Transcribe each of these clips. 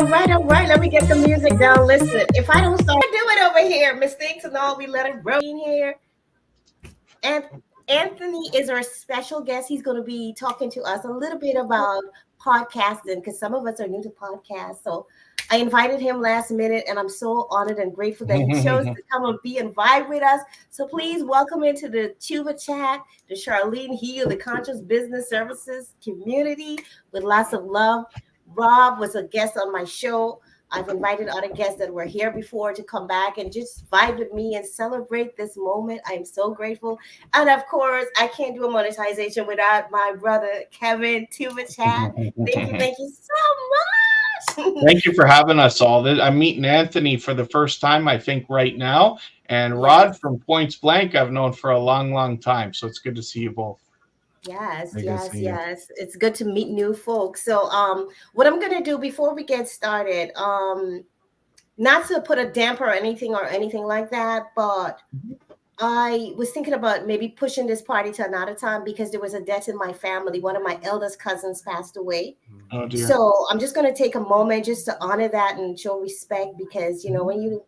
All right. Let me get the music down. Listen, if I don't start, do it over here. Mistakes and all, we let it roll in here. And Anthony is our special guest. He's going to be talking to us a little bit about podcasting because some of us are new to podcasts. So I invited him last minute, and I'm so honored and grateful that he chose to come and be and vibe with us. So please welcome into the Tuba Chat, the Charlene Heal, the Conscious Business Services community with lots of love. Rob was a guest on my show. I've invited other guests that were here before to come back and just vibe with me and celebrate this moment. I'm so grateful. And of course, I can't do a monetization without my brother, Kevin Tuba Chat. Thank you so much. Thank you for having us all. I'm meeting Anthony for the first time, I think, right now. And Rod from Points Blank, I've known for a long, long time. So it's good to see you both. Yes. It's good to meet new folks. So what I'm gonna do before we get started, not to put a damper or anything like that, but I was thinking about maybe pushing this party to another time because there was a death in my family. One of my eldest cousins passed away. Oh dear. So I'm just gonna take a moment just to honor that and show respect because when you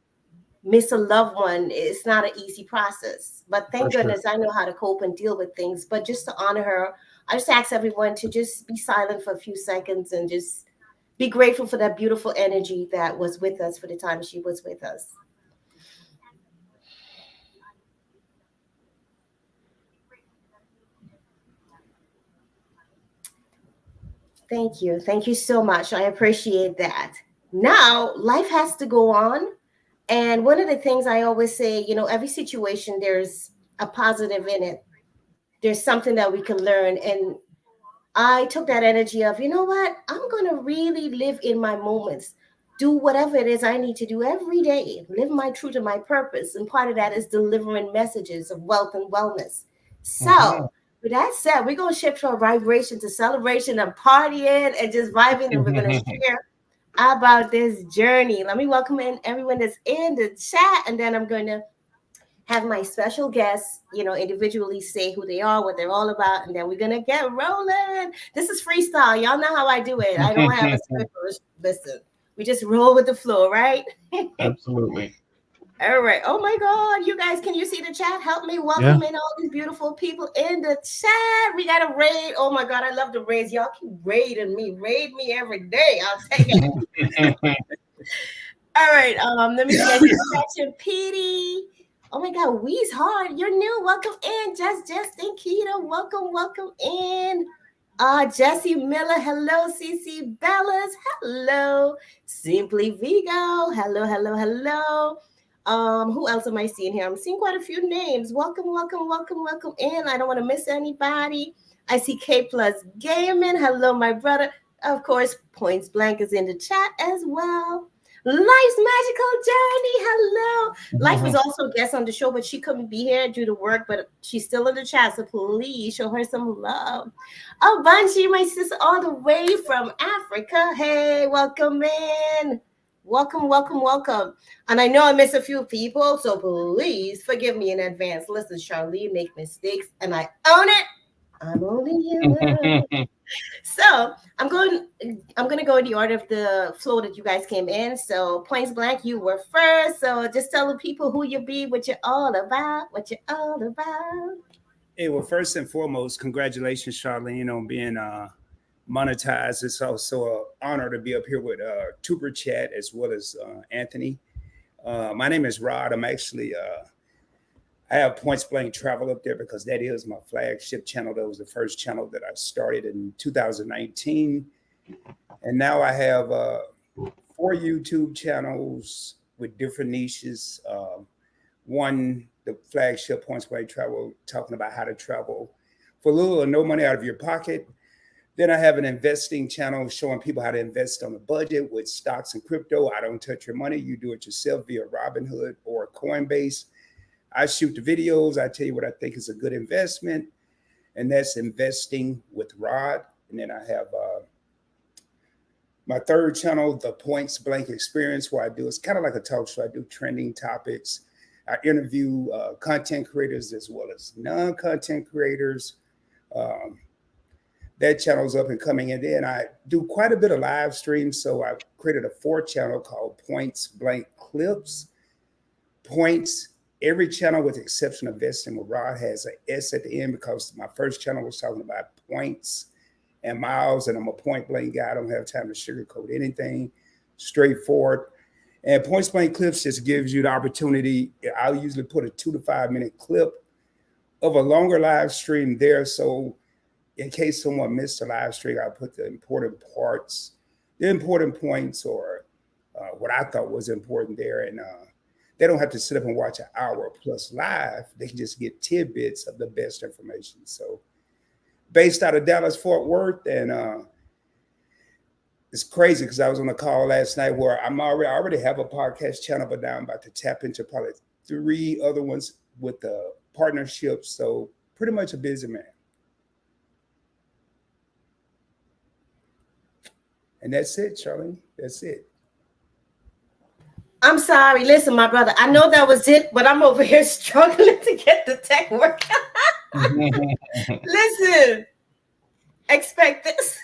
miss a loved one, it's not an easy process. But thank goodness I know how to cope and deal with things. But just to honor her, I just ask everyone to just be silent for a few seconds and just be grateful for that beautiful energy that was with us for the time she was with us. Thank you. Thank you so much. I appreciate that. Now, life has to go on. And one of the things I always say, every situation, there's a positive in it. There's something that we can learn. And I took that energy of, you know what? I'm going to really live in my moments, do whatever it is I need to do every day, live my truth and my purpose. And part of that is delivering messages of wealth and wellness. So, with that said, we're going to shift our vibration to celebration and partying and just vibing. And we're going to share about this journey. Let me welcome in everyone that's in the chat, and then I'm going to have my special guests, individually say who they are, what they're all about, and then we're going to get rolling. This is freestyle. Y'all know how I do it. I don't have a script. Listen, we just roll with the flow, right? Absolutely. All right. Oh my God. You guys, can you see the chat? Help me welcome in all these beautiful people in the chat. We got a raid. Oh my God. I love the raids. Y'all keep raiding me. Raid me every day. I'll take it. All right. Let me see. Section Petey. Oh my God. We's hard. You're new. Welcome in. Just and Keita. Welcome in. Jesse Miller. Hello. CC Bellas. Hello. Simply Vigo. Hello. Who else am I seeing here? I'm seeing quite a few names. Welcome in. I don't want to miss anybody. I see K Plus Gaming. Hello, my brother. Of course, Points Blank is in the chat as well. Life's Magical Journey. Hello. Life was also a guest on the show, but she couldn't be here due to work, but she's still in the chat, so please show her some love. Oh, Banshee, my sister, all the way from Africa. Hey, welcome in. Welcome. And I know I miss a few people, so please forgive me in advance. Listen, Charlene, make mistakes, and I own it. I'm only human. So I'm going to go in the order of the flow that you guys came in. So Points Blank, you were first. So just tell the people who you be, what you're all about. Hey, well, first and foremost, congratulations, Charlene, on being monetized. It's also an honor to be up here with Tuber Chat as well as Anthony. My name is Rod. I'm actually, I have Points Blank Travel up there because that is my flagship channel. That was the first channel that I started in 2019. And now I have 4 YouTube channels with different niches. One, the flagship Points Blank Travel, talking about how to travel for little or no money out of your pocket. Then I have an investing channel showing people how to invest on a budget with stocks and crypto. I don't touch your money. You do it yourself via Robinhood or Coinbase. I shoot the videos. I tell you what I think is a good investment. And that's Investing with Rod. And then I have my third channel, the Points Blank Experience, where I do, it's kind of like a talk show. I do trending topics. I interview content creators as well as non-content creators. that channel's up and coming. And then I do quite a bit of live streams. So I created a fourth channel called Points Blank Clips. Points, every channel with the exception of Vesting with Rod has an S at the end because my first channel was talking about points and miles, and I'm a point blank guy. I don't have time to sugarcoat anything, straightforward. And Points Blank Clips just gives you the opportunity. I'll usually put a 2 to 5 minute clip of a longer live stream there. So in case someone missed a live stream, I'll put the important parts, the important points, or what I thought was important there. And they don't have to sit up and watch an hour plus live. They can just get tidbits of the best information. So based out of Dallas, Fort Worth, and it's crazy because I was on a call last night where I already have a podcast channel, but now I'm about to tap into probably 3 other ones with the partnerships. So pretty much a busy man. And that's it, Charlene. That's it. I'm sorry. Listen, my brother, I know that was it, but I'm over here struggling to get the tech work. Listen, expect this.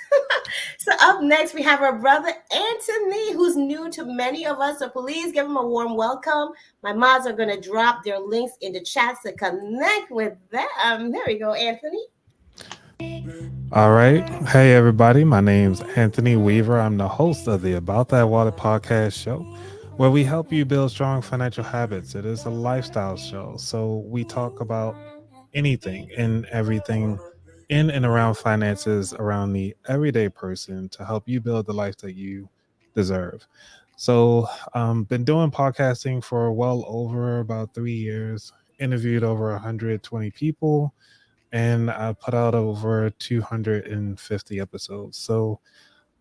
So up next, we have our brother Anthony, who's new to many of us. So please give him a warm welcome. My mods are going to drop their links in the chat to connect with them. There we go, Anthony. All right. Hey, everybody. My name's Anthony Weaver. I'm the host of the About That Water podcast show, where we help you build strong financial habits. It is a lifestyle show. So we talk about anything and everything in and around finances, around the everyday person to help you build the life that you deserve. So been doing podcasting for well over about 3 years, interviewed over 120 people, and I put out over 250 episodes. So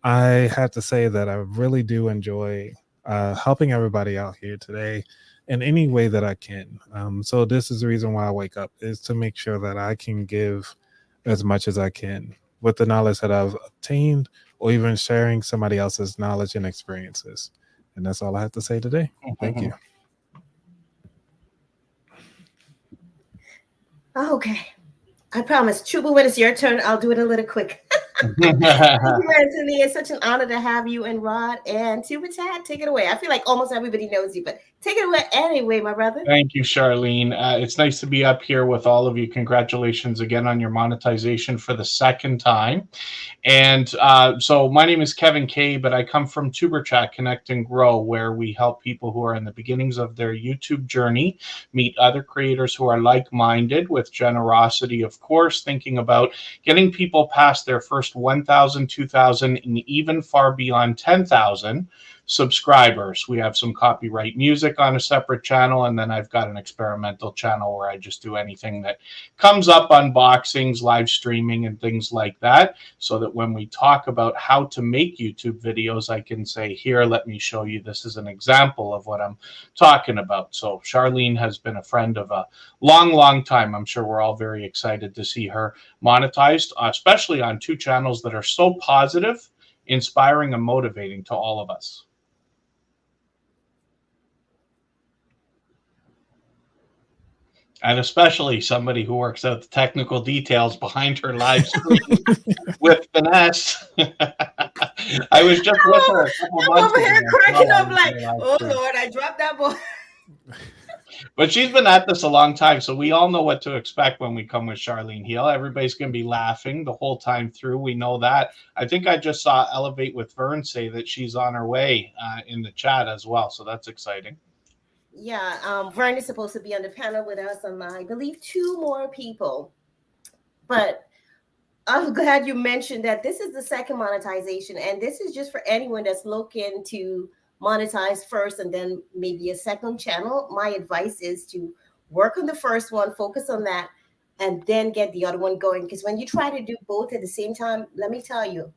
I have to say that I really do enjoy helping everybody out here today in any way that I can. So this is the reason why I wake up, is to make sure that I can give as much as I can with the knowledge that I've obtained, or even sharing somebody else's knowledge and experiences. And that's all I have to say today. Thank you. Okay. I promise. Chuba, when it's your turn, I'll do it a little quick. Thank you, Anthony. It's such an honor to have you and Rod. And Tuba Chad, take it away. I feel like almost everybody knows you, but take it away anyway, my brother. Thank you, Charlene. It's nice to be up here with all of you. Congratulations again on your monetization for the second time. And so my name is Kevin Kay, but I come from Tuber Chat Connect and Grow, where we help people who are in the beginnings of their YouTube journey meet other creators who are like-minded, with generosity, of course, thinking about getting people past their first 1,000, 2,000, and even far beyond 10,000 subscribers. We have some copyright music on a separate channel, and then I've got an experimental channel where I just do anything that comes up, unboxings, live streaming, and things like that, so that when we talk about how to make YouTube videos, I can say, here, let me show you, this is an example of what I'm talking about. So Charlene has been a friend of a long time. I'm sure we're all very excited to see her monetized, especially on 2 channels that are so positive, inspiring, and motivating to all of us. And especially somebody who works out the technical details behind her live stream with finesse. I was just with her a couple I'm months over here ago. cracking up like, oh Lord, I dropped that ball. But she's been at this a long time, so we all know what to expect when we come with Charlene Heal. Everybody's going to be laughing the whole time through. We know that. I think I just saw Elevate with Vern say that she's on her way in the chat as well, so that's exciting. Yeah, Vern is supposed to be on the panel with us, and I believe 2 more people. But I'm glad you mentioned that this is the second monetization, and this is just for anyone that's looking to monetize first and then maybe a second channel. My advice is to work on the first one, focus on that, and then get the other one going. Because when you try to do both at the same time, let me tell you,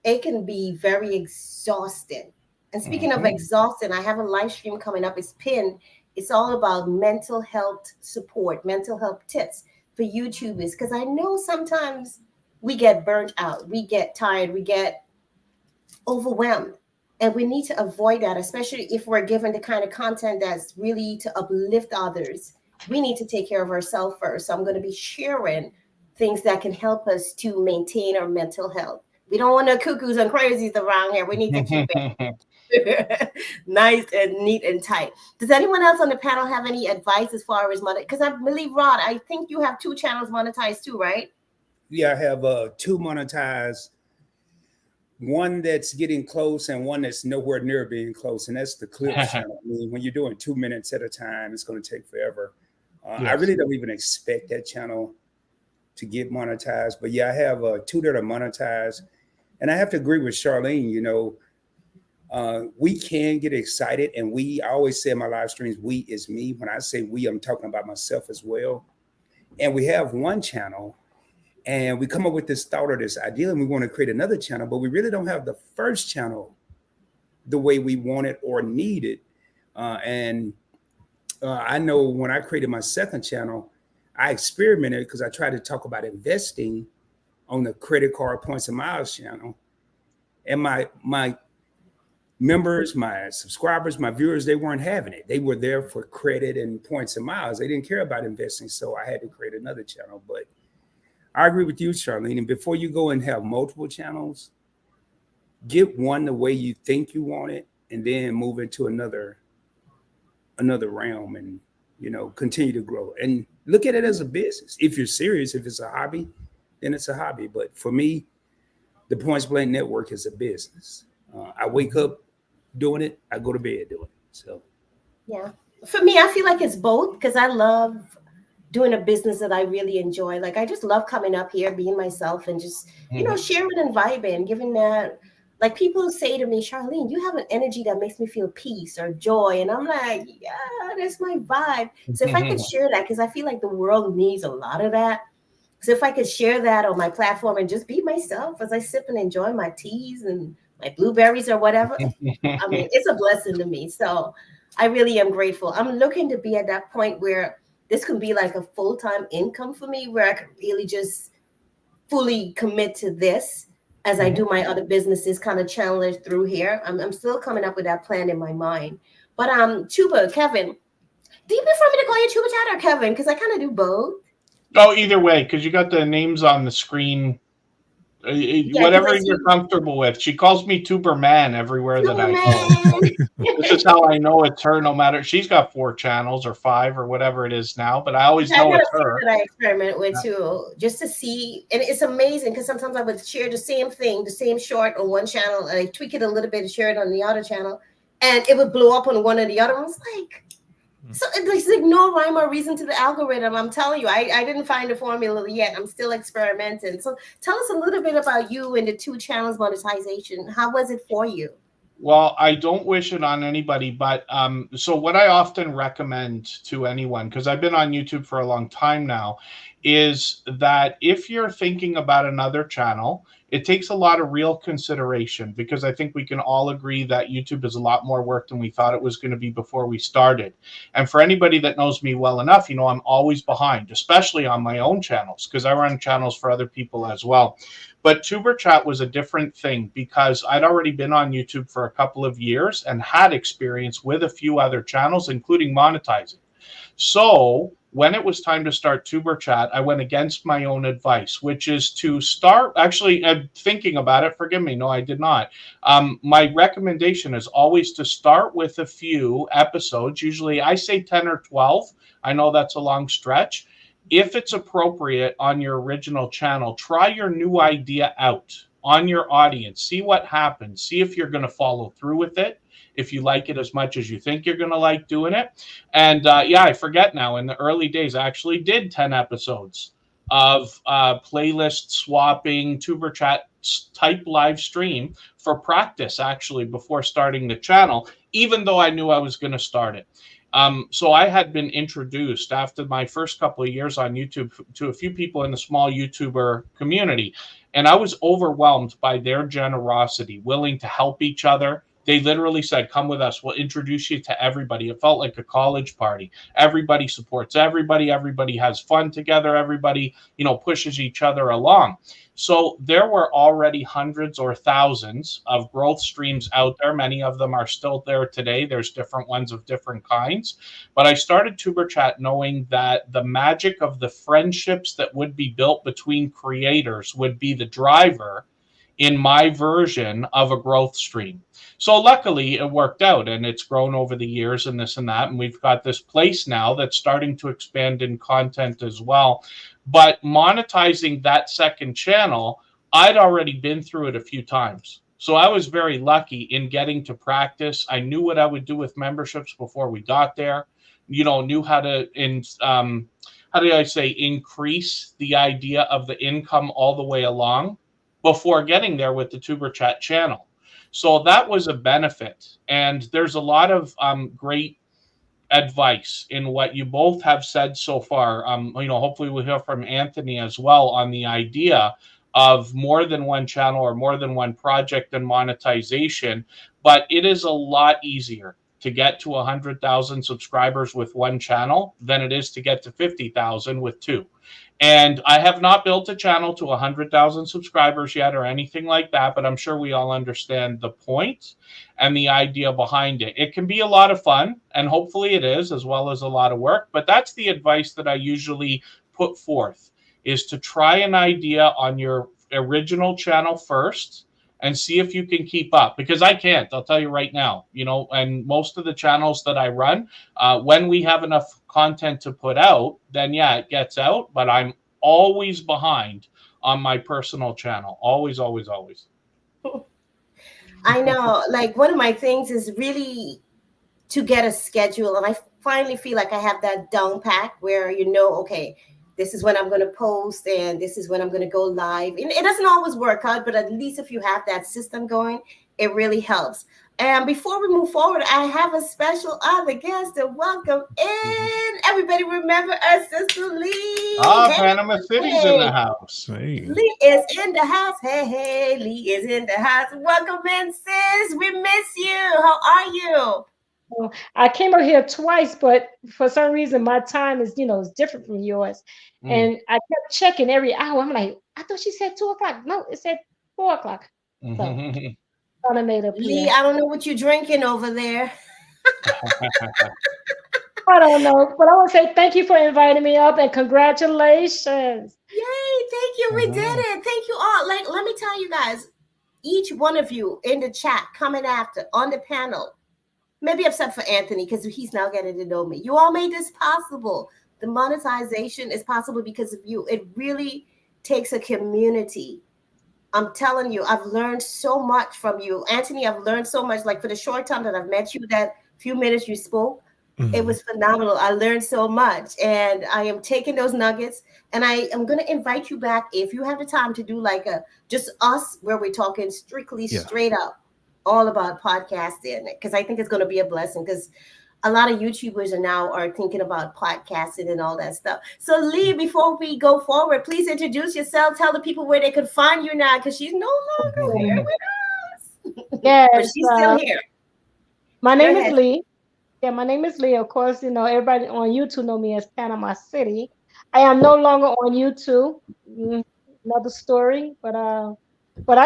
it can be very exhausting. And speaking of exhausting, I have a live stream coming up. It's pinned. It's all about mental health support, mental health tips for YouTubers. Because I know sometimes we get burnt out, we get tired, we get overwhelmed. And we need to avoid that, especially if we're given the kind of content that's really to uplift others. We need to take care of ourselves first. So I'm going to be sharing things that can help us to maintain our mental health. We don't want no cuckoos and crazies around here. We need to keep it nice and neat and tight. Does anyone else on the panel have any advice as far as money? Because I believe, Rod, I think you have 2 channels monetized too, right? Yeah, I have 2 monetized. One that's getting close and one that's nowhere near being close, and that's the clips channel. I mean, when you're doing 2 minutes at a time, it's going to take forever. Yes. I really don't even expect that channel to get monetized, but yeah, I have 2 that are monetized, and I have to agree with Charlene. You know, we can get excited, and I always say in my live streams, "We" is me. When I say "we," I'm talking about myself as well. And we have one channel. And we come up with this thought or this idea, and we want to create another channel, but we really don't have the first channel the way we want it or need it. I know when I created my second channel, I experimented because I tried to talk about investing on the credit card points and miles channel. And my members, my subscribers, my viewers, they weren't having it. They were there for credit and points and miles. They didn't care about investing. So I had to create another channel. But I agree with you, Charlene. And before you go and have multiple channels, get one the way you think you want it, and then move into another realm, and continue to grow and look at it as a business. If you're serious, if it's a hobby, then it's a hobby. But for me, the Points Blank Network is a business. I wake up doing it, I go to bed doing it. So yeah, for me, I feel like it's both, because I love doing a business that I really enjoy. Like, I just love coming up here, being myself, and just, sharing and vibing, giving that. Like, people say to me, Charlene, you have an energy that makes me feel peace or joy. And I'm like, yeah, that's my vibe. So if I could share that, because I feel like the world needs a lot of that. So if I could share that on my platform and just be myself as I sip and enjoy my teas and my blueberries or whatever, I mean, it's a blessing to me. So I really am grateful. I'm looking to be at that point where this can be like a full-time income for me, where I can really just fully commit to this as I do my other businesses, kind of channel it through here. I'm still coming up with that plan in my mind. But Chuba, Kevin, do you prefer me to call you Chuba Chat or Kevin? Because I kind of do both. Oh, either way, because you got the names on the screen. Whatever you're comfortable with. She calls me Tuber Man everywhere that I go. This is how I know it's her. No matter, she's got 4 channels or 5 or whatever it is now, but I always know it's her. That I experiment with too, just to see, and it's amazing because sometimes I would share the same thing, the same short on one channel, and I tweak it a little bit and share it on the other channel, and it would blow up on one or the other. I was like, so there's like no rhyme or reason to the algorithm. I'm telling you, I didn't find the formula yet. I'm still experimenting. So tell us a little bit about you and the 2 channels monetization. How was it for you? Well, I don't wish it on anybody, but so what I often recommend to anyone, because I've been on YouTube for a long time now, is that if you're thinking about another channel, it takes a lot of real consideration, because I think we can all agree that YouTube is a lot more work than we thought it was going to be before we started. And for anybody that knows me well enough, I'm always behind, especially on my own channels, because I run channels for other people as well. But Tuber Chat was a different thing, because I'd already been on YouTube for a couple of years and had experience with a few other channels, including monetizing. So when it was time to start Tuber Chat, I went against my own advice, which is to start, actually, thinking about it, forgive me, no, I did not. My recommendation is always to start with a few episodes. Usually I say 10 or 12. I know that's a long stretch. If it's appropriate on your original channel, try your new idea out on your audience. See what happens. See if you're going to follow through with it, if you like it as much as you think you're going to like doing it. And yeah, I forget now. In the early days, I actually did 10 episodes of playlist swapping, Tuber Chat type live stream for practice, actually, before starting the channel, even though I knew I was going to start it. So I had been introduced after my first couple of years on YouTube to a few people in the small YouTuber community, and I was overwhelmed by their generosity, willing to help each other, They literally said, come with us. We'll introduce you to everybody. It felt like a college party. Everybody supports everybody. Everybody has fun together. Everybody, pushes each other along. So there were already hundreds or thousands of growth streams out there. Many of them are still there today. There's different ones of different kinds. But I started Tuber Chat knowing that the magic of the friendships that would be built between creators would be the driver in my version of a growth stream. So luckily it worked out, and it's grown over the years and this and that. And we've got this place now that's starting to expand in content as well. But monetizing that second channel, I'd already been through it a few times. So I was very lucky in getting to practice. I knew what I would do with memberships before we got there. Knew how to increase the idea of the income all the way along before getting there with the Tuber Chat channel. So that was a benefit. And there's a lot of great advice in what you both have said so far. Hopefully we'll hear from Anthony as well on the idea of more than one channel or more than one project and monetization. But it is a lot easier to get to 100,000 subscribers with one channel than it is to get to 50,000 with two. And I have not built a channel to 100,000 subscribers yet or anything like that, but I'm sure we all understand the point and the idea behind it. It can be a lot of fun, and hopefully it is, as well as a lot of work. But that's the advice that I usually put forth, is to try an idea on your original channel first and see if you can keep up, because I can't. I'll tell you right now, and most of the channels that I run, when we have enough content to put out, then yeah, it gets out, but I'm always behind on my personal channel. Always, always, always. I know, like one of my things is really to get a schedule. And I finally feel like I have that down pack where, okay, this is when I'm going to post and this is when I'm going to go live. And it doesn't always work out, but at least if you have that system going, it really helps. And before we move forward, I have a special other guest to welcome in. Everybody remember our sister Lee. Panama City's in the house. Hey. Lee is in the house. Hey, Lee is in the house. Welcome in, sis. We miss you. How are you? I came over here twice, but for some reason my time is, is different from yours. And I kept checking every hour. I'm like, I thought she said 2 o'clock. No, it said 4 o'clock. So I made up Lee, here. I don't know what you're drinking over there. I don't know, but I want to say thank you for inviting me up and congratulations. Yay, thank you. We did it. Thank you all. Like, let me tell you guys, each one of you in the chat coming after on the panel, maybe except for Anthony, because he's now getting to know me. You all made this possible. The monetization is possible because of you. It really takes a community. I'm telling you, I've learned so much from you. Anthony, I've learned so much. Like for the short time that I've met you, that few minutes you spoke, it was phenomenal. I learned so much. And I am taking those nuggets. And I am going to invite you back, if you have the time, to do like a just us, where we're talking strictly straight up all about podcasting, because I think it's going to be a blessing, because a lot of YouTubers are thinking about podcasting and all that stuff. So Lee, before we go forward, please introduce yourself. Tell the people where they could find you now, because she's no longer here with us. Yes, but she's still here. My name is Lee. Yeah, my name is Lee. Of course, everybody on YouTube know me as Panama City. I am no longer on YouTube. Another story, but I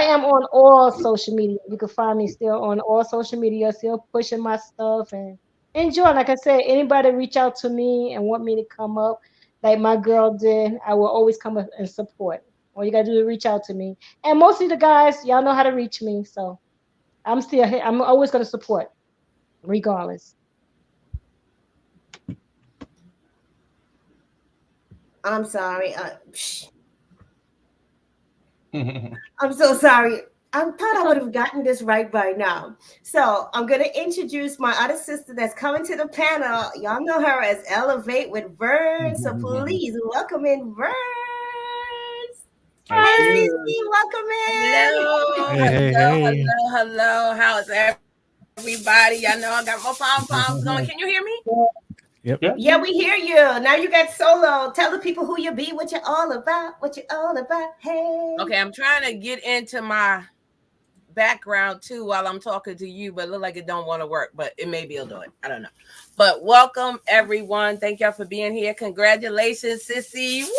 am on all social media. You can find me still on all social media, still pushing my stuff and enjoy. Like I said, anybody reach out to me and want me to come up, like my girl did, I will always come up and support. All you gotta do is reach out to me. And mostly the guys, y'all know how to reach me. So I'm still here. I'm always gonna support, regardless. I'm sorry. I'm so sorry. I thought I would have gotten this right by now. So I'm going to introduce my other sister that's coming to the panel. Y'all know her as Elevate with Vern. So please welcome in Vern. Hey, Cece, welcome in. Hello. How's everybody? I know I got my pom-poms going. Can you hear me? Yep. Yeah, we hear you. Now you got solo. Tell the people who you be, what you're all about, Hey. Okay, I'm trying to get into my background too while I'm talking to you, but it look like it don't want to work, but it maybe it'll do it. I don't know. But welcome everyone. Thank y'all for being here. Congratulations, Sissy. Woo!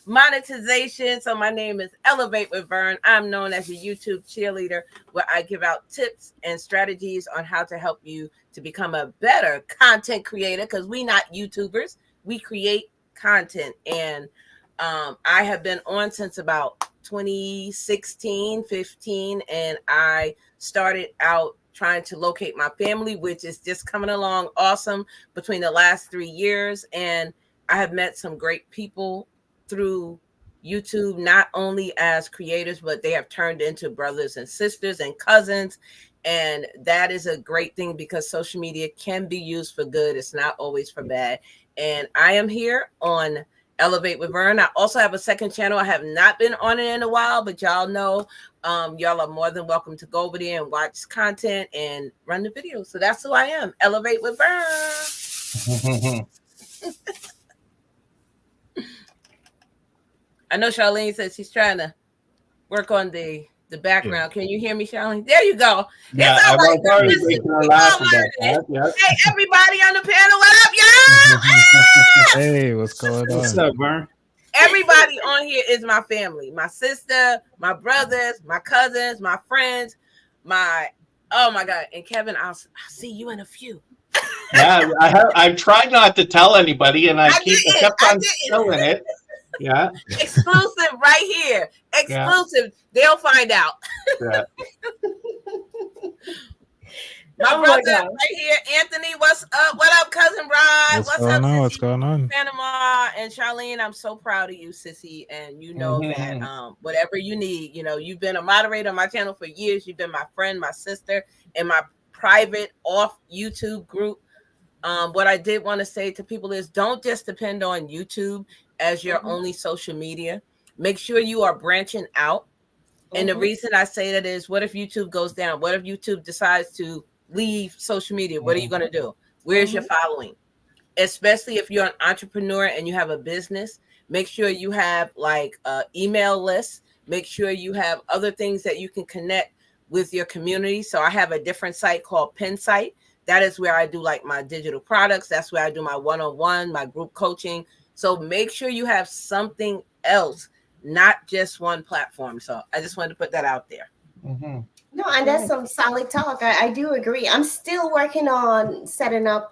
Monetization. So my name is Elevate with Vern. I'm known as a YouTube cheerleader where I give out tips and strategies on how to help you to become a better content creator, because we not YouTubers. We create content. And I have been on since about 2016, 15, and I started out trying to locate my family, which is just coming along awesome between the last 3 years. And I have met some great people through YouTube, not only as creators, but they have turned into brothers and sisters and cousins. And that is a great thing because social media can be used for good. It's not always for bad. And I am here on Elevate with Vern. I also have a second channel. I have not been on it in a while, but y'all know y'all are more than welcome to go over there and watch content and run the videos. So that's who I am, Elevate with Vern. I know Charlene says she's trying to work on the background. Can you hear me, Charlene? There you go. Yeah, it's all right. Yes. Hey, everybody on the panel, what up, y'all? Hey, what's going on? What's up, Vern? Everybody on here is my family. My sister, my brothers, my cousins, my friends, oh my God. And Kevin, I'll see you in a few. Yeah, I've tried not to tell anybody, and I kept on showing it. Yeah. Exclusive right here. Exclusive. Yeah. They'll find out. Yeah. My brother right here, Anthony. What's up? What up, cousin Rod? What's going on? What's going on? Panama and Charlene, I'm so proud of you, sissy. And you know that whatever you need, you've been a moderator on my channel for years. You've been my friend, my sister, in my private off YouTube group. What I did want to say to people is don't just depend on YouTube as your only social media. Make sure you are branching out. And the reason I say that is, what if YouTube goes down? What if YouTube decides to leave social media? What are you going to do? Where's your following? Especially if you're an entrepreneur and you have a business, make sure you have like email lists. Make sure you have other things that you can connect with your community. So I have a different site called Pinsite. That is where I do like my digital products. That's where I do my one-on-one, my group coaching. So make sure you have something else, not just one platform. So I just wanted to put that out there. No, and that's some solid talk. I do agree. I'm still working on setting up,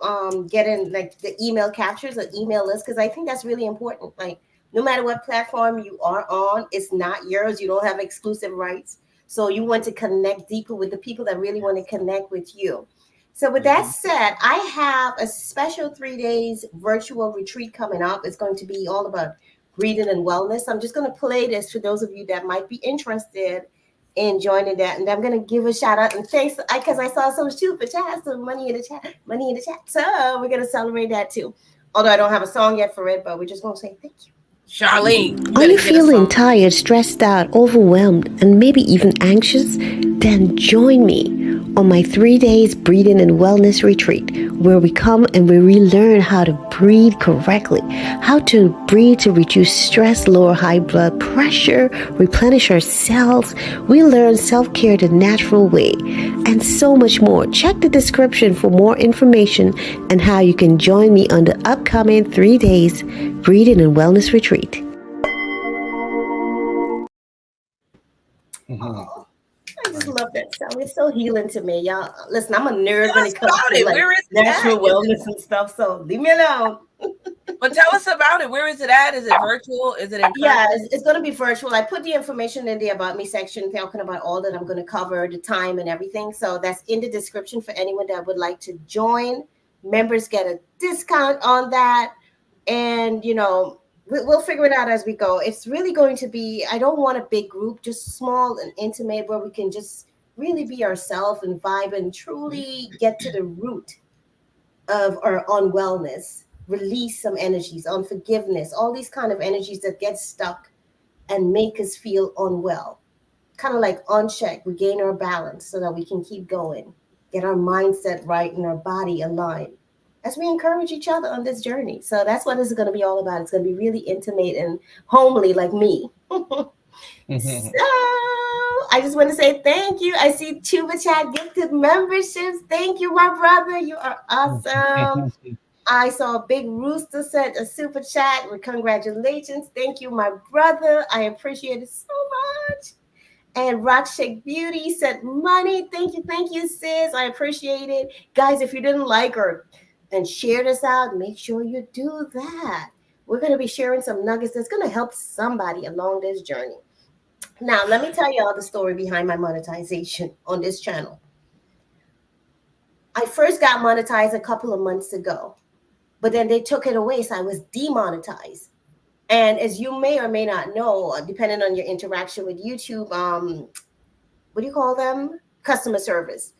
getting like the email captures, an email list, because I think that's really important. Like no matter what platform you are on, it's not yours. You don't have exclusive rights. So you want to connect deeper with the people that really want to connect with you. So with that said, I have a special 3 days virtual retreat coming up. It's going to be all about breathing and wellness. I'm just going to play this for those of you that might be interested in joining that. And I'm going to give a shout out and thanks, because I saw some super chats, some money in the chat. So we're going to celebrate that too. Although I don't have a song yet for it, but we're just going to say thank you. Charlene, are you feeling tired, stressed out, overwhelmed, and maybe even anxious? Then join me on my 3 days breathing and wellness retreat, where we come and we relearn how to breathe correctly, how to breathe to reduce stress, lower high blood pressure, replenish our cells. We learn self-care the natural way, and so much more. Check the description for more information and how you can join me on the upcoming 3 days breathing and wellness retreat. I just love that sound. It's so healing to me, y'all. Listen, I'm a nerd when it comes to like natural wellness and stuff. So leave me alone. But tell us about it. Where is it at? Is it virtual? Is it in person? Yeah, it's going to be virtual. I put the information in the About Me section, talking about all that I'm going to cover, the time and everything. So that's in the description for anyone that would like to join. Members get a discount on that. And, we'll figure it out as we go. It's really going to be, I don't want a big group, just small and intimate, where we can just really be ourselves and vibe and truly get to the root of our unwellness, release some energies on forgiveness, all these kind of energies that get stuck and make us feel unwell, kind of like unchecked, regain our balance so that we can keep going, get our mindset right and our body aligned as we encourage each other on this journey. So that's what this is going to be all about. It's going to be really intimate and homely like me. So I just want to say thank you. I see Tuba Chat gifted memberships. Thank you, my brother. You are awesome. I saw Big Rooster sent a super chat with congratulations. Thank you, my brother. I appreciate it so much. And Rock Shake Beauty sent money. Thank you, sis. I appreciate it. Guys, if you didn't like her and share this out, make sure you do that. We're going to be sharing some nuggets that's going to help somebody along this journey. Now, let me tell you all the story behind my monetization on this channel. I first got monetized a couple of months ago, but then they took it away, so I was demonetized. And as you may or may not know, depending on your interaction with YouTube, what do you call them? Customer service.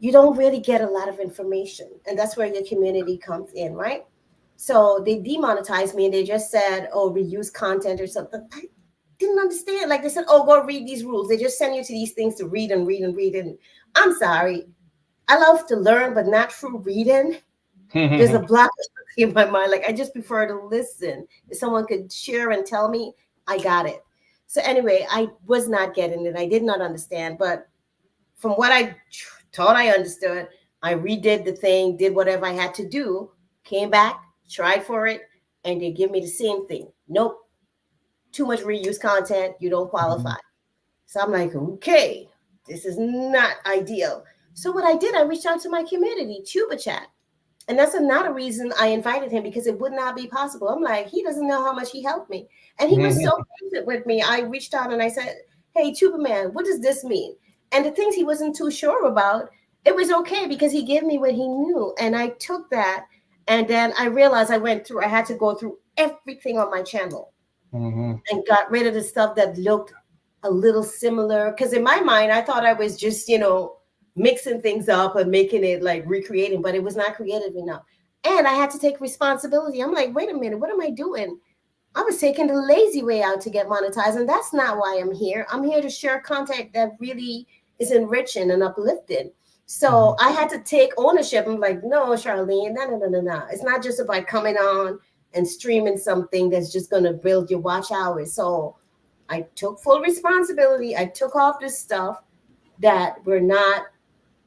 You don't really get a lot of information, and that's where your community comes in, right? So they demonetized me, and they just said, "Oh, reuse content or something." I didn't understand. Like they said, "Oh, go read these rules." They just send you to these things to read and read and read. And I'm sorry, I love to learn, but not through reading. There's a block in my mind. Like I just prefer to listen. If someone could share and tell me, I got it. So anyway, I was not getting it. I did not understand. But from what I thought I understood, I redid the thing, did whatever I had to do, came back, tried for it, and they give me the same thing. Nope. Too much reuse content. You don't qualify. So I'm like, okay, this is not ideal. So what I did, I reached out to my community, Tuba Chat. And that's another reason I invited him, because it would not be possible. I'm like, he doesn't know how much he helped me. And he was so patient with me. I reached out and I said, hey, Tuba Man, what does this mean? And the things he wasn't too sure about, it was okay because he gave me what he knew. And I took that. And then I realized I had to go through everything on my channel and got rid of the stuff that looked a little similar. Because in my mind, I thought I was just, mixing things up and making it like recreating, but it was not creative enough. And I had to take responsibility. I'm like, wait a minute, what am I doing? I was taking the lazy way out to get monetized. And that's not why I'm here. I'm here to share content that really is enriching and uplifting. So I had to take ownership. I'm like, no, Charlene, no. It's not just about coming on and streaming something that's just going to build your watch hours. So I took full responsibility. I took off this stuff that were not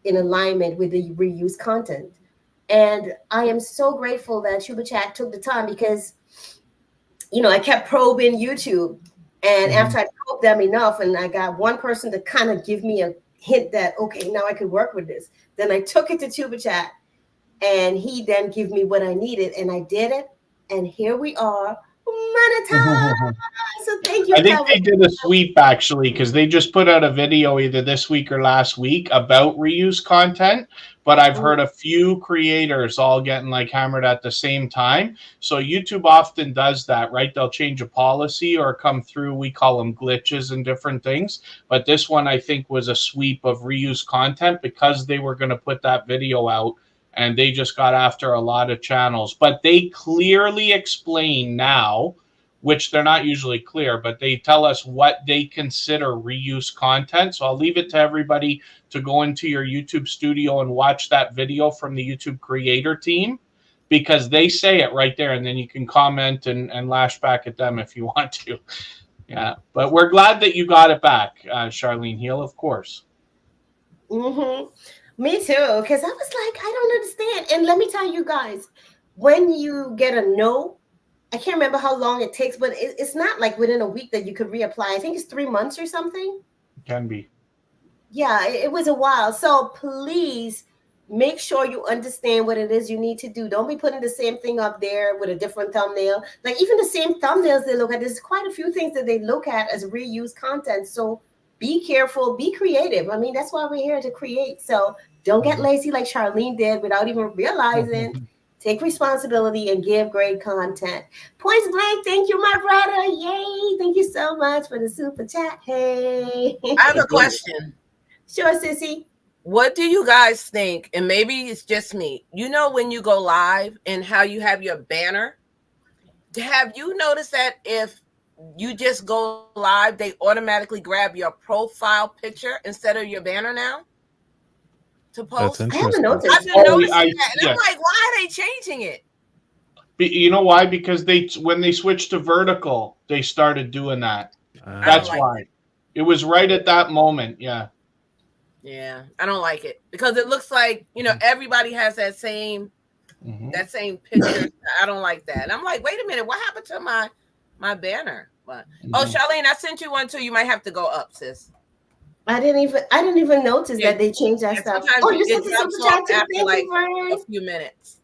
in alignment with the reuse content. And I am so grateful that Tuba Chat took the time, because, I kept probing YouTube. And after I probed them enough and I got one person to kind of give me a hint that, okay, now I could work with this. Then I took it to Tuba Chat and he then gave me what I needed, and I did it. And here we are, monetized. So thank you. I think they did a sweep actually, because they just put out a video either this week or last week about reuse content. But I've heard a few creators all getting like hammered at the same time. So YouTube often does that, right? They'll change a policy or come through. We call them glitches and different things. But this one, I think, was a sweep of reuse content because they were going to put that video out. And they just got after a lot of channels. But they clearly explain now, which they're not usually clear, but they tell us what they consider reuse content. So I'll leave it to everybody to go into your YouTube studio and watch that video from the YouTube creator team, because they say it right there, and then you can comment and lash back at them if you want to. Yeah, but we're glad that you got it back, Charlene Heal, of course. Me too, because I was like, I don't understand. And let me tell you guys, when you get a no, I can't remember how long it takes, but it's not like within a week that you could reapply. I think it's 3 months or something. Can be. Yeah, it was a while. So please make sure you understand what it is you need to do. Don't be putting the same thing up there with a different thumbnail. Like even the same thumbnails they look at, there's quite a few things that they look at as reuse content. So be careful, be creative. I mean, that's why we're here to create. So don't get lazy like Charlene did without even realizing. Take responsibility and give great content. Points blank. Thank you, my brother. Yay. Thank you so much for the super chat. Hey. I have a question. Sure, sissy. What do you guys think? And maybe it's just me. When you go live and how you have your banner, have you noticed that if you just go live, they automatically grab your profile picture instead of your banner now? To post. I haven't noticed. I've been noticing that, and I'm like, why are they changing it? You know why? Because when they switched to vertical, they started doing that. That's why. It was right at that moment. Yeah. Yeah, I don't like it because it looks like, you know, everybody has that same picture. I don't like that. And I'm like, wait a minute, what happened to my banner? But oh, Charlene, I sent you one too. You might have to go up, sis. I didn't even notice that they changed that stuff. Oh, you sent the super chat too. Thank you, Vern. A few minutes.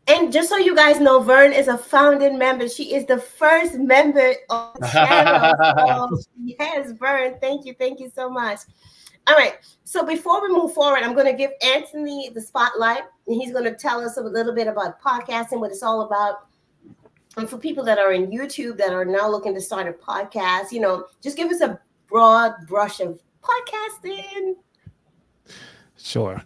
And just so you guys know, Vern is a founding member. She is the first member of the channel. So, yes, Vern, thank you so much. All right. So before we move forward, I'm going to give Anthony the spotlight, and he's going to tell us a little bit about podcasting, what it's all about. And for people that are in YouTube that are now looking to start a podcast, you know, just give us a broad brush of podcasting. Sure.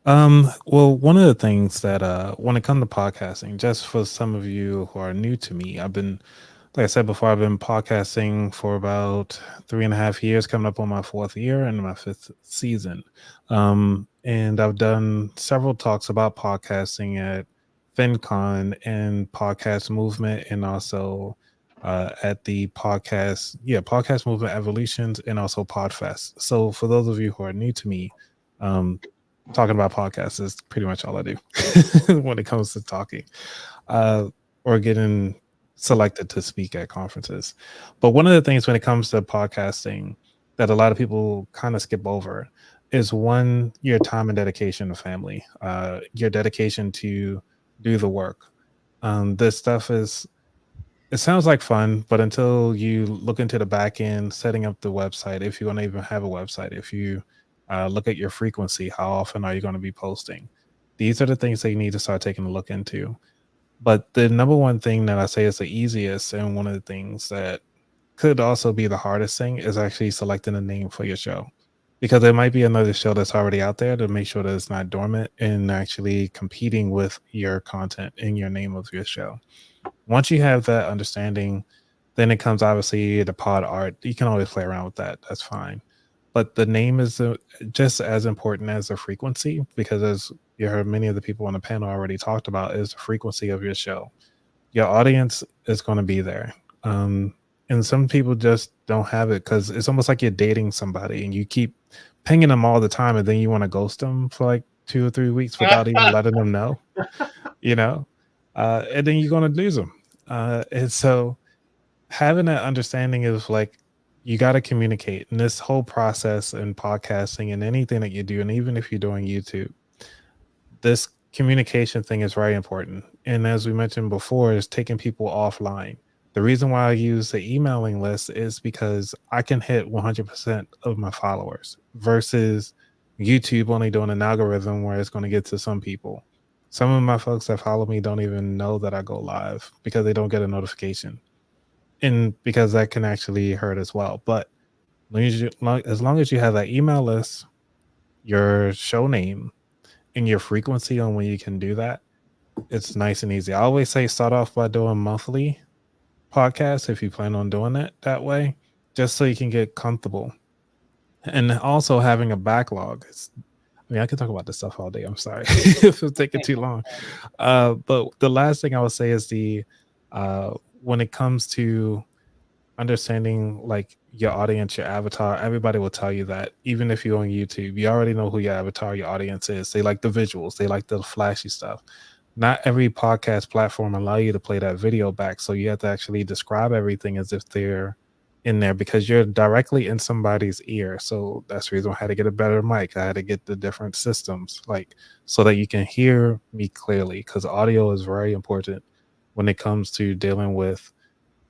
Well, one of the things that when it comes to podcasting, just for some of you who are new to me, like I said before, I've been podcasting for about 3.5 years, coming up on my 4th year and my 5th season. And I've done several talks about podcasting at FinCon and Podcast Movement, and also at the Podcast Movement Evolutions, and also Podfest. So for those of you who are new to me, talking about podcasts is pretty much all I do when it comes to talking or getting selected to speak at conferences. But one of the things when it comes to podcasting that a lot of people kind of skip over is one, your time and dedication to family, your dedication to do the work. This stuff it sounds like fun, but until you look into the back end, setting up the website, if you're going to even have a website, if you look at your frequency, how often are you going to be posting? These are the things that you need to start taking a look into. But the number one thing that I say is the easiest, and one of the things that could also be the hardest thing, is actually selecting a name for your show. Because there might be another show that's already out there, to make sure that it's not dormant and actually competing with your content in your name of your show. Once you have that understanding, then it comes obviously the pod art. You can always play around with that. That's fine. But the name is just as important as the frequency, because as you heard many of the people on the panel already talked about, is the frequency of your show. Your audience is going to be there. And some people just don't have it, because it's almost like you're dating somebody and you keep pinging them all the time, and then you want to ghost them for like 2 or 3 weeks without even letting them know, you know, and then you're going to lose them. And so having that understanding is like, you got to communicate in this whole process in podcasting and anything that you do. And even if you're doing YouTube, this communication thing is very important. And as we mentioned before, is taking people offline. The reason why I use the emailing list is because I can hit 100% of my followers versus YouTube only doing an algorithm where it's going to get to some people. Some of my folks that follow me don't even know that I go live because they don't get a notification. And because that can actually hurt as well. But as long as you have that email list, your show name, and your frequency on when you can do that, it's nice and easy. I always say start off by doing monthly podcasts if you plan on doing it that way, just so you can get comfortable. And also having a backlog. I could talk about this stuff all day. I'm sorry if it's taking too long. But the last thing I would say is when it comes to understanding like your audience, your avatar, everybody will tell you that. Even if you're on YouTube, you already know who your avatar, your audience is. They like the visuals, they like the flashy stuff. Not every podcast platform allow you to play that video back, so you have to actually describe everything as if they're in there, because you're directly in somebody's ear. So that's the reason I had to get a better mic. I had to get the different systems, like, so that you can hear me clearly, because audio is very important when it comes to dealing with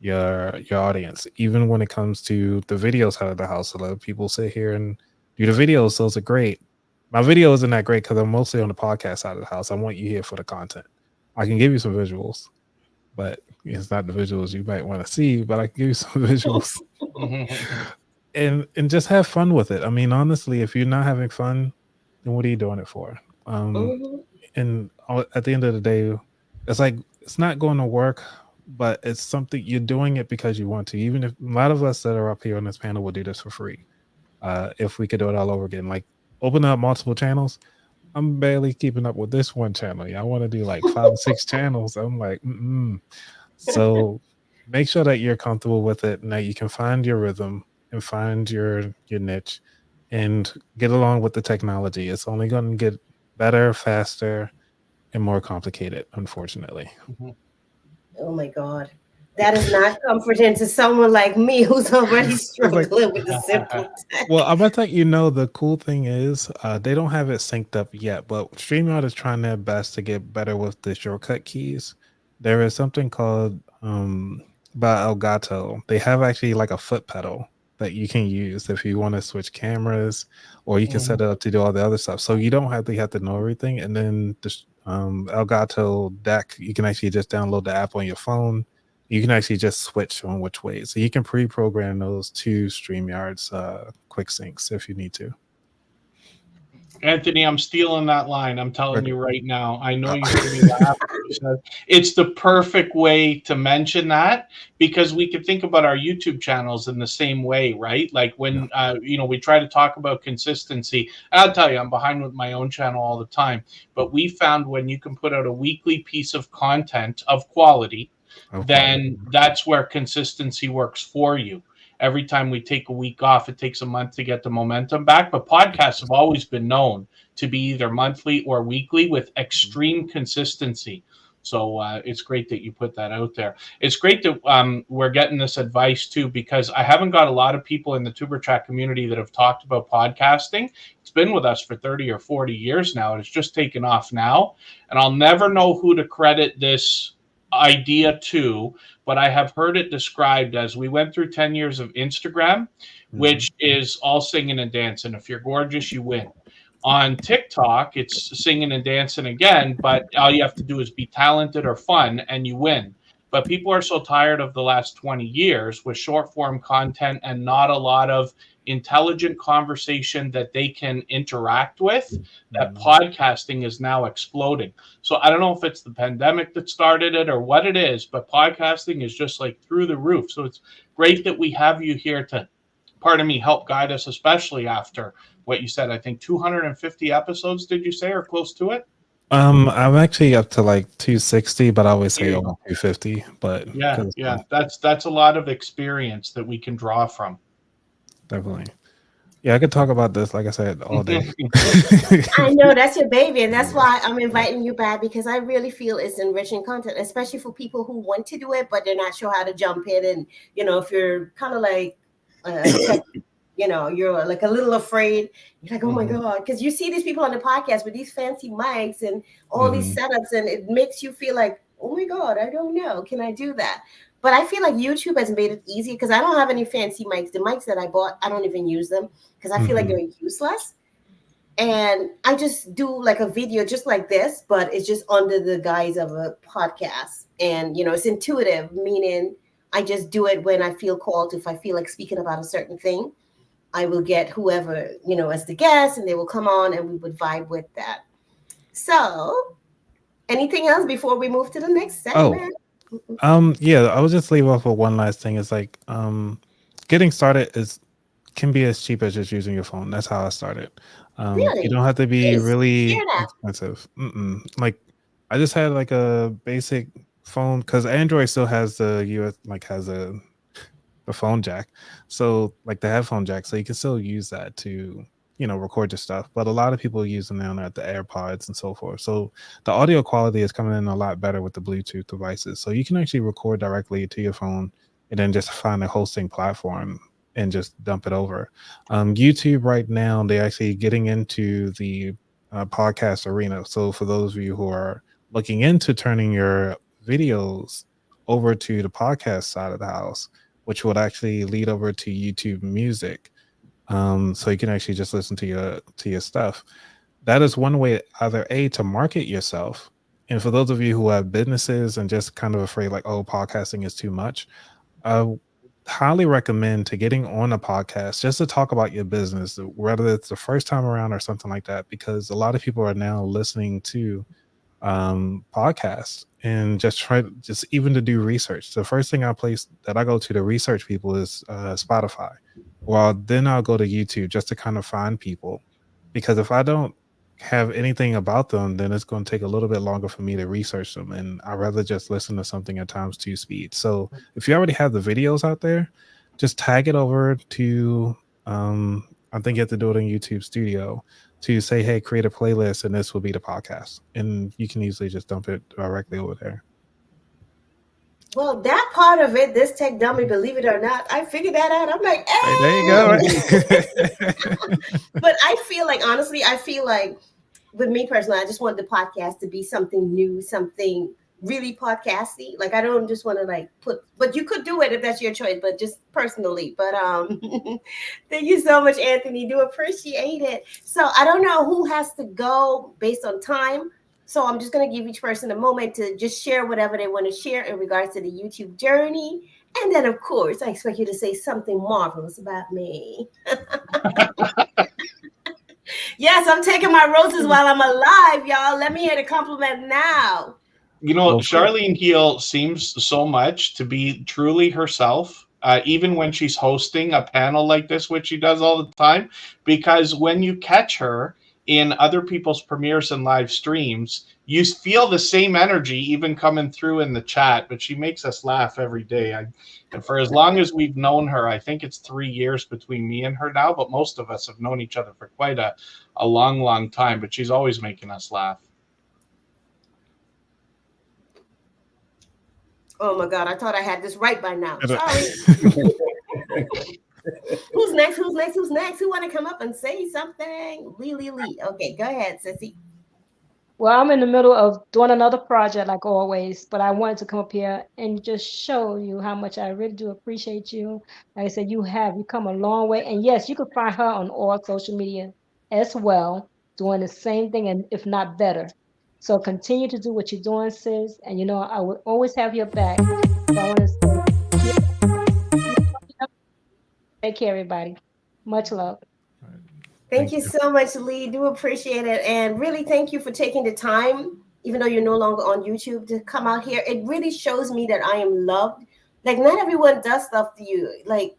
your audience. Even when it comes to the video side of the house, a lot of people sit here and do the videos. Those are great. My video isn't that great because I'm mostly on the podcast side of the house. I want you here for the content. I can give you some visuals, but it's not the visuals you might want to see, but I can give you some visuals. and just have fun with it. I mean, honestly, if you're not having fun, then what are you doing it for? And at the end of the day, it's like, it's not going to work, but it's something you're doing it because you want to. Even if a lot of us that are up here on this panel will do this for free. If we could do it all over again, like open up multiple channels. I'm barely keeping up with this one channel. I want to do like 5 or 6 channels. I'm like, So make sure that you're comfortable with it and that you can find your rhythm and find your niche and get along with the technology. It's only going to get better, faster, and more complicated, unfortunately. Oh my God. That is not comforting to someone like me who's already It's like, struggling with the simple tech. well, I'm about to let you know the cool thing is they don't have it synced up yet, but StreamYard is trying their best to get better with the shortcut keys. There is something called by Elgato. They have actually like a foot pedal that you can use if you want to switch cameras, or you can set it up to do all the other stuff. So you don't have to know everything. And then this Elgato deck, you can actually just download the app on your phone. You can actually just switch on which way. So you can pre-program those to StreamYard's quick syncs if you need to. Anthony, I'm stealing that line. I'm telling you right now. I know you hear me laugh. It's the perfect way to mention that, because we could think about our YouTube channels in the same way, right? Like when we try to talk about consistency. I'll tell you, I'm behind with my own channel all the time. But we found when you can put out a weekly piece of content of quality, then that's where consistency works for you. Every time we take a week off, it takes a month to get the momentum back. But podcasts have always been known to be either monthly or weekly with extreme consistency. So it's great that you put that out there. It's great that we're getting this advice too, because I haven't got a lot of people in the Tuber Chat community that have talked about podcasting. It's been with us for 30 or 40 years now, and it's just taken off now. And I'll never know who to credit this idea to, but I have heard it described as we went through 10 years of Instagram, which is all singing and dancing. If you're gorgeous, you win. On TikTok, it's singing and dancing again, but all you have to do is be talented or fun and you win. But people are so tired of the last 20 years with short form content and not a lot of intelligent conversation that they can interact with, that podcasting is now exploding. So I don't know if it's the pandemic that started it or what it is, but podcasting is just like through the roof. So it's great that we have you here to, pardon me, help guide us, especially after what you said. I think 250 episodes, did you say, or close to it? I'm actually up to like 260, but I always say over 250. But yeah, that's a lot of experience that we can draw from. Definitely. Yeah, I could talk about this, like I said, all day. I know that's your baby, and that's why I'm inviting you back, because I really feel it's enriching content, especially for people who want to do it, but they're not sure how to jump in. And, if you're kind of like, you're like a little afraid, you're like, oh my God, because you see these people on the podcast with these fancy mics and all these setups, and it makes you feel like, oh my God, I don't know. Can I do that? But I feel like YouTube has made it easy, because I don't have any fancy mics. The mics that I bought, I don't even use them because I feel like they're useless. And I just do like a video just like this, but it's just under the guise of a podcast. And, it's intuitive, meaning I just do it when I feel called. If I feel like speaking about a certain thing, I will get whoever, as the guest, and they will come on and we would vibe with that. So anything else before we move to the next segment? Yeah, I will just leave off with one last thing. It's like getting started can be as cheap as just using your phone. That's how I started. Really? You don't have to be really expensive. Like I just had like a basic phone, because Android still has the the phone jack. So like the headphone jack. So you can still use that to record your stuff. But a lot of people use them now at the AirPods and so forth. So the audio quality is coming in a lot better with the Bluetooth devices. So you can actually record directly to your phone and then just find a hosting platform and just dump it over. YouTube right now, they're actually getting into the podcast arena. So for those of you who are looking into turning your videos over to the podcast side of the house, which would actually lead over to YouTube Music, so you can actually just listen to your stuff. That is one way, either to market yourself, and for those of you who have businesses and just kind of afraid like, oh, podcasting is too much, I highly recommend to getting on a podcast just to talk about your business, whether it's the first time around or something like that, because a lot of people are now listening to podcasts and just even to do research. The first thing I go to research people is Spotify. Well, then I'll go to YouTube just to kind of find people, because if I don't have anything about them, then it's going to take a little bit longer for me to research them, and I'd rather just listen to something at times 2 speed. So if you already have the videos out there, just tag it over to I think you have to do it in YouTube Studio to say, hey, create a playlist, and this will be the podcast. And you can easily just dump it directly over there. Well, that part of it, this tech dummy, believe it or not, I figured that out. I'm like, hey. Right, there you go. But I feel like, honestly, with me personally, I just want the podcast to be something new, something really podcasty. Like, I don't just want to like but you could do it if that's your choice, but just personally. But thank you so much, Anthony. Do appreciate it. So I don't know who has to go based on time. So I'm just going to give each person a moment to just share whatever they want to share in regards to the YouTube journey. And then, of course, I expect you to say something marvelous about me. Yes, I'm taking my roses while I'm alive, y'all. Let me hear the compliment now. You know, Charlene Heal seems so much to be truly herself, even when she's hosting a panel like this, which she does all the time, because when you catch her in other people's premieres and live streams, you feel the same energy even coming through in the chat, but she makes us laugh every day. And for as long as we've known her, I think it's 3 years between me and her now, but most of us have known each other for quite a long, long time, but she's always making us laugh. Oh my God, I thought I had this right by now. Sorry. Who's next? Who want to come up and say something? Lee. Okay, go ahead, Sissy. Well, I'm in the middle of doing another project like always, but I wanted to come up here and just show you how much I really do appreciate you. Like I said, you come a long way. And yes, you can find her on all social media as well, doing the same thing, and if not better. So continue to do what you're doing, sis. And I will always have your back. So I want to say, take care, everybody. Much love. Thank you so much, Lee. Do appreciate it. And really thank you for taking the time, even though you're no longer on YouTube, to come out here. It really shows me that I am loved. Like, not everyone does stuff to you, like,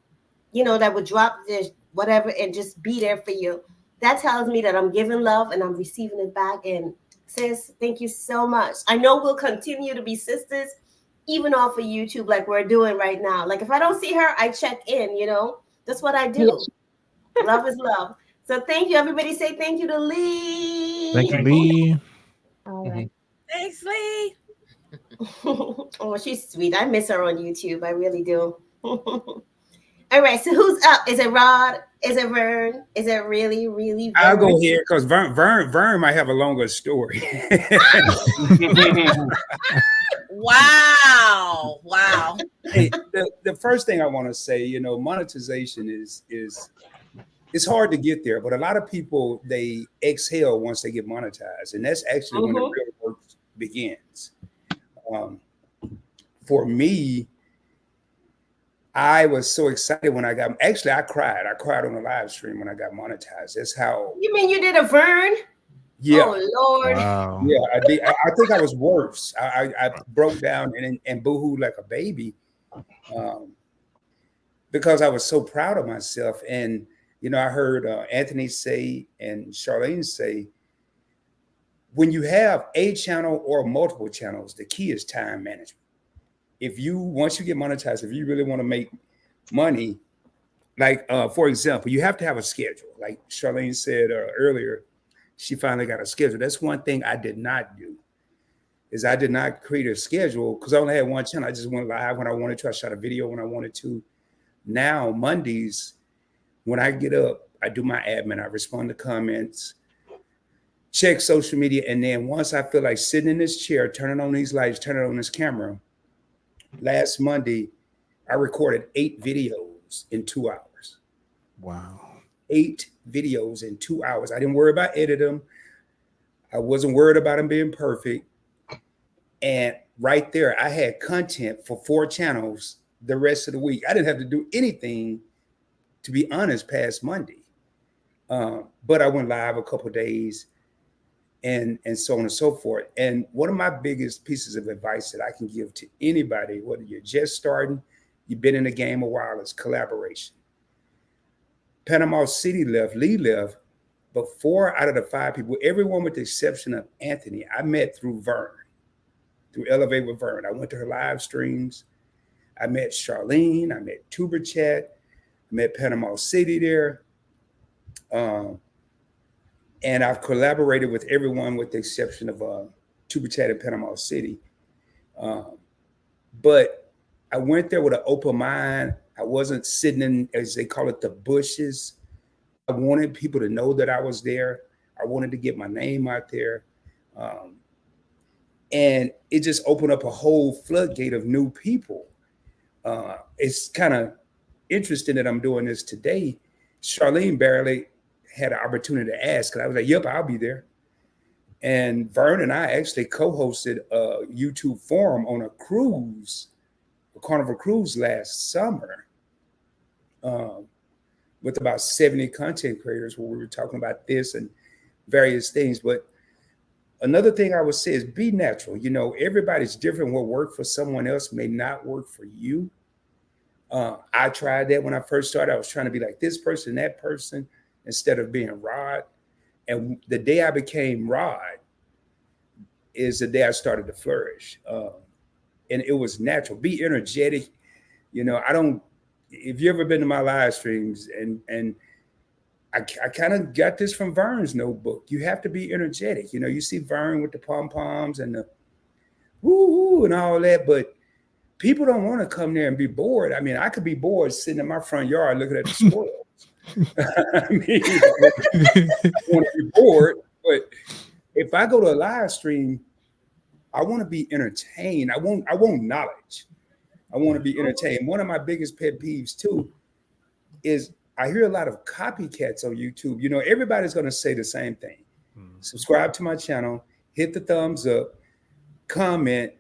that would drop this whatever and just be there for you. That tells me that I'm giving love and I'm receiving it back. And sis, thank you so much. I know we'll continue to be sisters, even off of YouTube, like we're doing right now. Like, if I don't see her, I check in, that's what I do. Yes. Love is love. So thank you. Everybody say thank you to Lee. Thank you, Lee. All right. Thanks, Lee. Oh, she's sweet. I miss her on YouTube. I really do. All right. So who's up? Is it Rod? Is it Vern? Is it really Vern? I'll go here because Vern might have a longer story. Wow. Hey, the first thing I want to say, monetization is it's hard to get there, but a lot of people, they exhale once they get monetized, and that's actually when the real work begins. For me, I was so excited when I cried. I cried on the live stream when I got monetized. That's how. You mean you did a Vern? Yeah. Oh Lord. Wow. Yeah, I did. I think I was worse. I broke down and boohooed like a baby, because I was so proud of myself. And I heard Anthony say and Charlene say, when you have a channel or multiple channels, the key is time management. Once you get monetized, if you really want to make money, like for example, you have to have a schedule. Like Charlene said earlier, she finally got a schedule. That's one thing I did not do, is I did not create a schedule because I only had one channel. I just went live when I wanted to. I shot a video when I wanted to. Now Mondays, when I get up, I do my admin. I respond to comments, check social media, and then once I feel like sitting in this chair, turning on these lights, turning on this camera, last Monday, I recorded 8 videos in 2 hours. Wow. 8 videos in 2 hours. I didn't worry about editing them. I wasn't worried about them being perfect. And right there, I had content for 4 channels the rest of the week. I didn't have to do anything, to be honest, past Monday. But I went live a couple of days and so on and so forth. And one of my biggest pieces of advice that I can give to anybody, whether you're just starting, you've been in the game a while, is collaboration. Panama City left, Lee left, but 4 out of the 5 people, everyone with the exception of Anthony, I met through Vern, through Elevate with Vern. I went to her live streams. I met Charlene, I met Tuber Chat, I met Panama City there. And I've collaborated with everyone with the exception of Tuber Chat in Panama City. But I went there with an open mind. I wasn't sitting in, as they call it, the bushes. I wanted people to know that I was there. I wanted to get my name out there. And it just opened up a whole floodgate of new people. It's kind of interesting that I'm doing this today. Charlene barely had an opportunity to ask, and I was like, yep, I'll be there. And Vern and I actually co-hosted a YouTube forum on a cruise, a Carnival cruise last summer, with about 70 content creators where we were talking about this and various things. But another thing I would say is be natural. You know, everybody's different. What worked for someone else may not work for you. I tried that when I first started. I was trying to be like this person, that person, instead of being Rod. And the day I became Rod is the day I started to flourish. And it was natural. Be energetic. You know, if you ever been to my live streams, and I kind of got this from Vern's notebook. You have to be energetic. You know, you see Vern with the pom-poms and the woo-hoo and all that, but people don't want to come there and be bored. I mean, I could be bored sitting in my front yard looking at the spoils. I mean, I want to be bored, but if I go to a live stream, I want to be entertained. I want knowledge. I want to be entertained. One of my biggest pet peeves too is I hear a lot of copycats on YouTube. You know, everybody's going to say the same thing. Subscribe to my channel, hit the thumbs up, comment,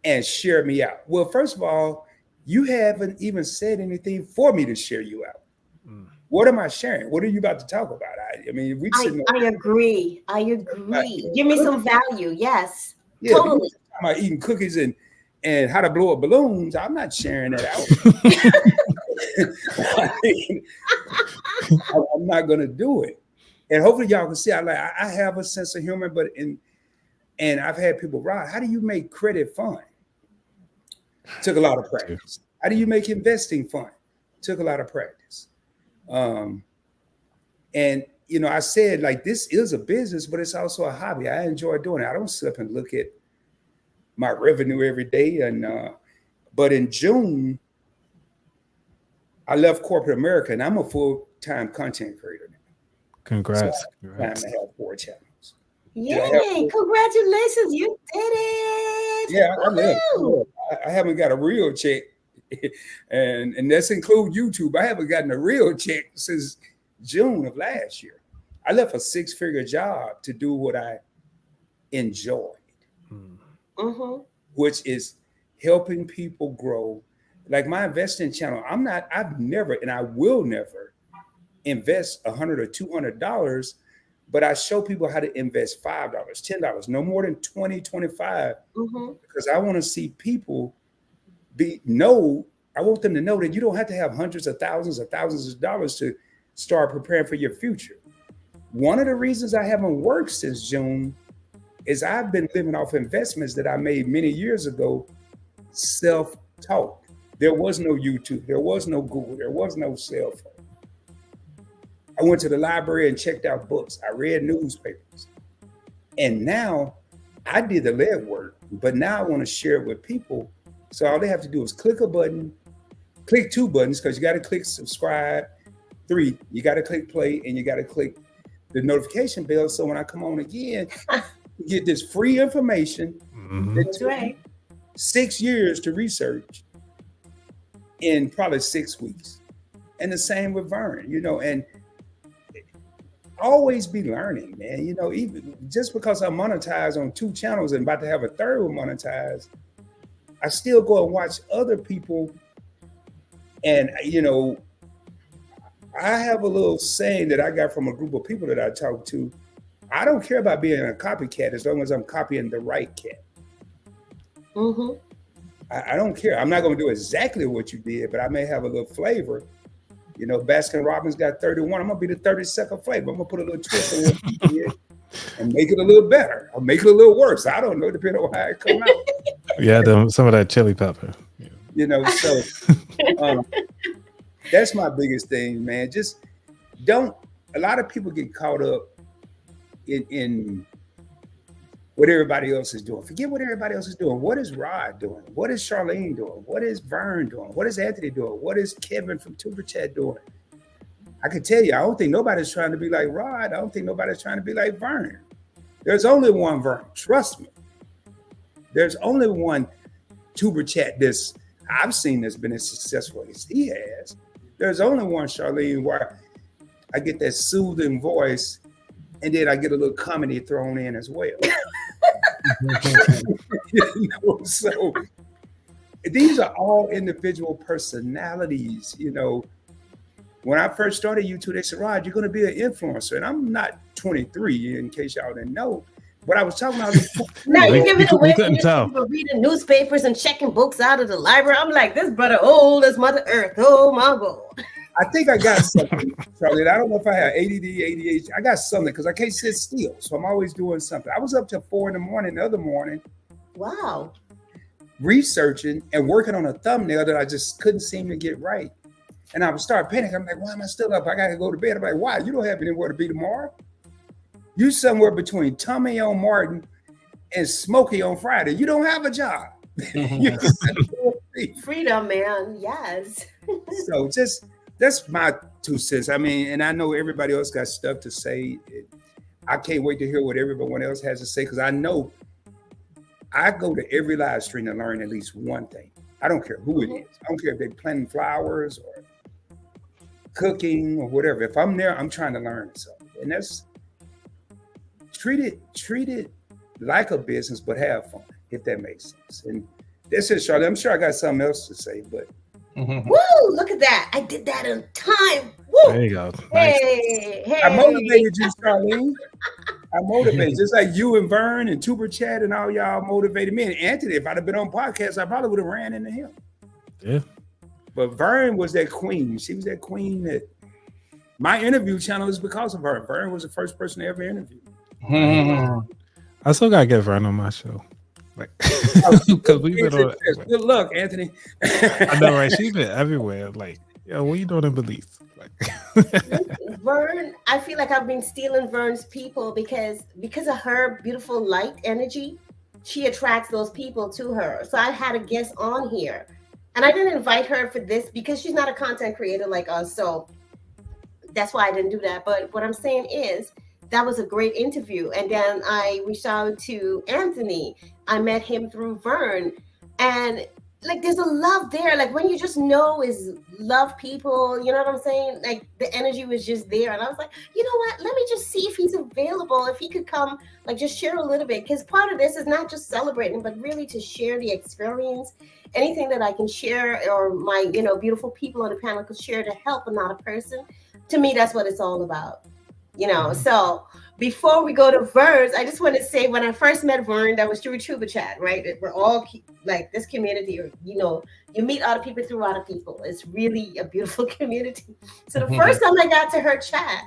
and share me out. Well, first of all, you haven't even said anything for me to share you out. What am I sharing? What are you about to talk about? I mean, I agree. Give me some value. Yes, yeah, totally. I'm about eating cookies and how to blow up balloons. I'm not sharing that out. I'm not going to do it. And hopefully y'all can see I have a sense of humor, and I've had people, Rod, how do you make credit fun? Took a lot of practice. How do you make investing fun? Took a lot of practice. And you know, I said, like, this is a business, but it's also a hobby. I enjoy doing it. I don't sit up and look at my revenue every day. And but in June, I left corporate America, and I'm a full-time content creator now. Congrats. So time to have 4 channels. Yay! Congratulations, you did it. Yeah, I haven't got a real check, and that's include YouTube. I haven't gotten a real check since June of last year. I left a 6-figure job to do what I enjoyed, which is helping people grow. Like my investing channel, I've never, and I will never invest $100 or $200, but I show people how to invest $5, $10, no more than 20, 25, because I want to see people I want them to know that you don't have to have hundreds of thousands of dollars to start preparing for your future. One of the reasons I haven't worked since June is I've been living off investments that I made many years ago, self-taught. There was no YouTube, there was no Google, there was no cell phone. I went to the library and checked out books. I read newspapers. And now I did the legwork, but now I want to share it with people. So all they have to do is click a button, click 2 buttons, because you got to click subscribe. 3, you got to click play, and you got to click the notification bell. So when I come on again, you get this free information. That's right. 6 years to research in probably 6 weeks. And the same with Vern, you know, and always be learning, man. You know, even just because I monetize on 2 channels and about to have a 3rd one monetized, I still go and watch other people. And, you know, I have a little saying that I got from a group of people that I talk to. I don't care about being a copycat as long as I'm copying the right cat. I don't care. I'm not going to do exactly what you did, but I may have a little flavor. You know, Baskin Robbins got 31. I'm going to be the 32nd flavor. I'm going to put a little twist on what you did and make it a little better or make it a little worse. I don't know, depending on how it comes out. Yeah, some of that chili pepper. You know, so that's my biggest thing, man. Just don't. A lot of people get caught up in what everybody else is doing. Forget what everybody else is doing. What is Rod doing? What is Charlene doing? What is Vern doing? What is Anthony doing? What is Kevin from Tuber Chat doing? I can tell you, I don't think nobody's trying to be like Rod. I don't think nobody's trying to be like Vern. There's only one Vern. Trust me. There's only one Tuber Chat I've seen that's been as successful as he has. There's only one Charlene where I get that soothing voice, and then I get a little comedy thrown in as well. You know, so these are all individual personalities. You know, when I first started YouTube, they said, Rod, you're going to be an influencer. And I'm not 23, in case y'all didn't know. But I was talking about now you're giving away couldn't tell. people reading newspapers and checking books out of the library. I'm like, this brother old as Mother Earth. Oh my God. I think I got something, Charlie. I don't know if I have ADD, ADHD. I got something because I can't sit still. So I'm always doing something. I was up till 4 a.m. the other morning. Wow. Researching and working on a thumbnail that I just couldn't seem to get right. And I would start panicking. I'm like, why am I still up? I got to go to bed. I'm like, why? You don't have anywhere to be tomorrow. You somewhere between Tommy on Martin and Smokey on Friday. You don't have a job. Freedom, man. Yes. So that's my 2 cents. I mean, and I know everybody else got stuff to say. I can't wait to hear what everyone else has to say because I know I go to every live stream to learn at least one thing. I don't care who it is. I don't care if they're planting flowers or cooking or whatever. If I'm there, I'm trying to learn something. And that's treat it like a business, but have fun, if that makes sense. And that's it, Charlotte. I'm sure I got something else to say, but woo, look at that. I did that in time. Woo. There you go. Hey, I motivated you, Charlene. I motivated, just like you and Vern and Tuber Chat and all y'all motivated me. And Anthony, if I'd have been on podcast, I probably would have ran into him. Yeah. But Vern was that queen. She was that queen that my interview channel is because of her. Vern was the first person to ever interview. I still gotta get Vern on my show. Like, because we've been on. Good luck, Anthony. I know, right? She's been everywhere. Like, yo, what you doing in Belize? Like, Vern, I feel like I've been stealing Vern's people because of her beautiful light energy. She attracts those people to her. So I had a guest on here, and I didn't invite her for this because she's not a content creator like us. So that's why I didn't do that. But what I'm saying is, that was a great interview. And then I reached out to Anthony. I met him through Vern. And like, there's a love there. Like when you just know is love people, you know what I'm saying? Like the energy was just there. And I was like, you know what? Let me just see if he's available. If he could come, like just share a little bit. Because part of this is not just celebrating, but really to share the experience. Anything that I can share or my, beautiful people on the panel could share to help another person. To me, that's what it's all about. So before we go to Vern's, I just want to say when I first met Vern, that was through Tuber Chat, right? We're all like this community, you meet other people through other people. It's really a beautiful community. So the first time I got to her chat,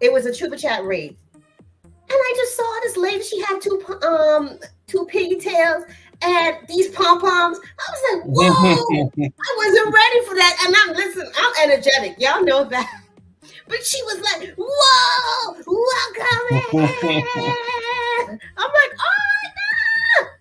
it was a Tuber Chat raid. And I just saw this lady, she had two pigtails and these pom-poms. I was like, whoa, I wasn't ready for that. And I'm energetic. Y'all know that. But she was like, whoa, welcome in. I'm like, oh my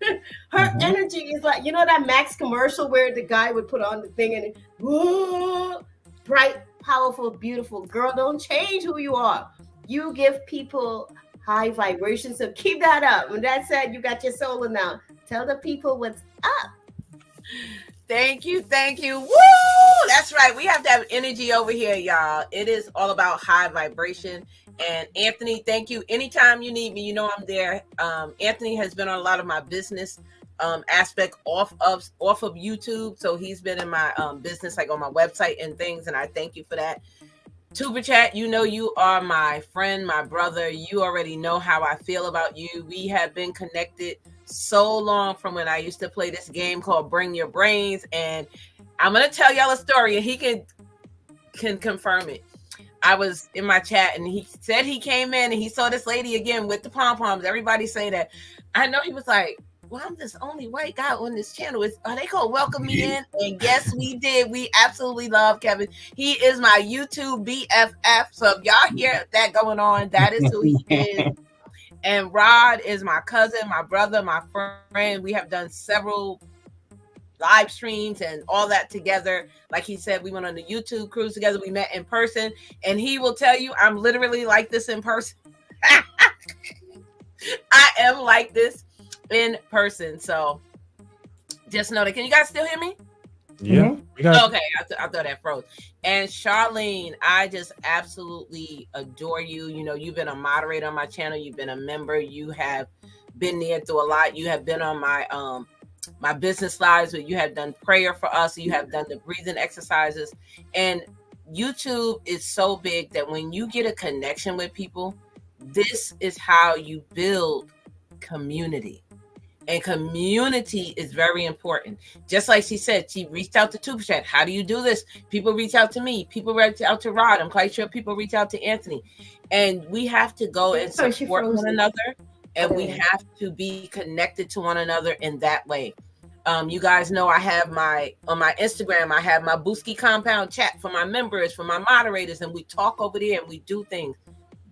God. Her energy is like, that Max commercial where the guy would put on the thing and whoa, bright, powerful, beautiful. Girl, don't change who you are. You give people high vibrations. So keep that up. When that said, you got your solo now. Tell the people what's up. Thank you. Woo! That's right. We have to have energy over here, y'all. It is all about high vibration. And Anthony, thank you. Anytime you need me, I'm there. Anthony has been on a lot of my business aspect off of YouTube. So he's been in my business, like on my website and things. And I thank you for that. Tuber Chat, you are my friend, my brother. You already know how I feel about you. We have been connected so long from when I used to play this game called Bring Your Brains. And I'm going to tell y'all a story and he can confirm it. I was in my chat and he said he came in and he saw this lady again with the pom-poms. Everybody saying that. I know he was like, well, I'm this only white guy on this channel. Are they gonna welcome me in? And yes, we did. We absolutely love Kevin. He is my YouTube BFF. So if y'all hear that going on, that is who he is. And Rod is my cousin, my brother, my friend. We have done several live streams and all that together. Like he said, we went on the YouTube cruise together. We met in person, and he will tell you I'm literally like this in person. I am like this in person. So just know that. Can you guys still hear me? Yeah. Okay, I thought that froze. And Charlene, I just absolutely adore you. You know, you've been a moderator on my channel. You've been a member. You have been there through a lot. You have been on my my business lives where you have done prayer for us. You have done the breathing exercises. And YouTube is so big that when you get a connection with people, this is how you build community. And community is very important. Just like she said, she reached out to Tuber Chat. How do you do this? People reach out to me. People reach out to Rod. I'm quite sure people reach out to Anthony. And we have to go and support one another. And we have to be connected to one another in that way. You guys know I have on my Instagram, I have my Booski Compound chat for my members, for my moderators, and we talk over there and we do things.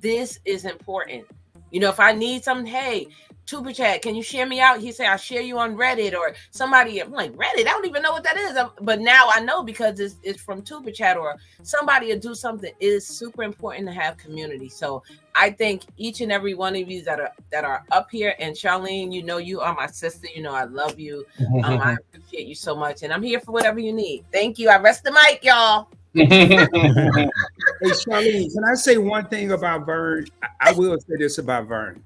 This is important. You know, if I need something, hey, Tuber Chat, can you share me out? He said, I'll share you on Reddit or somebody. I'm like, Reddit? I don't even know what that is. But now I know because it's from Tuber Chat or somebody will do something. It is super important to have community. So I thank each and every one of you that are up here. And Charlene, you know, you are my sister. You know, I love you. I appreciate you so much. And I'm here for whatever you need. Thank you. I rest the mic, y'all. Hey, Charlene, can I say one thing about Vern? I will say this about Vern.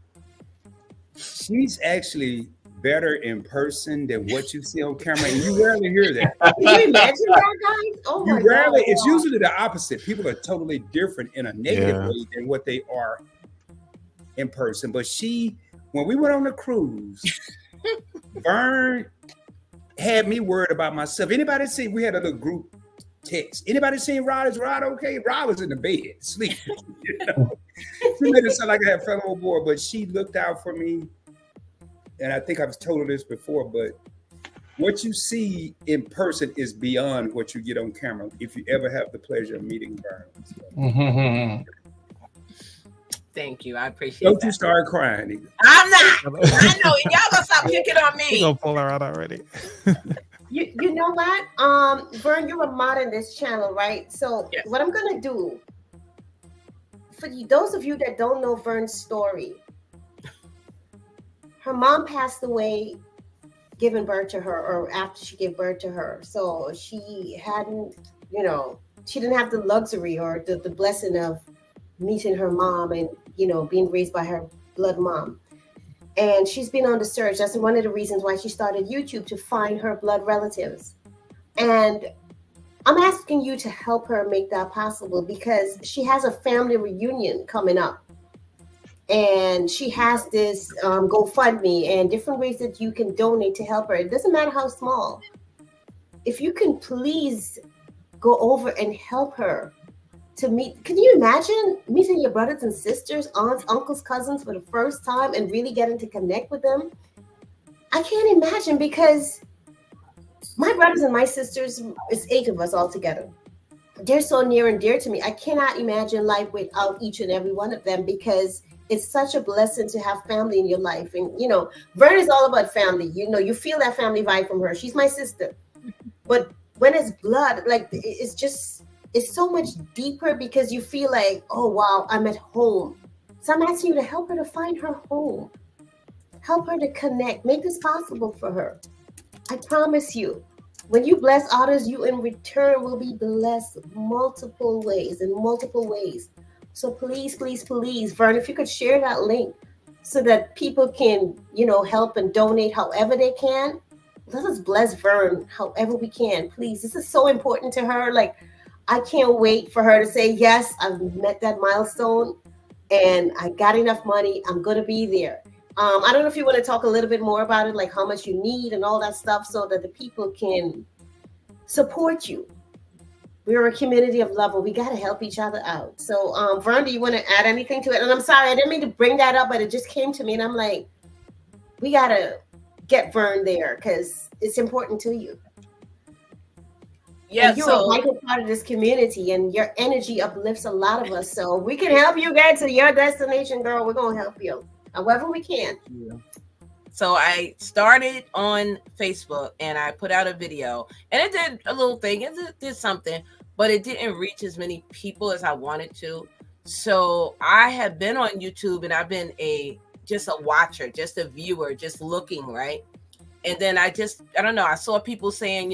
She's actually better in person than what you see on camera, and you rarely hear that. Can you imagine that, guys? Oh my God. It's usually the opposite. People are totally different in a negative way than what they are in person. But when we went on the cruise, Vern had me worried about myself. Anybody see? We had a little group text. Anybody seen Rod? Is Rod okay? Rod was in the bed, sleep. You know? She made it sound like I had fell overboard, but she looked out for me. And I think I've told her this before, but what you see in person is beyond what you get on camera if you ever have the pleasure of meeting Vern. Thank you. I appreciate Don't you start crying either. I'm not. I know. Y'all gonna stop picking on me. You're gonna pull her out already. You know what? Vern, you're a mod in this channel, right? So what I'm gonna do for those of you that don't know Vern's story, her mom passed away giving birth to her, or after she gave birth to her. So she hadn't, she didn't have the luxury or the blessing of meeting her mom and, being raised by her blood mom. And she's been on the search. That's one of the reasons why she started YouTube, to find her blood relatives. And I'm asking you to help her make that possible, because she has a family reunion coming up. And she has this GoFundMe and different ways that you can donate to help her. It doesn't matter how small. If you can please go over and help her to meet. Can you imagine meeting your brothers and sisters, aunts, uncles, cousins for the first time and really getting to connect with them? I can't imagine, because my brothers and my sisters, it's 8 of us all together. They're so near and dear to me. I cannot imagine life without each and every one of them, because it's such a blessing to have family in your life. And, Vern is all about family. You feel that family vibe from her. She's my sister. But when it's blood, like, it's so much deeper, because you feel like, oh, wow, I'm at home. So I'm asking you to help her to find her home. Help her to connect. Make this possible for her. I promise you, when you bless others, you in return will be blessed multiple ways. So please, please, please, Vern, if you could share that link so that people can, help and donate however they can. Let us bless Vern however we can, please. This is so important to her. Like, I can't wait for her to say, yes, I've met that milestone and I got enough money. I'm going to be there. I don't know if you want to talk a little bit more about it, like how much you need and all that stuff, so that the people can support you. We're a community of love, and we got to help each other out. So, Vern, do you want to add anything to it? And I'm sorry, I didn't mean to bring that up, but it just came to me, and I'm like, we got to get Vern there because it's important to you. Yeah, and you're a vital part of this community, and your energy uplifts a lot of us. So we can help you get to your destination, girl. We're gonna help you however we can. Yeah. So I started on Facebook and I put out a video, and it did a little thing. It did something, but it didn't reach as many people as I wanted to. So I have been on YouTube, and I've been just a watcher, just a viewer, just looking, right? And then I don't know, I saw people saying,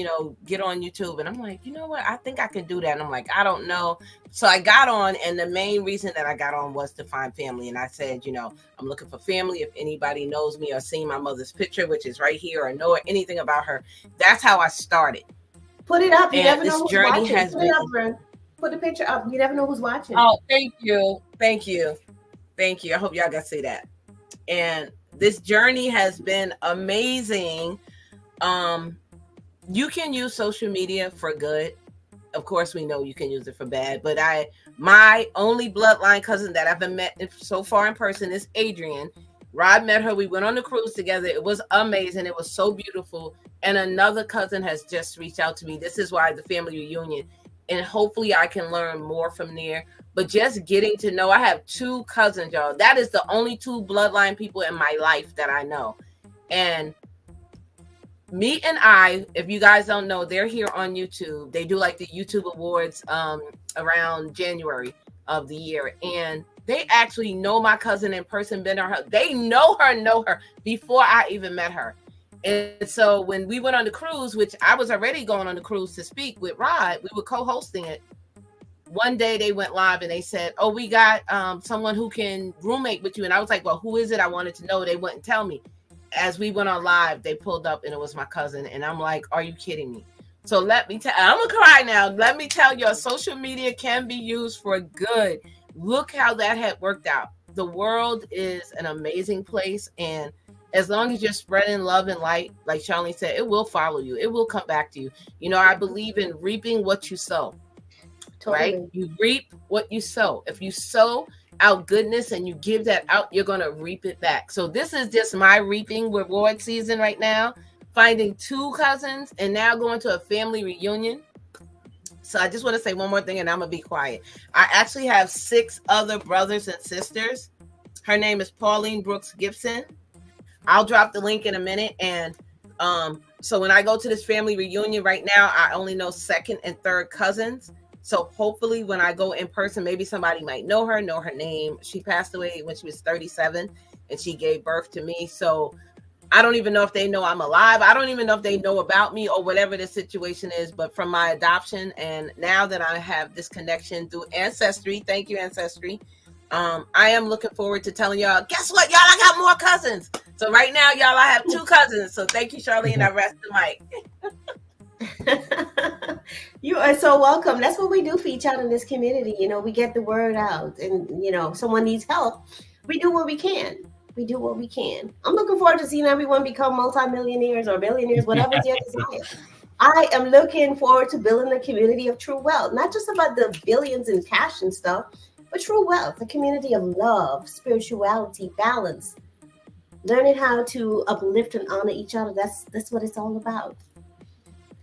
get on YouTube. And I'm like, you know what? I think I can do that. And I'm like, I don't know. So I got on, and the main reason that I got on was to find family. And I said, I'm looking for family. If anybody knows me or seen my mother's picture, which is right here, or know anything about her, that's how I started. Put it up. You never know who's journey watching. Has been. Put the picture up. You never know who's watching. Oh, thank you. Thank you. Thank you. I hope y'all got to see that. And this journey has been amazing. You can use social media for good. Of course, we know you can use it for bad. But my only bloodline cousin that I've met so far in person is Adrian. Rod met her. We went on the cruise together. It was amazing. It was so beautiful. And another cousin has just reached out to me. This is why the family reunion. And hopefully I can learn more from there. But just getting to know, I have 2 cousins, y'all. That is the only 2 bloodline people in my life that I know. And me and I, if you guys don't know, they're here on YouTube. They do like the YouTube Awards around January of the year. And they actually know my cousin in person, been on her. They know her before I even met her. And so when we went on the cruise, which I was already going on the cruise to speak with Rod, we were co-hosting it. One day they went live and they said, oh, we got someone who can roommate with you. And I was like, well, who is it? I wanted to know. They wouldn't tell me. As we went on live, they pulled up and it was my cousin. And I'm like, are you kidding me? So let me tell, I'm going to cry now. Let me tell you, social media can be used for good. Look how that had worked out. The world is an amazing place. And as long as you're spreading love and light, like Charlene said, it will follow you. It will come back to you. I believe in reaping what you sow. Totally. Right? You reap what you sow. If you sow out goodness and you give that out, you're going to reap it back. So this is just my reaping reward season right now. Finding 2 cousins and now going to a family reunion. So I just want to say one more thing and I'm going to be quiet. I actually have 6 other brothers and sisters. Her name is Pauline Brooks Gibson. I'll drop the link in a minute. And so when I go to this family reunion right now, I only know 2nd and 3rd cousins. So hopefully when I go in person, maybe somebody might know her name. She passed away when she was 37 and she gave birth to me. So I don't even know if they know I'm alive. I don't even know if they know about me or whatever the situation is. But from my adoption and now that I have this connection through Ancestry, thank you, Ancestry. I am looking forward to telling y'all, guess what, y'all, I got more cousins. So right now, y'all, I have 2 cousins. So thank you, Charlene. I rest the mic. You are so welcome. That's what we do for each other in this community. We get the word out, and someone needs help. We do what we can. I'm looking forward to seeing everyone become multimillionaires or billionaires, whatever is your desire. I am looking forward to building a community of true wealth, not just about the billions in cash and stuff, but true wealth, a community of love, spirituality, balance, learning how to uplift and honor each other. That's what it's all about.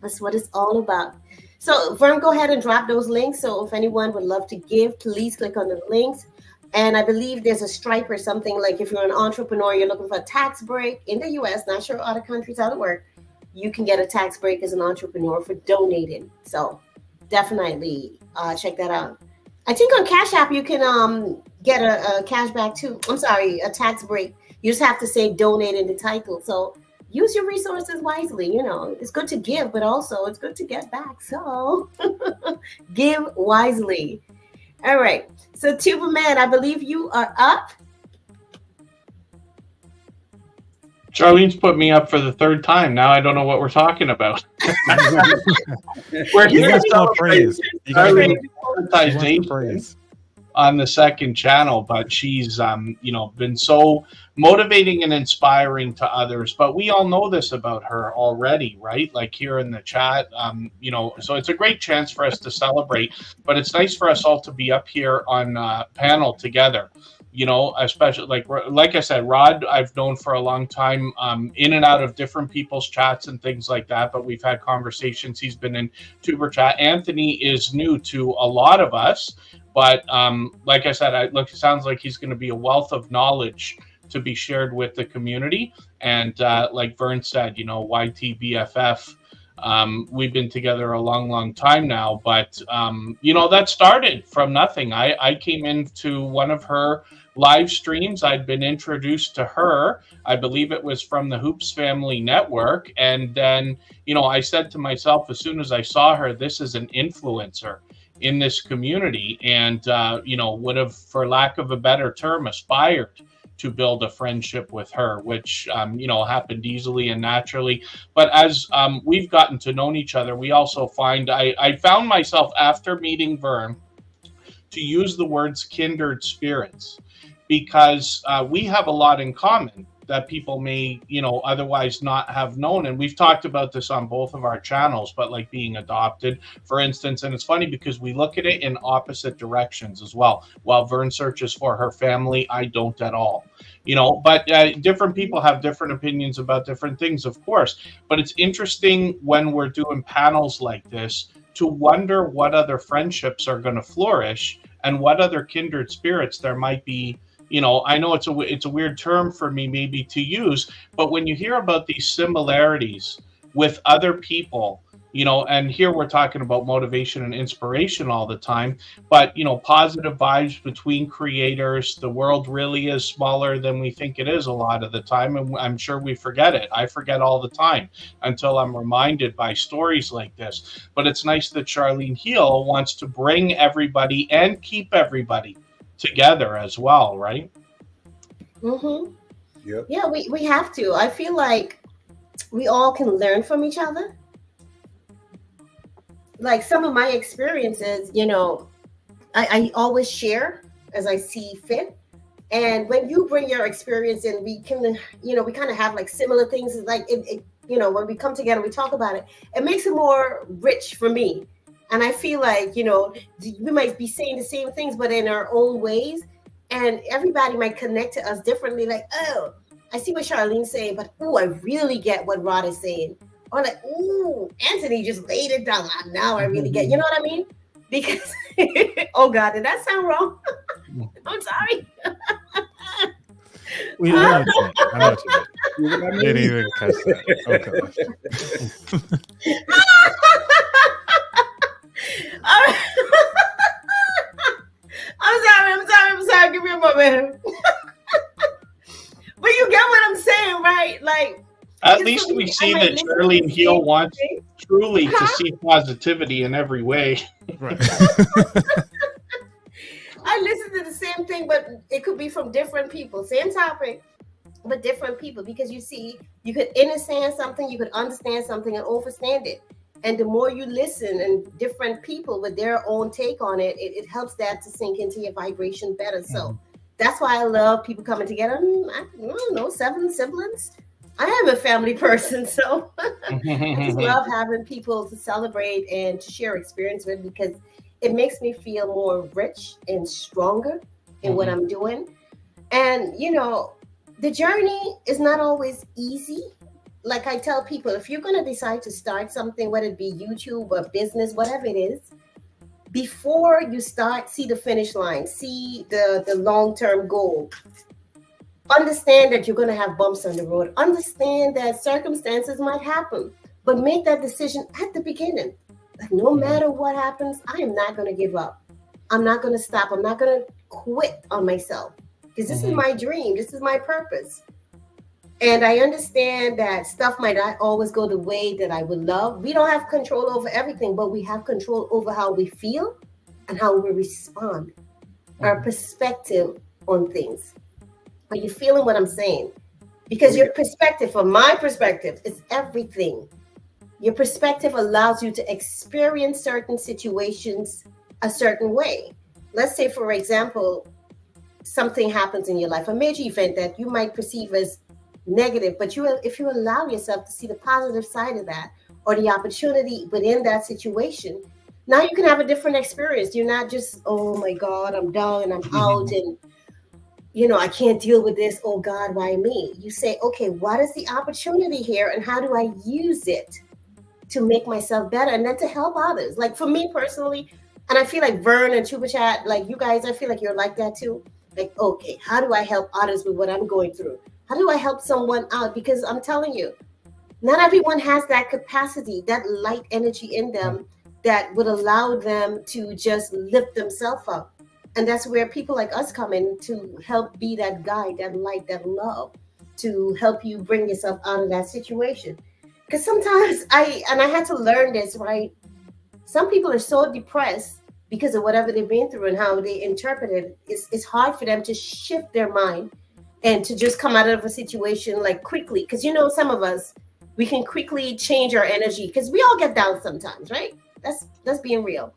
That's what it's all about. So Vern, go ahead and drop those links. So if anyone would love to give, please click on the links. And I believe there's a Stripe or something, like if you're an entrepreneur, you're looking for a tax break in the US, not sure other countries how to work, you can get a tax break as an entrepreneur for donating. So definitely check that out. I think on Cash App, you can get a cash back too. I'm sorry, a tax break. You just have to say donate in the title. So use your resources wisely. It's good to give, but also it's good to get back. So give wisely. All right. So Tuber Man, I believe you are up. Charlene's put me up for the 3rd time. Now I don't know what we're talking about. We're here to celebrate Charlene's monetization on the 2nd channel, but she's been so motivating and inspiring to others. But we all know this about her already, right? Like here in the chat, so it's a great chance for us to celebrate. But it's nice for us all to be up here on panel together. you know, especially like I said, Rod, I've known for a long time, in and out of different people's chats and things like that, but we've had conversations. He's been in Tuber chat. Anthony is new to a lot of us, but like I said, it sounds like he's going to be a wealth of knowledge to be shared with the community. And like Vern said, you know, YTBFF. We've been together a long time now, but you know, that started from nothing. I came into one of her live streams. I'd been introduced to her. I believe it was from the Hoops Family Network. And then, you know, I said to myself, as soon as I saw her, this is an influencer in this community, and you know, would have, for lack of a better term, aspired to build a friendship with her, which you know, happened easily and naturally. But as we've gotten to know each other, we also find I found myself, after meeting Vern, to use the words kindred spirits, because we have a lot in common that people may, you know, otherwise not have known. And we've talked about this on both of our channels, but like being adopted, for instance. And it's funny because we look at it in opposite directions as well. While Vern searches for her family, I don't at all. You know, but different people have different opinions about different things, of course. But it's interesting when we're doing panels like this to wonder what other friendships are going to flourish and what other kindred spirits there might be. You know, I know it's a weird term for me maybe to use, but when you hear about these similarities with other people, you know, and here we're talking about motivation and inspiration all the time, but, you know, positive vibes between creators. The world really is smaller than we think it is a lot of the time, and I'm sure we forget it. I forget all the time until I'm reminded by stories like this. But it's nice that Charlene Heal wants to bring everybody and keep everybody together as well, right? Mm-hmm. Yep. Yeah, we have to. I feel like we all can learn from each other. Like some of my experiences, you know, I always share as I see fit. And when you bring your experience in, we can, you know, we kind of have like similar things. It's like, you know, when we come together, we talk about it. It makes it more rich for me. And I feel like, you know, we might be saying the same things, but in our own ways. And everybody might connect to us differently. Like, oh, I see what Charlene's saying, but oh, I really get what Rod is saying. Or like, ooh, Anthony just laid it down. Now I really get, you know what I mean? Because, oh God, did that sound wrong? I'm sorry. I know what you mean. Didn't even catch that. Okay. I'm sorry. Give me a moment. But you get what I'm saying, right? Like, at least we see that Charlene Heal wants truly to see positivity in every way. Right. I listen to the same thing, but it could be from different people. Same topic, but different people. Because you see, you could understand something, you could understand something and understand it. And the more you listen and different people with their own take on it, it helps that to sink into your vibration better. So that's why I love people coming together. I don't know, 7 siblings. I am a family person, so I just love having people to celebrate and to share experience with, because it makes me feel more rich and stronger in what I'm doing. And, you know, the journey is not always easy. Like I tell people, if you're going to decide to start something, whether it be YouTube or business, whatever it is, before you start, see the finish line, see the long-term goal. Understand that you're going to have bumps on the road. Understand that circumstances might happen, but make that decision at the beginning. Like, no matter what happens, I am not going to give up. I'm not going to stop. I'm not going to quit on myself, because this is my dream. This is my purpose. And I understand that stuff might not always go the way that I would love. We don't have control over everything, but we have control over how we feel and how we respond, our perspective on things. Are you feeling what I'm saying? Because your perspective, from my perspective, is everything. Your perspective allows you to experience certain situations a certain way. Let's say, for example, something happens in your life, a major event that you might perceive as negative, but if you allow yourself to see the positive side of that, or the opportunity within that situation, now you can have a different experience. You're not just, oh my God, I'm down and I'm out, and I can't deal with this. Oh God, why me? You say, okay, what is the opportunity here and how do I use it to make myself better and then to help others? Like for me personally, and I feel like Vern and Tuba Chat, like you guys, I feel like you're like that too. Like, okay, how do I help others with what I'm going through? How do I help someone out? Because I'm telling you, not everyone has that capacity, that light energy in them that would allow them to just lift themselves up. And that's where people like us come in to help be that guide, that light, that love, to help you bring yourself out of that situation. Because sometimes I had to learn this, right? Some people are so depressed because of whatever they've been through and how they interpret it. It's hard for them to shift their mind and to just come out of a situation like quickly. Because some of us, we can quickly change our energy because we all get down sometimes, right? That's being real.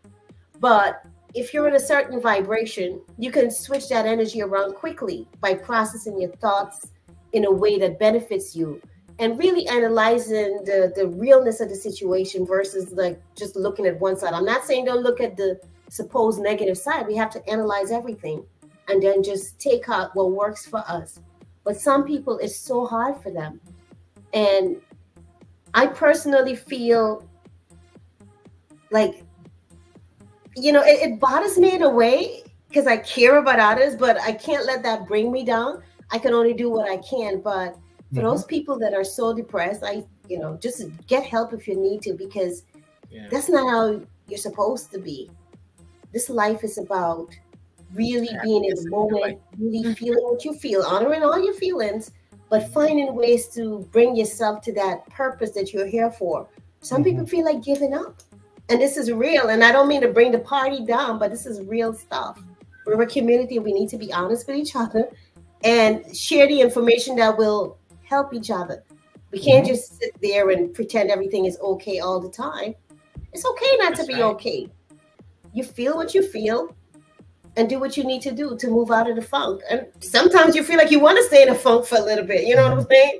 But if you're in a certain vibration, you can switch that energy around quickly by processing your thoughts in a way that benefits you and really analyzing the realness of the situation versus like just looking at one side. I'm not saying don't look at the supposed negative side. We have to analyze everything and then just take out what works for us. But some people, it's so hard for them. And I personally feel like, it bothers me in a way because I care about others, but I can't let that bring me down. I can only do what I can. But for those people that are so depressed, just get help if you need to, because that's not how you're supposed to be. This life is about really being in the moment, really feeling what you feel, honoring all your feelings, but finding ways to bring yourself to that purpose that you're here for. Some people feel like giving up. And this is real. And I don't mean to bring the party down, but this is real stuff. We're a community. We need to be honest with each other and share the information that will help each other. We can't just sit there and pretend everything is okay all the time. It's okay not to be okay. You feel what you feel and do what you need to do to move out of the funk. And sometimes you feel like you want to stay in a funk for a little bit. You know what I'm saying?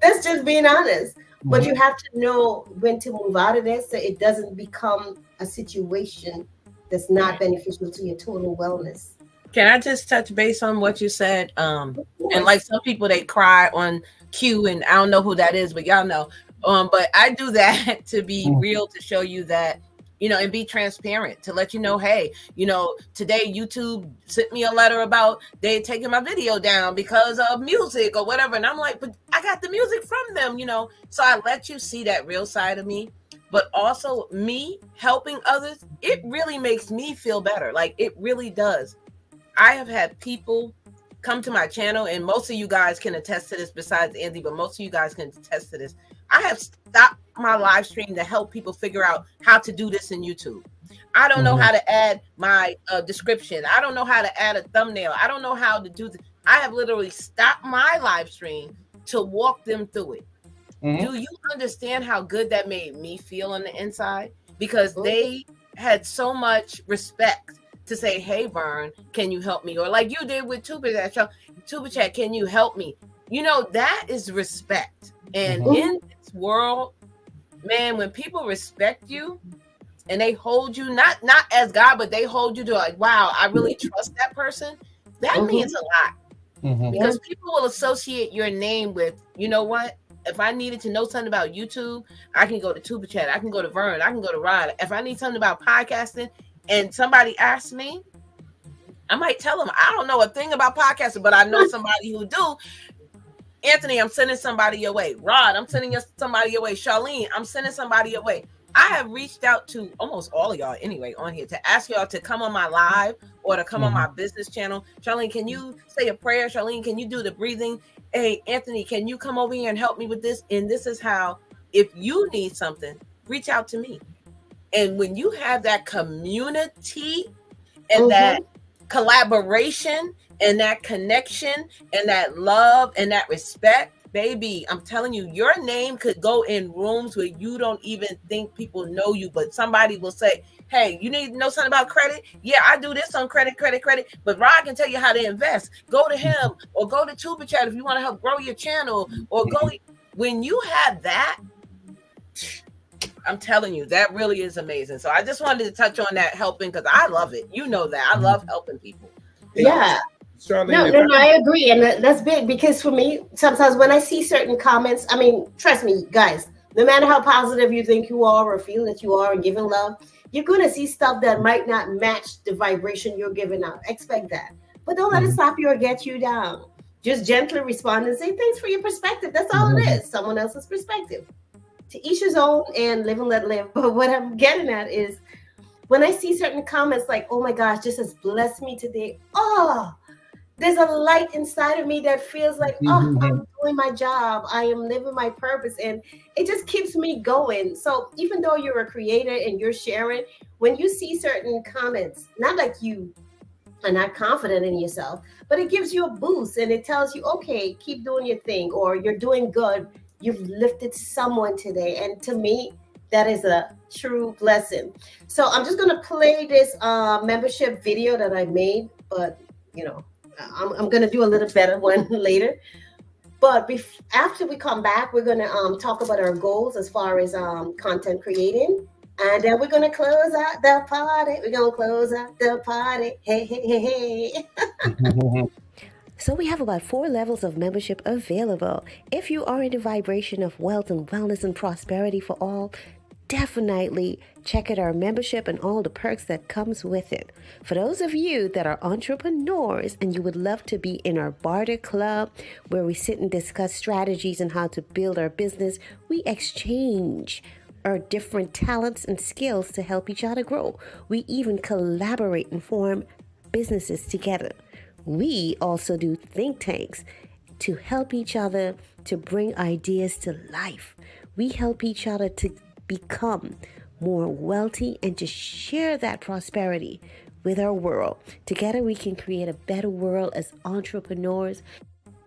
That's just being honest. But you have to know when to move out of this so it doesn't become a situation that's not beneficial to your total wellness. Can I just touch base on what you said? And like some people, they cry on cue, and I don't know who that is, but y'all know. But I do that to be real, to show you that, and be transparent, to let you know, hey, today YouTube sent me a letter about they taking my video down because of music or whatever. And I'm like, but I got the music from them, So I let you see that real side of me. But also me helping others, it really makes me feel better. Like it really does. I have had people come to my channel, and most of you guys can attest to this besides Andy, but most of you guys can attest to this. I have stopped my live stream to help people figure out how to do this in YouTube. I don't know how to add my description. I don't know how to add a thumbnail. I don't know how to do this. I have literally stopped my live stream to walk them through it. Do you understand how good that made me feel on the inside? Because they had so much respect to say, hey, Vern, can you help me? Or like you did with Tuba Chat, can you help me? That is respect. And in this world, man, when people respect you and they hold you, not as God, but they hold you to like, wow, I really trust that person. That means a lot. Because people will associate your name with, you know what? If I needed to know something about YouTube, I can go to Tuba Chat. I can go to Vern. I can go to Rod. If I need something about podcasting and somebody asks me, I might tell them, I don't know a thing about podcasting, but I know somebody who do. Anthony, I'm sending somebody your way. Rod, I'm sending somebody your way. Charlene, I'm sending somebody your way. I have reached out to almost all of y'all anyway on here to ask y'all to come on my live or to come on my business channel. Charlene, can you say a prayer? Charlene, can you do the breathing? Hey, Anthony, can you come over here and help me with this? And this is how, if you need something, reach out to me. And when you have that community and that collaboration and that connection and that love and that respect, baby, I'm telling you, your name could go in rooms where you don't even think people know you, but somebody will say, hey, you need to know something about credit? Yeah, I do this on credit. But Rod can tell you how to invest. Go to him or go to Tuba Chat if you want to help grow your channel, or go. When you have that, I'm telling you, that really is amazing. So I just wanted to touch on that helping, because I love it. You know that. I love helping people. Yeah. Charlene, No, I agree. And that's big because for me, sometimes when I see certain comments, I mean, trust me, guys, no matter how positive you think you are or feel that you are and giving love, you're going to see stuff that might not match the vibration you're giving out. Expect that. But don't let it stop you or get you down. Just gently respond and say, thanks for your perspective. That's all it is. Someone else's perspective. To each his own and live and let live. But what I'm getting at is when I see certain comments like, oh my gosh, this has blessed me today. Oh, there's a light inside of me that feels like, oh, I'm doing my job. I am living my purpose. And it just keeps me going. So even though you're a creator and you're sharing, when you see certain comments, not like you are not confident in yourself, but it gives you a boost and it tells you, okay, keep doing your thing, or you're doing good. You've lifted someone today. And to me, that is a true blessing. So I'm just going to play this membership video that I made, but you know, I'm going to do a little better one later. But after we come back, we're going to talk about our goals as far as content creating. And then we're going to close out the party. We're going to close out the party. Hey, hey, hey, hey. So we have about 4 levels of membership available. If you are in the vibration of wealth and wellness and prosperity for all, definitely check out our membership and all the perks that comes with it. For those of you that are entrepreneurs and you would love to be in our barter club where we sit and discuss strategies and how to build our business, we exchange our different talents and skills to help each other grow. We even collaborate and form businesses together. We also do think tanks to help each other to bring ideas to life. We help each other to become more wealthy and to share that prosperity with our world. Together we can create a better world as entrepreneurs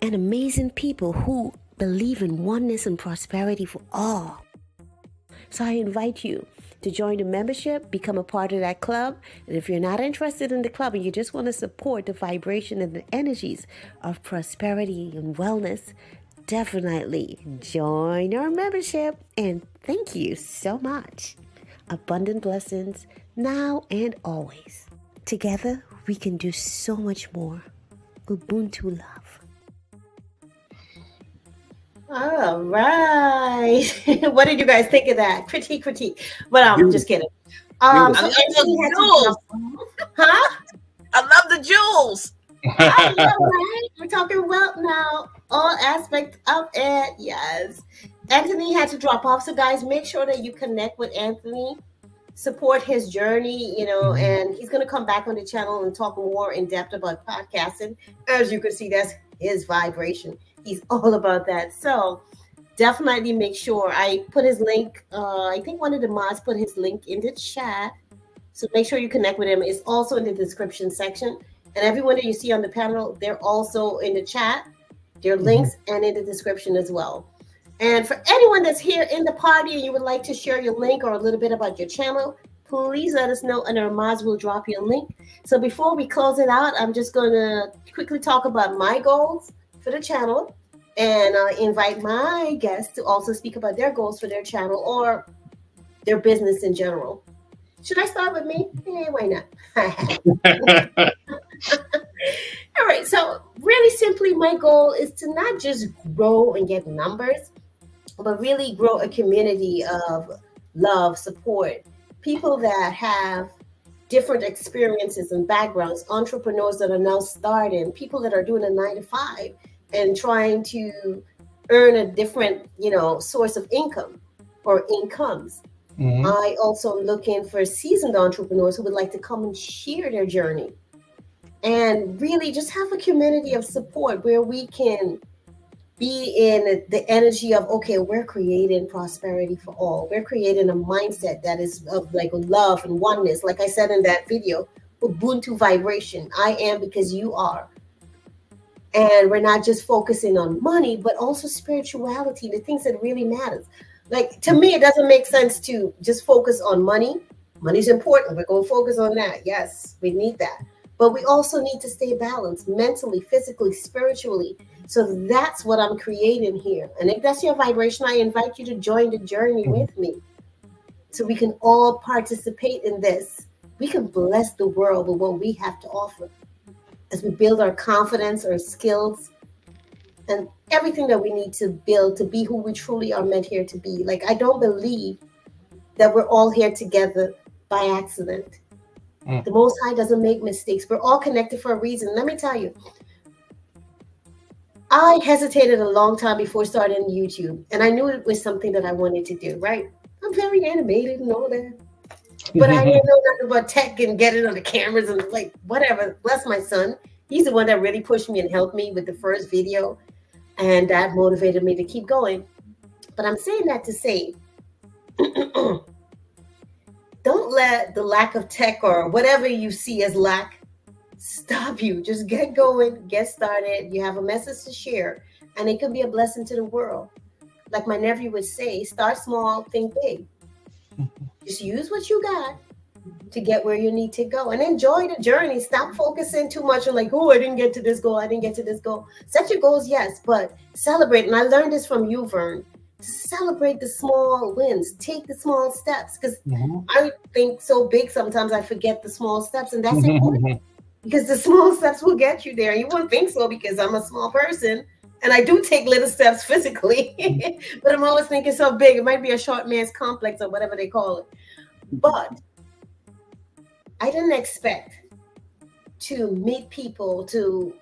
and amazing people who believe in oneness and prosperity for all. So I invite you to join the membership, become a part of that club. And if you're not interested in the club and you just want to support the vibration and the energies of prosperity and wellness, definitely join our membership. And thank you so much. Abundant blessings now and always. Together, we can do so much more. Ubuntu love. All right. What did you guys think of that? Critique. But I'm just kidding. So I love the jewels. Huh? I love the jewels. I know, right? We're talking wealth now. All aspects of it. Yes. Anthony had to drop off. So guys, make sure that you connect with Anthony. Support his journey, you know, and he's going to come back on the channel and talk more in depth about podcasting. As you can see, that's his vibration. He's all about that. So definitely make sure I put his link. I think one of the mods put his link in the chat. So make sure you connect with him. It's also in the description section. And everyone that you see on the panel, they're also in the chat. Their links and in the description as well. And for anyone that's here in the party and you would like to share your link or a little bit about your channel, please let us know and our mods will drop you a link. So before we close it out, I'm just going to quickly talk about my goals for the channel and invite my guests to also speak about their goals for their channel or their business in general. Should I start with me? Why not? All right. So really simply, my goal is to not just grow and get numbers, but really grow a community of love, support, people that have different experiences and backgrounds, entrepreneurs that are now starting, people that are doing a 9-to-5 and trying to earn a different, source of income or incomes. I also am looking for seasoned entrepreneurs who would like to come and share their journey and really just have a community of support where we can be in the energy of, okay, we're creating prosperity for all. We're creating a mindset that is of like love and oneness. Like I said in that video, Ubuntu vibration. I am because you are. And we're not just focusing on money, but also spirituality, the things that really matters. Like, to me, it doesn't make sense to just focus on money. Money's important. We're going to focus on that. Yes, we need that. But we also need to stay balanced mentally, physically, spiritually. So that's what I'm creating here. And if that's your vibration, I invite you to join the journey with me so we can all participate in this. We can bless the world with what we have to offer. as we build our confidence, our skills, and everything that we need to build to be who we truly are meant here to be. Like, I don't believe that we're all here together by accident. The Most High doesn't make mistakes. We're all connected for a reason. Let me tell you, I hesitated a long time before starting YouTube, and I knew it was something that I wanted to do, right? I'm very animated and all that. But I didn't know nothing about tech and getting on the cameras and like whatever. Bless my son. He's the one that really pushed me and helped me with the first video. And that motivated me to keep going. But I'm saying that to say, don't let the lack of tech or whatever you see as lack stop you. Just get going, get started. You have a message to share, and it can be a blessing to the world. Like my nephew would say, start small, think big. Just use what you got to get where you need to go and enjoy the journey. Stop focusing too much on like, oh, I didn't get to this goal. I didn't get to this goal. Set your goals, yes, but celebrate. And I learned this from you, Vern. Celebrate the small wins. Take the small steps, because I think so big sometimes I forget the small steps, and that's important because the small steps will get you there. You won't think so because I'm a small person and I do take little steps physically, but I'm always thinking so big. It might be a short man's complex or whatever they call it. But I didn't expect to meet people, to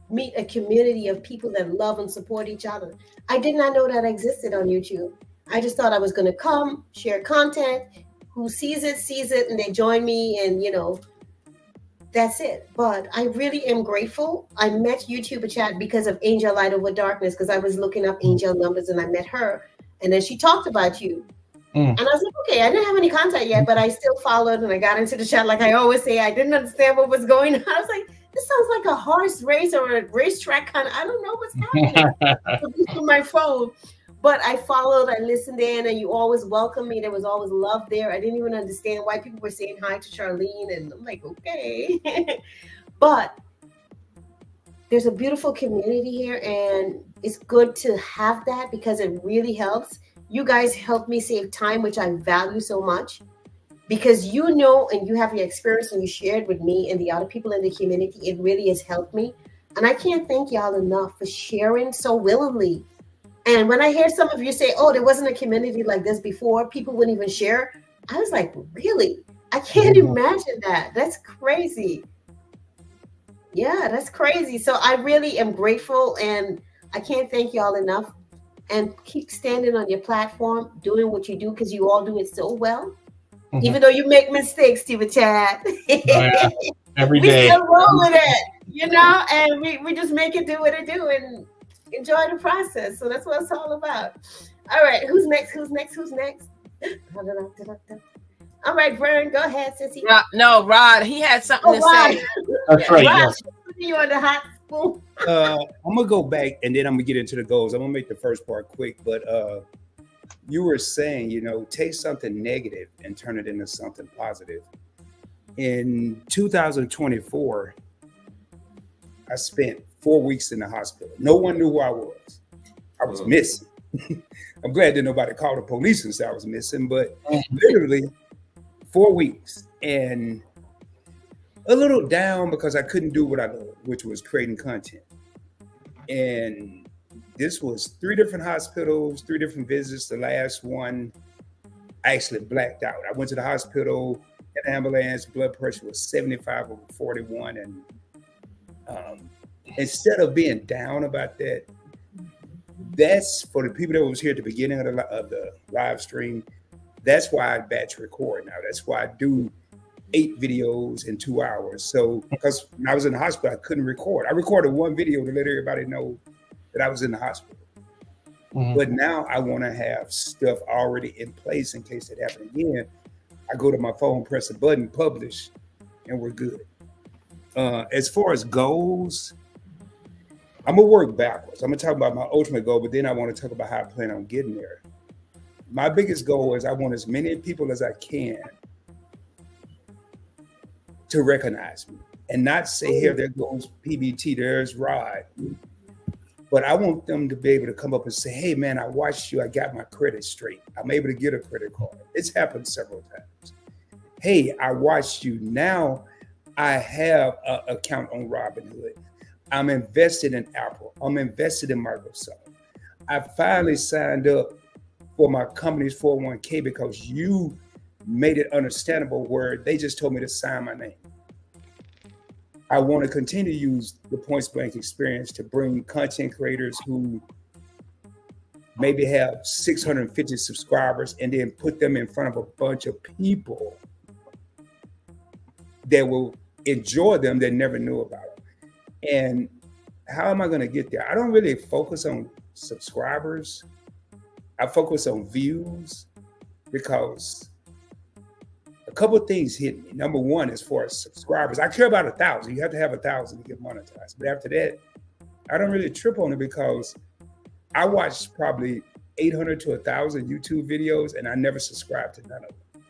meet a community of people that love and support each other. I did not know that existed on YouTube. I just thought I was going to come, share content. Who sees it, and they join me, and that's it. But I really am grateful. I met YouTuber Chat because of Angel Light Over Darkness, because I was looking up Angel numbers and I met her, and then she talked about you. And I was like, okay, I didn't have any contact yet, but I still followed and I got into the chat. Like I always say, I didn't understand what was going on. I was like, this sounds like a horse race or a racetrack kind of, I don't know what's happening from my phone. But I followed, I listened in, and you always welcomed me. There was always love there. I didn't even understand why people were saying hi to Charlene. And I'm like, okay. But there's a beautiful community here, and it's good to have that because it really helps. You guys help me save time, which I value so much, because and you have your experience and you shared with me and the other people in the community. It really has helped me. And I can't thank y'all enough for sharing so willingly. And when I hear some of you say, oh, there wasn't a community like this before, people wouldn't even share. I was like, really? I can't imagine that. That's crazy. Yeah, that's crazy. So I really am grateful, and I can't thank y'all enough. And keep standing on your platform, doing what you do, because you all do it so well. Even though you make mistakes, Steve Chad. Every day. We still roll with it, and we just make it do what it do and enjoy the process. So that's what it's all about. All right, who's next? All right, Vern, go ahead, sissy. No, Rod, he had something to say. That's right. Rod, Yes. you on the hot spoon. I'm gonna go back and then I'm gonna get into the goals. I'm gonna make the first part quick, but you were saying, take something negative and turn it into something positive. In 2024, I spent 4 weeks in the hospital. No one knew who I was. I was missing. I'm glad that nobody called the police and said I was missing, but literally 4 weeks and a little down because I couldn't do what I loved, which was creating content. And this was 3 different hospitals, 3 different visits. The last one, I actually blacked out. I went to the hospital in an ambulance. Blood pressure was 75 over 41. And instead of being down about that, that's for the people that was here at the beginning of the live stream. That's why I batch record now. That's why I do 8 videos in 2 hours. So, because when I was in the hospital, I couldn't record. I recorded 1 video to let everybody know that I was in the hospital. But now I want to have stuff already in place in case it happens again. I go to my phone, press a button, publish, and we're good. As far as goals, I'm gonna work backwards. I'm gonna talk about my ultimate goal, but then I want to talk about how I plan on getting there. My biggest goal is I want as many people as I can to recognize me and not say, here, there goes PBT, there's Rod. But I want them to be able to come up and say, hey, man, I watched you. I got my credit straight. I'm able to get a credit card. It's happened several times. Hey, I watched you. Now I have an account on Robinhood. I'm invested in Apple. I'm invested in Microsoft. I finally signed up for my company's 401k because you made it understandable where they just told me to sign my name. I want to continue to use the Points Blank experience to bring content creators who maybe have 650 subscribers and then put them in front of a bunch of people that will enjoy them that never knew about them. And how am I going to get there? I don't really focus on subscribers. I focus on views because a couple of things hit me. Number one, as far as subscribers, I care about 1,000. You have to have 1,000 to get monetized. But after that, I don't really trip on it because I watched probably 800 to 1,000 YouTube videos and I never subscribed to none of them.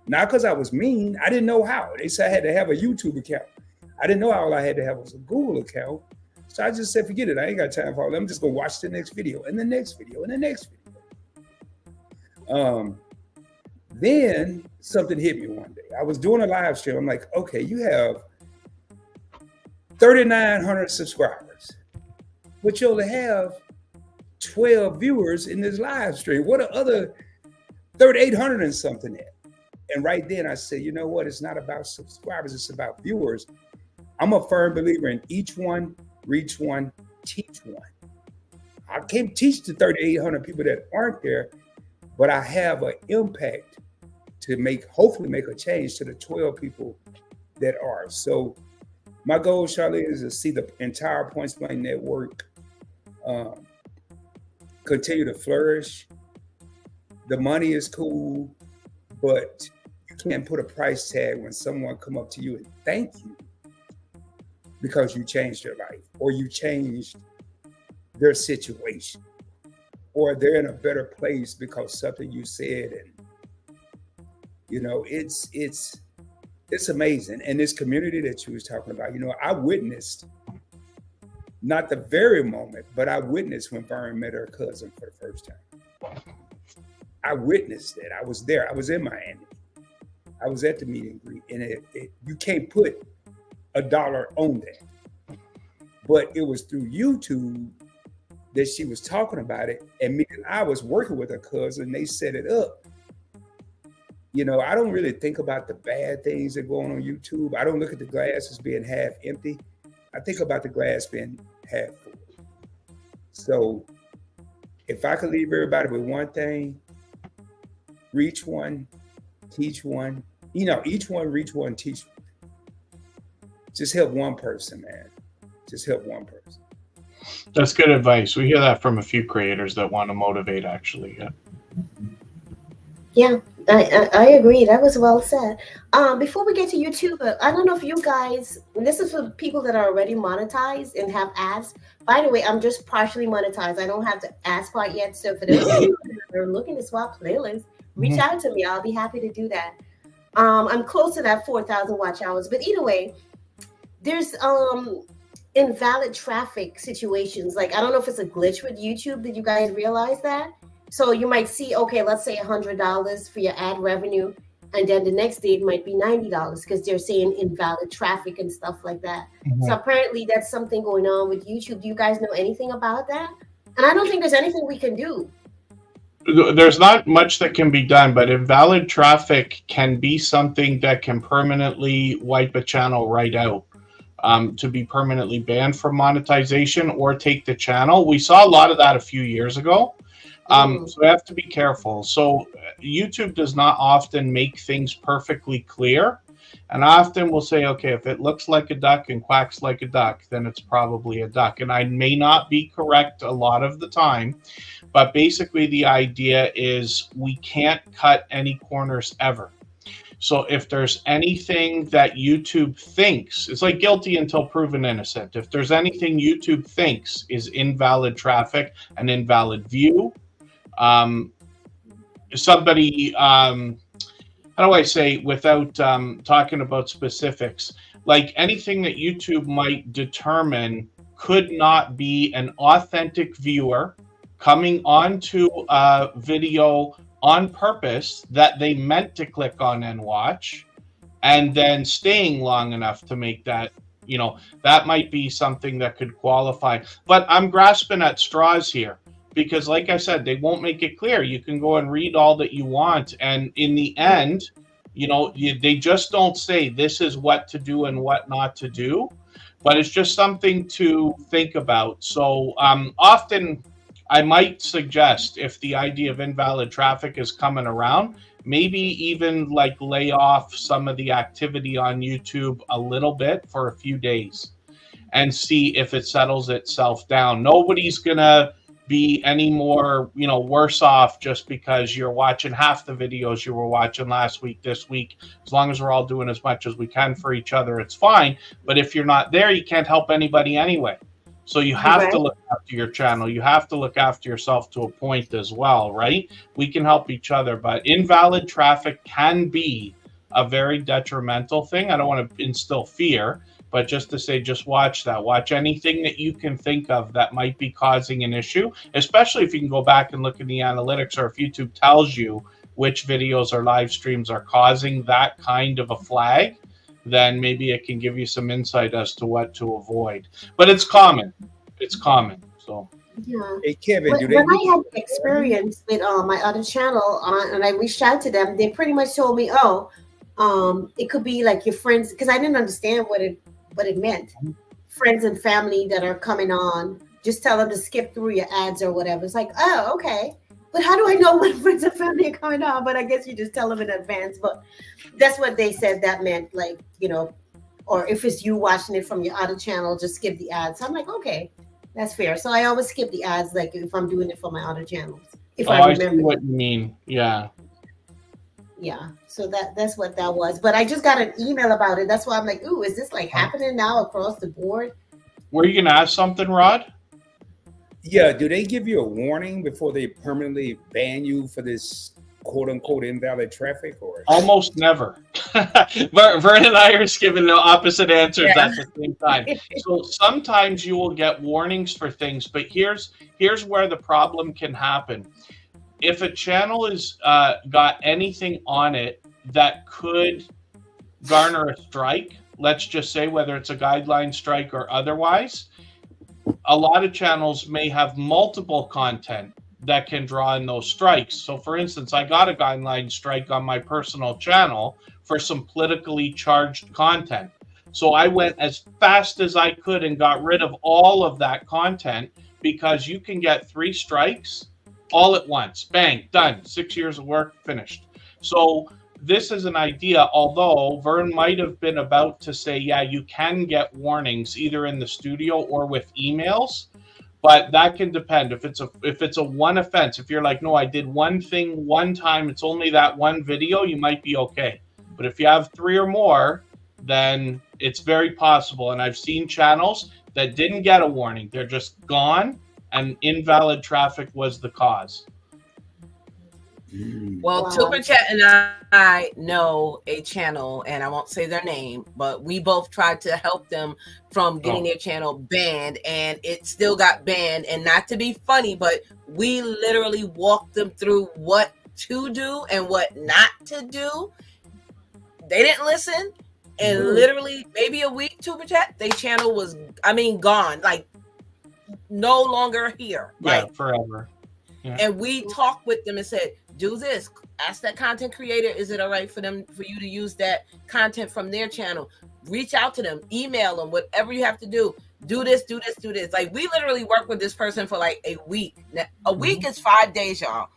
Not because I was mean. I didn't know how. They said I had to have a YouTube account. I didn't know all I had to have was a Google account. So I just said, forget it. I ain't got time for all that. I'm just going to watch the next video and the next video and the next video. Then something hit me one day. I was doing a live stream. I'm like, okay, you have 3,900 subscribers, but you only have 12 viewers in this live stream. What are other 3,800 and something at? And right then I said, you know what? It's not about subscribers. It's about viewers. I'm a firm believer in each one, reach one, teach one. I can't teach the 3,800 people that aren't there, but I have an impact to hopefully make a change to the 12 people that are. So my goal, Charlene, is to see the entire Points Blank network continue to flourish. The money is cool, but you can't put a price tag when someone come up to you and thank you because you changed their life or you changed their situation or they're in a better place because something you said. And you know, it's amazing. And this community that you was talking about, you know, I witnessed not the very moment, but I witnessed when Vern met her cousin for the first time. I witnessed it. I was there. I was in Miami. I was at the meet and greet, and you can't put $1 on that. But it was through YouTube that she was talking about it, and me and I was working with her cousin. They set it up. You know, I don't really think about the bad things that go on YouTube. I don't look at the glass as being half empty. I think about the glass being half full. So if I could leave everybody with one thing, reach one, teach one, you know, each one, reach one, teach one. Just help one person, man. Just help one person. That's good advice. We hear that from a few creators that want to motivate, actually. Yeah, I agree. That was well said. Before we get to YouTube, I don't know if you guys, this is for people that are already monetized and have ads. By the way, I'm just partially monetized. I don't have the ads part yet. So for those of you that are looking to swap playlists, reach out to me. I'll be happy to do that. I'm close to that 4,000 watch hours. But either way, there's invalid traffic situations. Like, I don't know if it's a glitch with YouTube. Did you guys realize that? So you might see, okay, let's say $100 for your ad revenue, and then the next day it might be $90 because they're saying invalid traffic and stuff like that. Mm-hmm. So apparently that's something going on with YouTube. Do you guys know anything about that? And I don't think there's anything we can do. There's not much that can be done, but invalid traffic can be something that can permanently wipe a channel right out. To be permanently banned from monetization or take the channel. We saw a lot of that a few years ago. So we have to be careful. So YouTube does not often make things perfectly clear. And often we'll say, okay, if it looks like a duck and quacks like a duck, then it's probably a duck. And I may not be correct a lot of the time, but basically the idea is we can't cut any corners ever. So if there's anything that YouTube thinks, it's like guilty until proven innocent. If there's anything YouTube thinks is invalid traffic, an invalid view, somebody, how do I say without talking about specifics, like anything that YouTube might determine could not be an authentic viewer coming onto a video on purpose that they meant to click on and watch, and then staying long enough to make that, that might be something that could qualify. But I'm grasping at straws here because, like I said, they won't make it clear. You can go and read all that you want, and in the end, they just don't say this is what to do and what not to do. But it's just something to think about. So often I might suggest, if the idea of invalid traffic is coming around, maybe even like lay off some of the activity on YouTube a little bit for a few days and see if it settles itself down. Nobody's gonna be any more, worse off just because you're watching half the videos you were watching last week, this week. As long as we're all doing as much as we can for each other, it's fine. But if you're not there, you can't help anybody anyway. So you have to look after your channel. You have to look after yourself to a point as well, right? We can help each other, but invalid traffic can be a very detrimental thing. I don't want to instill fear, but just to say, just watch that. Watch anything that you can think of that might be causing an issue, especially if you can go back and look at the analytics, or if YouTube tells you which videos or live streams are causing that kind of a flag, then maybe it can give you some insight as to what to avoid. But it's common. It's common. So. Yeah. Hey, Kevin, when I had experience with my other channel and I reached out to them, they pretty much told me, it could be like your friends, because I didn't understand what it meant. Friends and family that are coming on, just tell them to skip through your ads or whatever. It's like, oh, okay. But how do I know when friends and family are coming on? But I guess you just tell them in advance. But that's what they said that meant, like, or if it's you watching it from your other channel, just skip the ads. So I'm like, okay, that's fair. So I always skip the ads, like if I'm doing it for my other channels. If I remember. I see what you mean. Yeah. Yeah. So that's what that was. But I just got an email about it. That's why I'm like, ooh, is this like happening now across the board? Were you gonna ask something, Rod? Yeah, do they give you a warning before they permanently ban you for this quote unquote invalid traffic? Or almost never. Vern and I are giving the opposite answers at the same time. So sometimes you will get warnings for things, but here's where the problem can happen. If a channel is got anything on it that could garner a strike, let's just say whether it's a guideline strike or otherwise, a lot of channels may have multiple content that can draw in those strikes. So for instance, I got a guideline strike on my personal channel for some politically charged content. So I went as fast as I could and got rid of all of that content, because you can get 3 strikes all at once. Bang, done. 6 years of work, finished. So this is an idea, although Vern might have been about to say, yeah, you can get warnings either in the studio or with emails, but that can depend. If it's a one offense, if you're like, no, I did one thing one time, it's only that one video, you might be okay. But if you have 3 or more, then it's very possible. And I've seen channels that didn't get a warning. They're just gone, and invalid traffic was the cause. Well, Super Chat and I know a channel, and I won't say their name, but we both tried to help them from getting their channel banned, and it still got banned. And not to be funny, but we literally walked them through what to do and what not to do. They didn't listen, and literally maybe a week, Super Chat, their channel was, gone, like no longer here. Yeah, forever. Yeah. And we talked with them and said, do this. Ask that content creator, is it all right for you to use that content from their channel? Reach out to them, email them, whatever you have to do. Do this, do this, do this. Like, we literally worked with this person for like a week. Now, a week is 5 days, y'all,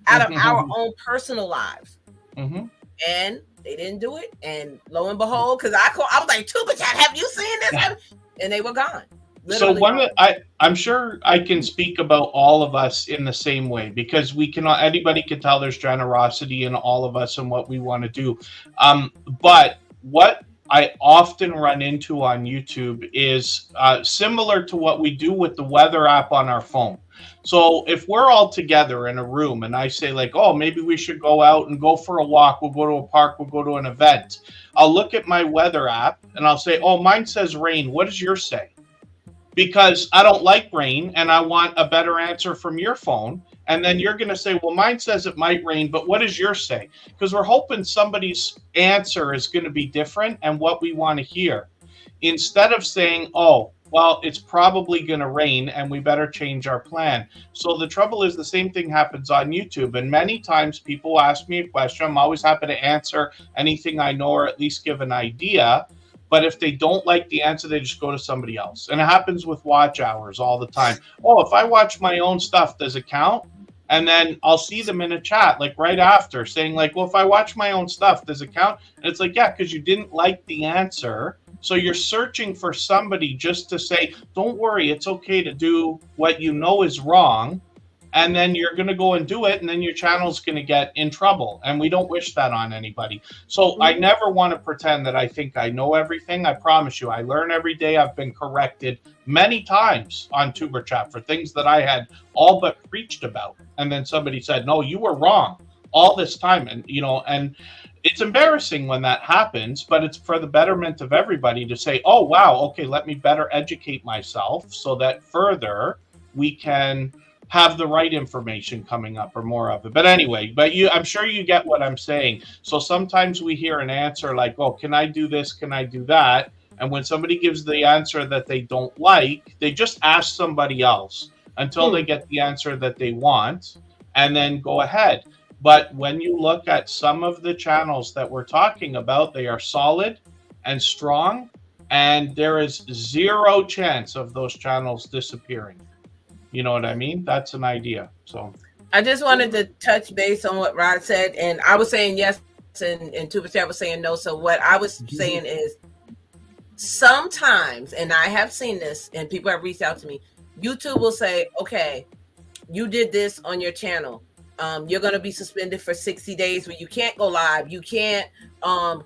out of our own personal lives. And they didn't do it. And lo and behold, because I was like, Super Chat, have you seen this? And they were gone. Literally. So I'm sure I can speak about all of us in the same way, because anybody can tell there's generosity in all of us and what we want to do. But what I often run into on YouTube is similar to what we do with the weather app on our phone. So if we're all together in a room and I say like, oh, maybe we should go out and go for a walk, we'll go to a park, we'll go to an event. I'll look at my weather app and I'll say, oh, mine says rain. What does yours say? Because I don't like rain and I want a better answer from your phone. And then you're going to say, well, mine says it might rain, but what does yours say? Because we're hoping somebody's answer is going to be different and what we want to hear. Instead of saying, oh, well, it's probably going to rain and we better change our plan. So the trouble is the same thing happens on YouTube. And many times people ask me a question. I'm always happy to answer anything I know or at least give an idea. But if they don't like the answer, they just go to somebody else. And it happens with watch hours all the time. Oh, if I watch my own stuff, does it count? And then I'll see them in a chat like right after saying like, well, if I watch my own stuff, does it count? And it's like, yeah, because you didn't like the answer. So you're searching for somebody just to say, don't worry, it's okay to do what you know is wrong. And then you're going to go and do it. And then your channel's going to get in trouble. And we don't wish that on anybody. So I never want to pretend that I think I know everything. I promise you, I learn every day. I've been corrected many times on Tuber Chat for things that I had all but preached about. And then somebody said, no, you were wrong all this time. And, you know, and it's embarrassing when that happens, but it's for the betterment of everybody to say, oh, wow, okay, let me better educate myself so that further we can have the right information coming up or more of it. But anyway, I'm sure you get what I'm saying. So sometimes we hear an answer like, oh, can I do this? Can I do that? And when somebody gives the answer that they don't like, they just ask somebody else until they get the answer that they want and then go ahead. But when you look at some of the channels that we're talking about, they are solid and strong, and there is zero chance of those channels disappearing. You know what I mean? That's an idea. So I just wanted to touch base on what Rod said, and I was saying yes, and Tuber Chat was saying no. So what I was saying is sometimes, and I have seen this, and people have reached out to me, YouTube will say, okay, you did this on your channel. You're going to be suspended for 60 days where you can't go live, you can't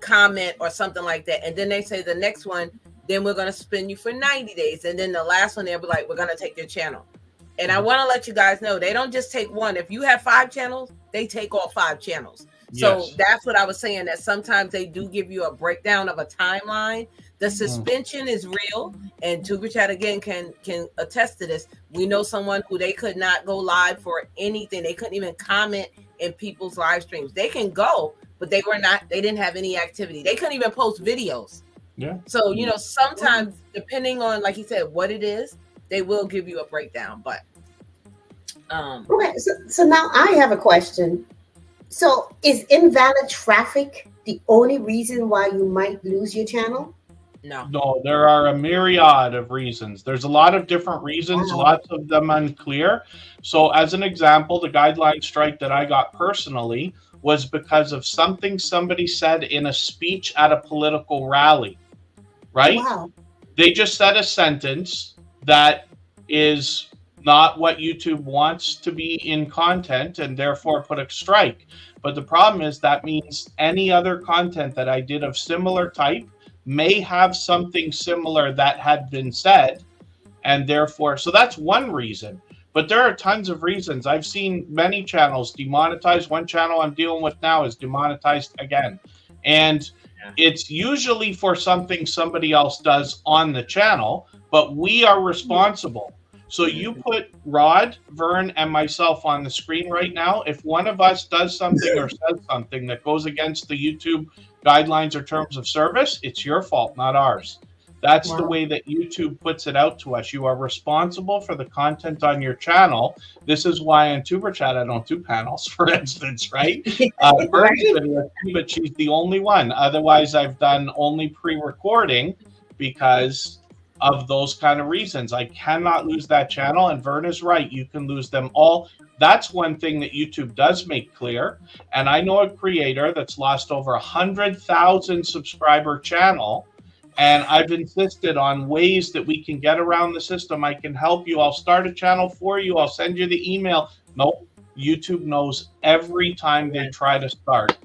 comment or something like that. And then they say the next one, then we're going to suspend you for 90 days. And then the last one, they'll be like, we're going to take your channel. And I want to let you guys know, they don't just take one. If you have 5 channels, they take all 5 channels. So that's what I was saying, that sometimes they do give you a breakdown of a timeline. The suspension is real, and Tuber Chat again can attest to this. We know someone who they could not go live for anything. They couldn't even comment in people's live streams. They can go, but they didn't have any activity. They couldn't even post videos. Yeah. So, you know, sometimes depending on, like he said, what it is, they will give you a breakdown. But okay, so now I have a question. So is invalid traffic the only reason why you might lose your channel? No, there are a myriad of reasons. There's a lot of different reasons, lots of them unclear. So as an example, the guideline strike that I got personally was because of something somebody said in a speech at a political rally, right? Wow. They just said a sentence that is not what YouTube wants to be in content and therefore put a strike. But the problem is that means any other content that I did of similar type may have something similar that had been said, and therefore, so that's one reason. But there are tons of reasons. I've seen many channels demonetized. One channel I'm dealing with now is demonetized again. And it's usually for something somebody else does on the channel, but we are responsible. So you put Rod, Vern, and myself on the screen right now. If one of us does something or says something that goes against the YouTube guidelines or terms of service, it's your fault, not ours. That's the way that YouTube puts it out to us. You are responsible for the content on your channel. This is why on Tuber Chat I don't do panels, for instance, right? But she's the only one. Otherwise, I've done only pre-recording because of those kind of reasons. I cannot lose that channel, and Vern is right. You can lose them all. That's one thing that YouTube does make clear. And I know a creator that's lost over 100,000 subscriber channel, and I've insisted on ways that we can get around the system. I can help you. I'll start a channel for you. I'll send you the email. Nope. YouTube knows every time they try to start.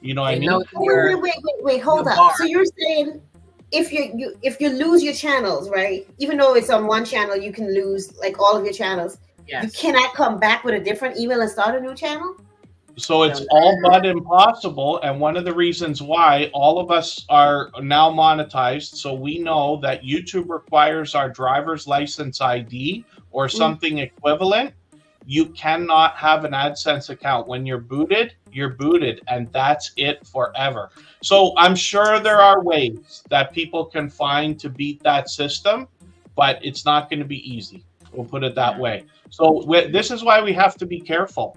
You know what I mean? Wait, hold up. So you're saying if you lose your channels, right? Even though it's on one channel, you can lose like all of your channels. Yes. You cannot come back with a different email and start a new channel? So it's all but impossible. And one of the reasons why all of us are now monetized, so we know that YouTube requires our driver's license ID or something equivalent You cannot have an AdSense account. When you're booted, and that's it forever. So I'm sure there are ways that people can find to beat that system, but it's not going to be easy. We'll put it that way. So this is why we have to be careful.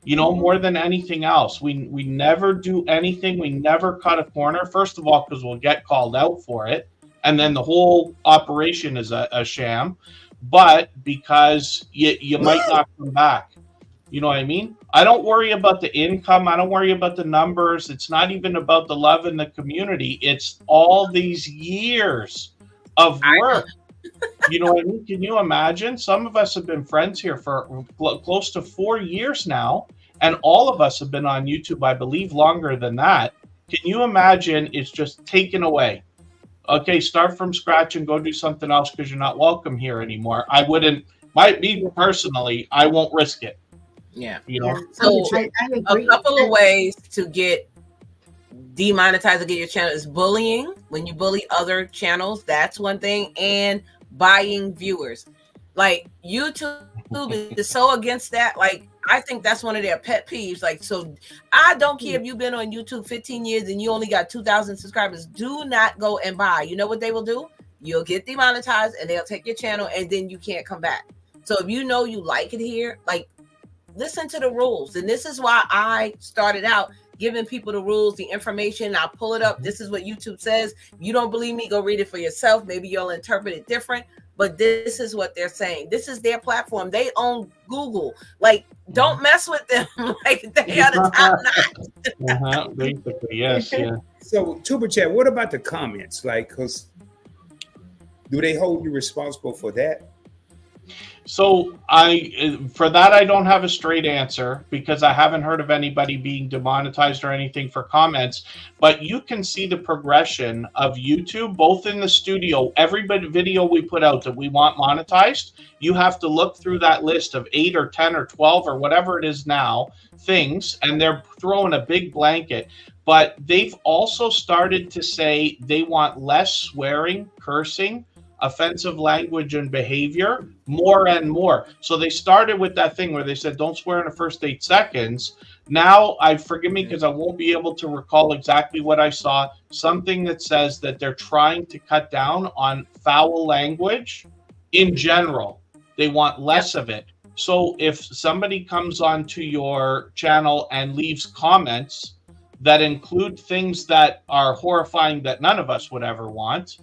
You know, more than anything else, we never do anything. We never cut a corner. First of all, because we'll get called out for it, and then the whole operation is a sham. But because you might not come back. You know what I mean? I don't worry about the income. I don't worry about the numbers. It's not even about the love in the community. It's all these years of work. You know what I mean? Can you imagine? Some of us have been friends here for close to 4 years now, and all of us have been on YouTube, I believe, longer than that. Can you imagine it's just taken away? Okay, start from scratch and go do something else because you're not welcome here anymore. I wouldn't, me personally, I won't risk it. Yeah. You know? So a couple of ways to get demonetized or get your channel is bullying. When you bully other channels, that's one thing. And buying viewers. Like YouTube is so against that. Like, I think that's one of their pet peeves. Like, so I don't care if you've been on YouTube 15 years and you only got 2,000 subscribers. Do not go and buy. You know what they will do? You'll get demonetized and they'll take your channel and then you can't come back. So if you know you like it here, like, listen to the rules. And this is why I started out giving people the rules, the information. I'll pull it up. This is what YouTube says. You don't believe me? Go read it for yourself. Maybe you'll interpret it different. But this is what they're saying. This is their platform. They own Google. Like, don't mess with them. Like, they are the top notch. Basically, yes. Yeah. So, Tuber Chat, what about the comments? Like, because do they hold you responsible for that? So for that, I don't have a straight answer because I haven't heard of anybody being demonetized or anything for comments, but you can see the progression of YouTube, both in the studio, every video we put out that we want monetized, you have to look through that list of 8 or 10 or 12 or whatever it is now, things, and they're throwing a big blanket. But they've also started to say they want less swearing, cursing, offensive language and behavior, more and more. So they started with that thing where they said, don't swear in the first 8 seconds. Now, forgive me because I won't be able to recall exactly what I saw, something that says that they're trying to cut down on foul language in general. They want less of it. So if somebody comes onto your channel and leaves comments that include things that are horrifying that none of us would ever want,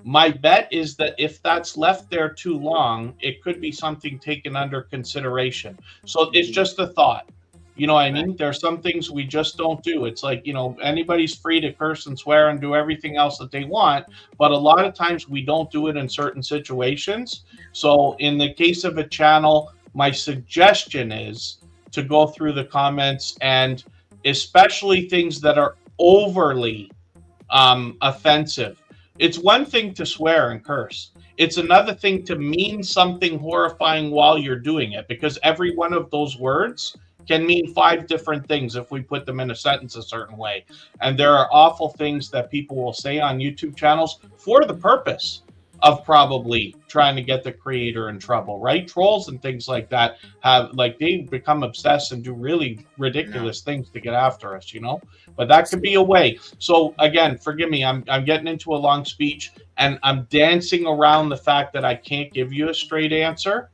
my bet is that if that's left there too long, it could be something taken under consideration. So it's just a thought. You know what I mean? There are some things we just don't do. It's like, you know, anybody's free to curse and swear and do everything else that they want, but a lot of times we don't do it in certain situations. So in the case of a channel, my suggestion is to go through the comments, and especially things that are overly offensive. It's one thing to swear and curse. It's another thing to mean something horrifying while you're doing it, because every one of those words can mean 5 different things if we put them in a sentence a certain way. And there are awful things that people will say on YouTube channels for the purpose of probably trying to get the creator in trouble, right? Trolls and things like that have, like, they become obsessed and do really ridiculous things to get after us, you know? But that could be a way. So again, forgive me, I'm getting into a long speech and I'm dancing around the fact that I can't give you a straight answer,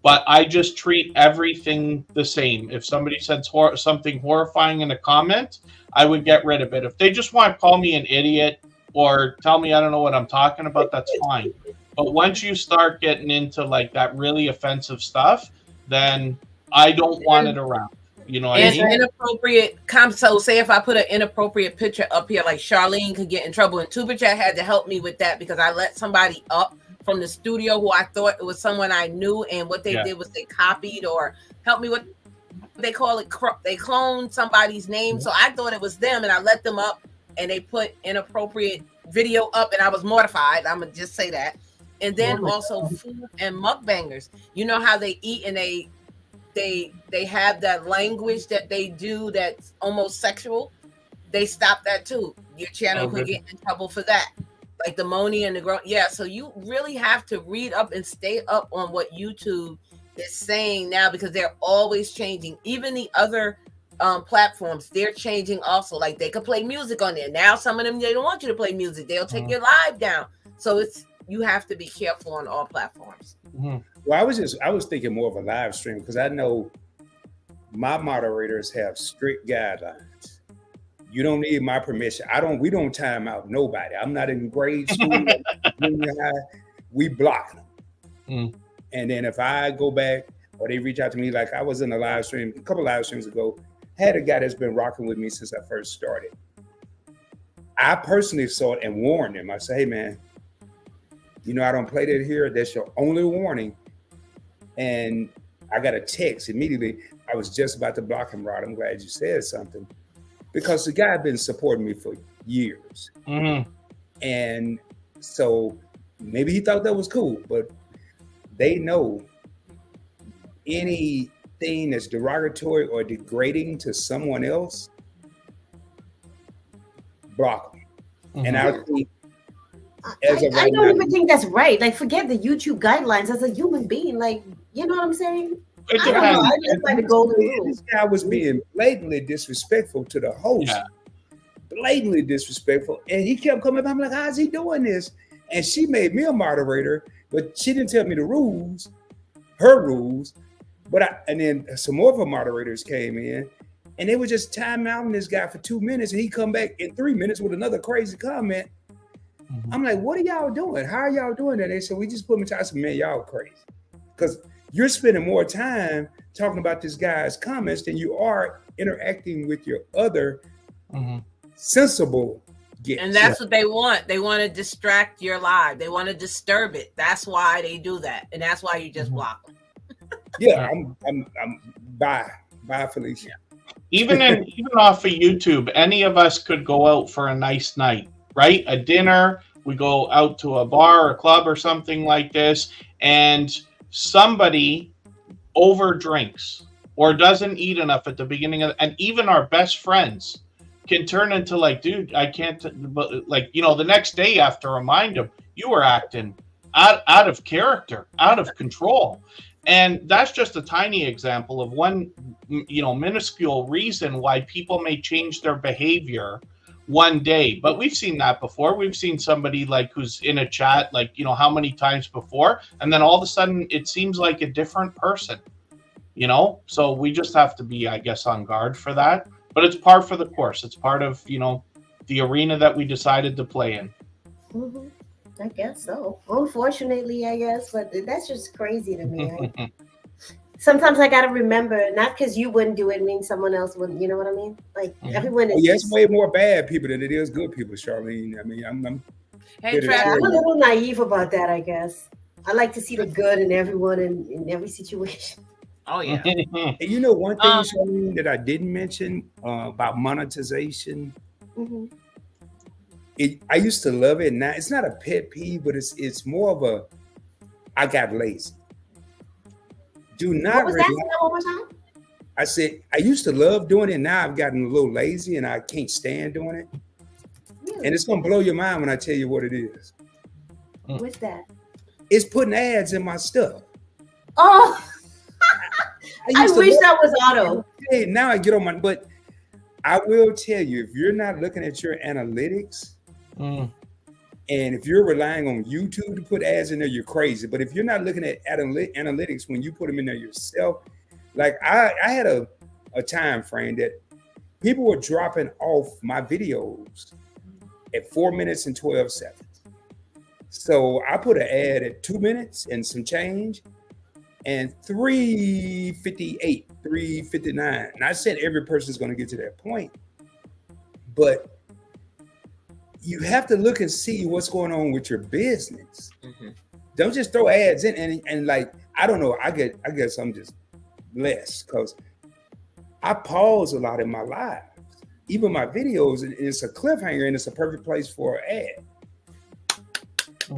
but I just treat everything the same. If somebody says something horrifying in a comment, I would get rid of it. If they just want to call me an idiot or tell me I don't know what I'm talking about, that's fine. But once you start getting into like that really offensive stuff, then I don't want it around. You know what I mean? Inappropriate comments. So say if I put an inappropriate picture up here, like Charlene could get in trouble, and Tuber Chat had to help me with that because I let somebody up from the studio who I thought it was someone I knew, and what they did was they copied or helped me with, they call it, they cloned somebody's name. So I thought it was them, and I let them up, and they put inappropriate video up, and I was mortified. I'm gonna just say that. And then also food and mukbangers. You know how they eat and they have that language that they do that's almost sexual. They stop that too. Your channel could get in trouble for that. Like the Moni and the girl. Yeah, so you really have to read up and stay up on what YouTube is saying now, because they're always changing. Even the other platforms, they're changing also. Like they could play music on there. Now some of them, they don't want you to play music. They'll take your live down. So you have to be careful on all platforms. Well, I was thinking more of a live stream, because I know my moderators have strict guidelines. You don't need my permission. We don't time out nobody. I'm not in grade school, junior high. We block them. And then if I go back or they reach out to me, like I was in a live stream a couple live streams ago, had a guy that's been rocking with me since I first started. I personally saw it and warned him. I said, hey man, you know, I don't play that here. That's your only warning. And I got a text immediately. I was just about to block him, Rod. I'm glad you said something, because the guy had been supporting me for years. And so maybe he thought that was cool, but they know anything that's derogatory or degrading to someone else, block them. And I think, I don't even think that's right. Like, forget the YouTube guidelines. As a human being, like, you know what I'm saying? I don't know. I just like the golden rule. This guy was being blatantly disrespectful to the host. Blatantly disrespectful. And he kept coming up. I'm like, how's he doing this? And she made me a moderator, but she didn't tell me the rules, her rules. And then some more of her moderators came in, and they were just time outing this guy for 2 minutes, and he come back in 3 minutes with another crazy comment. I'm like, what are y'all doing? How are y'all doing that? They said, we just put me to. I said, man, y'all crazy. Because you're spending more time talking about this guy's comments than you are interacting with your other sensible guests. And that's what they want. They want to distract your live. They want to disturb it. That's why they do that. And that's why you just block them. I'm bye, Felicia. Even off of YouTube, any of us could go out for a nice night, right? A dinner, we go out to a bar or a club or something like this, and somebody over drinks or doesn't eat enough at the beginning of, and even our best friends can turn into like, dude, I can't, but like, you know, the next day you have to remind them, you were acting out of character, out of control. And that's just a tiny example of one, you know, minuscule reason why people may change their behavior one day. But we've seen that before. We've seen somebody like who's in a chat, like, you know, how many times before, and then all of a sudden it seems like a different person, you know? So we just have to be, I guess, on guard for that. But it's par for the course. It's part of, you know, the arena that we decided to play in. I guess so. Unfortunately, I guess, but that's just crazy to me. Sometimes I gotta remember, not because you wouldn't do it means someone else wouldn't. You know what I mean? Like everyone is. It's way more bad people than it is good people, Charlene. I mean, I'm Hey, I'm a little naive about that, I guess. I like to see the good in everyone in every situation. Oh yeah. And you know one thing, Charlene, that I didn't mention about monetization. I used to love it. Now it's not a pet peeve, but it's more of a I got lazy. Do not. What was that? Say that one more time? I said I used to love doing it. Now I've gotten a little lazy and I can't stand doing it. Really? And it's gonna blow your mind when I tell you what it is. What's that? It's putting ads in my stuff. Oh, I wish that was auto. Hey, now I get on my. But I will tell you, if you're not looking at your analytics. And if you're relying on YouTube to put ads in there, you're crazy. But if you're not looking at analytics when you put them in there yourself, like I had a time frame that people were dropping off my videos at 4 minutes and 12 seconds. So I put an ad at 2 minutes and some change and 3:58, 3:59. And I said every person's going to get to that point. But you have to look and see what's going on with your business. Don't just throw ads in and like, I don't know. I guess I'm just blessed because I pause a lot in my lives, even my videos, and it's a cliffhanger and it's a perfect place for an ad.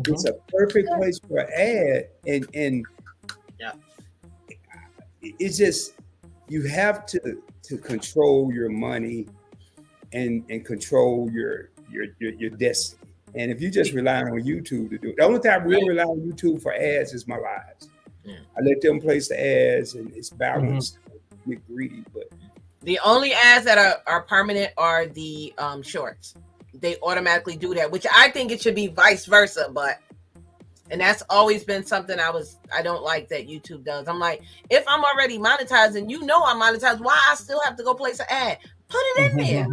It's a perfect place for an ad. And it's just, you have to control your money and control your destiny. And if you just rely on YouTube to do it, the only time we rely on YouTube for ads is my lives. I let them place the ads, and it's balanced. Get greedy, but the only ads that are permanent are the shorts. They automatically do that, which I think it should be vice versa, and that's always been something I don't like that YouTube does. I'm like, if I'm already monetized and I'm monetized, why I still have to go place an ad? Put it in there.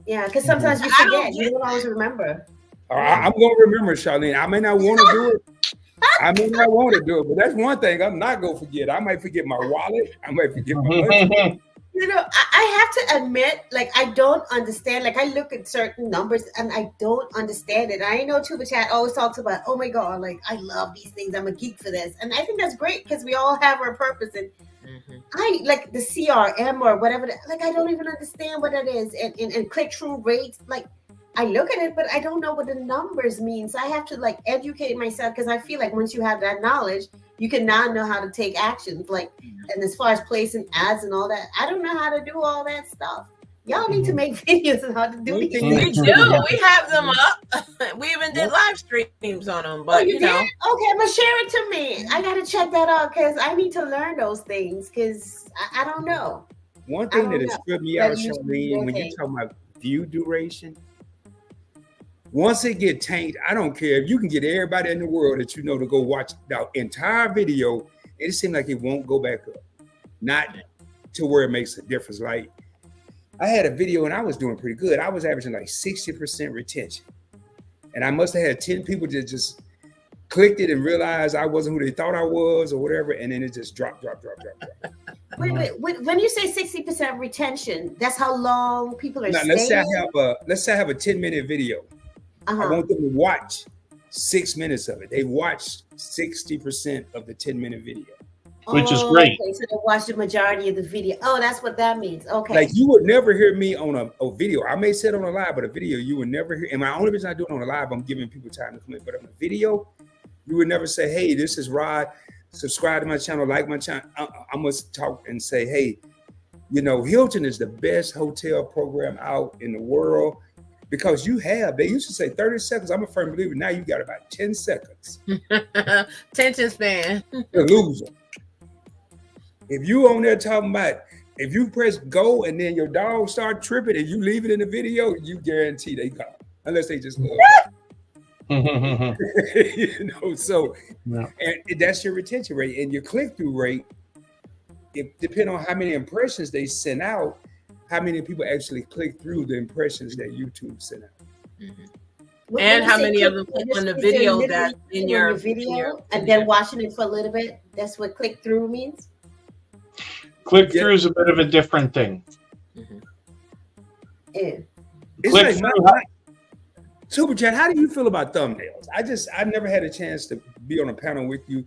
Yeah, because sometimes you forget. You don't always remember. I'm going to remember, Charlene. I may not want to do it. I may not want to do it, but that's one thing I'm not going to forget. I might forget my wallet. I might forget my money. I have to admit, like, I don't understand. Like, I look at certain numbers and I don't understand it. I know Tuber Chat always talks about, oh my God, like, I love these things. I'm a geek for this. And I think that's great because we all have our purpose. And I like the CRM or whatever. Like, I don't even understand what it is. And click-through rates, like, I look at it, but I don't know what the numbers mean. So I have to, like, educate myself because I feel like once you have that knowledge, you can now know how to take actions. Like, and as far as placing ads and all that, I don't know how to do all that stuff. Y'all need to make videos on how to do these We things. do. We have them up. We even did live streams on them. But you know. Okay, but share it to me. I got to check that out because I need to learn those things because I don't know. One thing that has tripped me out, Charlene, when you talk about view duration, once it get tanked, I don't care if you can get everybody in the world that you know to go watch the entire video. It seems like it won't go back up, not to where it makes a difference. Like I had a video and I was doing pretty good. I was averaging like 60% retention, and I must have had 10 people that just clicked it and realized I wasn't who they thought I was or whatever, and then it just dropped. Wait. When you say 60% retention, that's how long people are staying? Let's say I have a 10-minute video. I want them to watch 6 minutes of it. They watched 60% of the 10-minute video. Which is great. Okay, so they watched the majority of the video. Oh, that's what that means. Okay. Like you would never hear me on a video. I may say it on a live, but a video you would never hear. And my only reason I do it on a live, I'm giving people time to come in. But on a video, you would never say, hey, this is Rod. Subscribe to my channel, like my channel. I must talk and say, hey, you know, Hilton is the best hotel program out in the world. Because they used to say 30 seconds. I'm a firm believer. Now you got about 10 seconds. Attention span. The loser. If you on there talking about, if you press go and then your dog start tripping and you leave it in the video, you guarantee they come. Unless they just love it. You know, so and that's your retention rate. And your click-through rate, it depends on how many impressions they send out, how many people actually click through the impressions that YouTube sent out. And how many of them click on the video that's in your video and then watching it for a little bit? That's what click through means? Click through is a bit of a different thing. Click through. Super Chat, how do you feel about thumbnails? I never had a chance to be on a panel with you.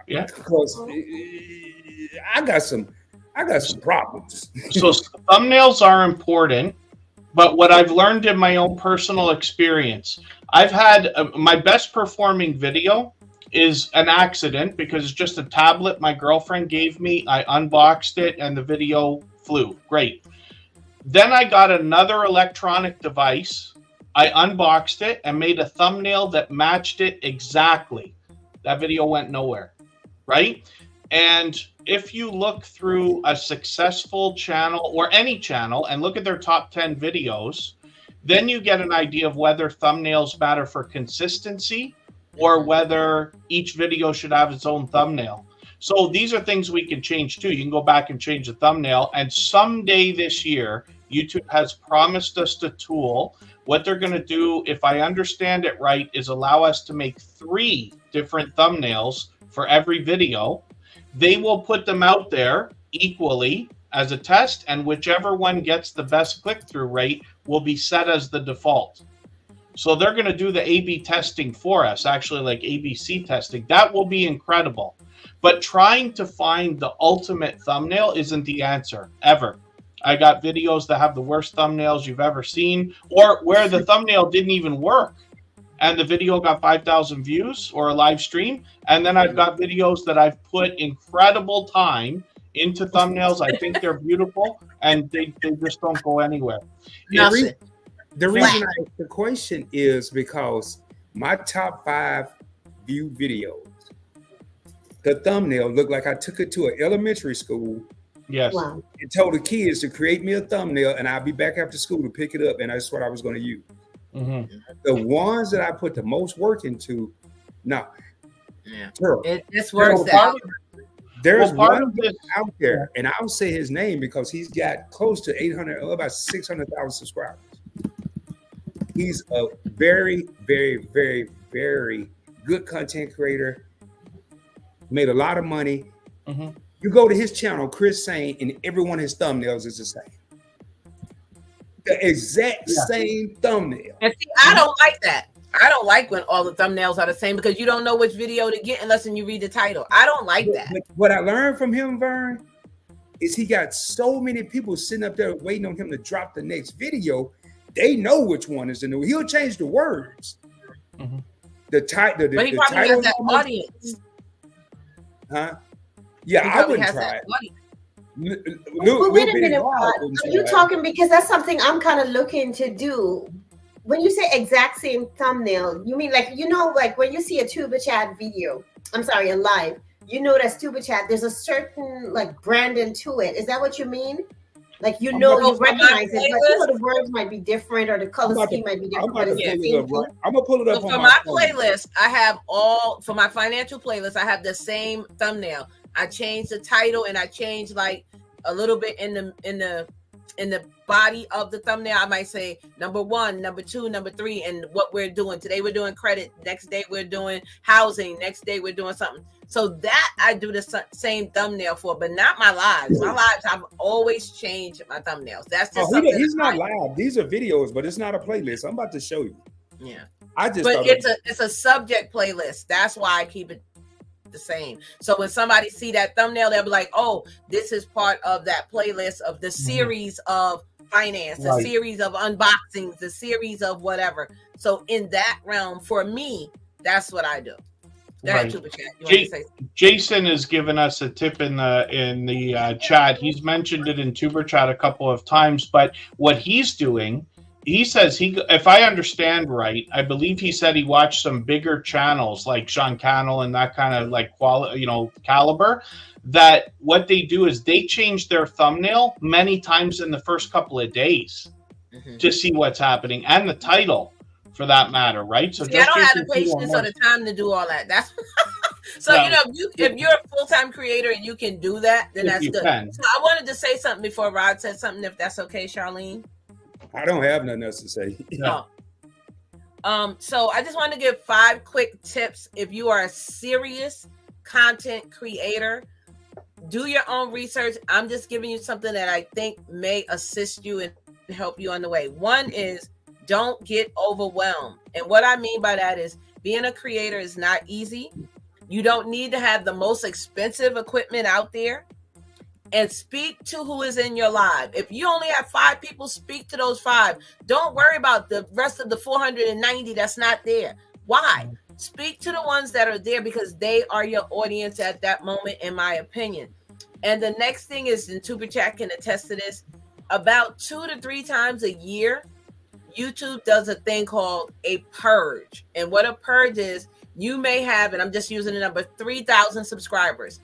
Yeah. Because I got some problems. So thumbnails are important, but what I've learned in my own personal experience, I've had my best performing video is an accident because it's just a tablet my girlfriend gave me. I unboxed it and the video flew. Great. Then I got another electronic device. I unboxed it and made a thumbnail that matched it exactly. That video went nowhere, right? And if you look through a successful channel or any channel and look at their top 10 videos, then you get an idea of whether thumbnails matter for consistency or whether each video should have its own thumbnail. So these are things we can change too. You can go back and change the thumbnail. And someday this year, YouTube has promised us the tool. What they're going to do, if I understand it right, is allow us to make 3 different thumbnails for every video. They will put them out there equally as a test, and whichever one gets the best click-through rate will be set as the default. So they're going to do the A/B testing for us, actually like ABC testing. That will be incredible. But trying to find the ultimate thumbnail isn't the answer, ever. I got videos that have the worst thumbnails you've ever seen, or where the thumbnail didn't even work and the video got 5,000 views or a live stream. And then I've got videos that I've put incredible time into thumbnails. I think they're beautiful and they just don't go anywhere. The reason I asked the question is because my top 5 view videos, the thumbnail looked like I took it to an elementary school. Yes. Wow. And told the kids to create me a thumbnail, and I'll be back after school to pick it up, and that's what I was going to use. Mm-hmm. The ones that I put the most work into, no. Yeah. Terrible. It just works out. There's part one of this out there, and I'll say his name because he's got close to 800, about 600,000 subscribers. He's a very, very, very, very good content creator. Made a lot of money. Mm-hmm. You go to his channel, Chris Sane, and every one of his thumbnails is the same. The exact same thumbnail. And see, I don't like that. I don't like when all the thumbnails are the same because you don't know which video to get unless you read the title. I don't like that. But what I learned from him, Vern, is he got so many people sitting up there waiting on him to drop the next video. They know which one is the new. He'll change the words. Mm-hmm. The title. But he probably has that audience. Huh? Yeah, I wouldn't try it. But wait a minute, Rod. Are you talking, because that's something I'm kind of looking to do. When you say exact same thumbnail, you mean like, you know, like when you see a Tuber Chat video, I'm sorry, a live, you know that's Tuber Chat, there's a certain like branding to it. Is that what you mean? Like, you know, you recognize it, but you know, the words might be different or the color scheme might be different. I'm gonna pull it up. So for my playlist, I have for my financial playlist, I have the same thumbnail. I changed the title and I changed like a little bit in the body of the thumbnail. I might say number 1, number 2, number 3, and what we're doing. Today we're doing credit. Next day we're doing housing. Next day we're doing something. So that I do the same thumbnail for, but not my lives. My lives, I've always changed my thumbnails. That's just he's not live. These are videos, but it's not a playlist. I'm about to show you. Yeah. But it's a subject playlist. That's why I keep it the same. So when somebody see that thumbnail, they'll be like, oh, this is part of that playlist of the series of finance, the series of unboxings, the series of whatever. So in that realm, for me, that's what I do. Right. Jason has given us a tip in the chat. He's mentioned it in Tuber Chat a couple of times, but what he's doing, he says if I understand right, I believe he said he watched some bigger channels like Sean Cannell and that kind of like caliber, that what they do is they change their thumbnail many times in the first couple of days to see what's happening, and the title for that matter, right? So see, I don't have the patience or the time to do all that. That's so no. You know, if you're a full-time creator and you can do that, then that's good. So I wanted to say something before Rod said something, if that's okay, Charlene. I don't have nothing else to say. No. So I just want to give 5 quick tips. If you are a serious content creator, do your own research. I'm just giving you something that I think may assist you and help you on the way. One is, don't get overwhelmed. And what I mean by that is, being a creator is not easy. You don't need to have the most expensive equipment out there. And speak to who is in your live. If you only have 5 people, speak to those 5. Don't worry about the rest of the 490 that's not there. Why? Speak to the ones that are there because they are your audience at that moment, in my opinion. And the next thing is, and Tuber Chat can attest to this, about 2 to 3 times a year, YouTube does a thing called a purge. And what a purge is, you may have, and I'm just using the number, 3,000 subscribers.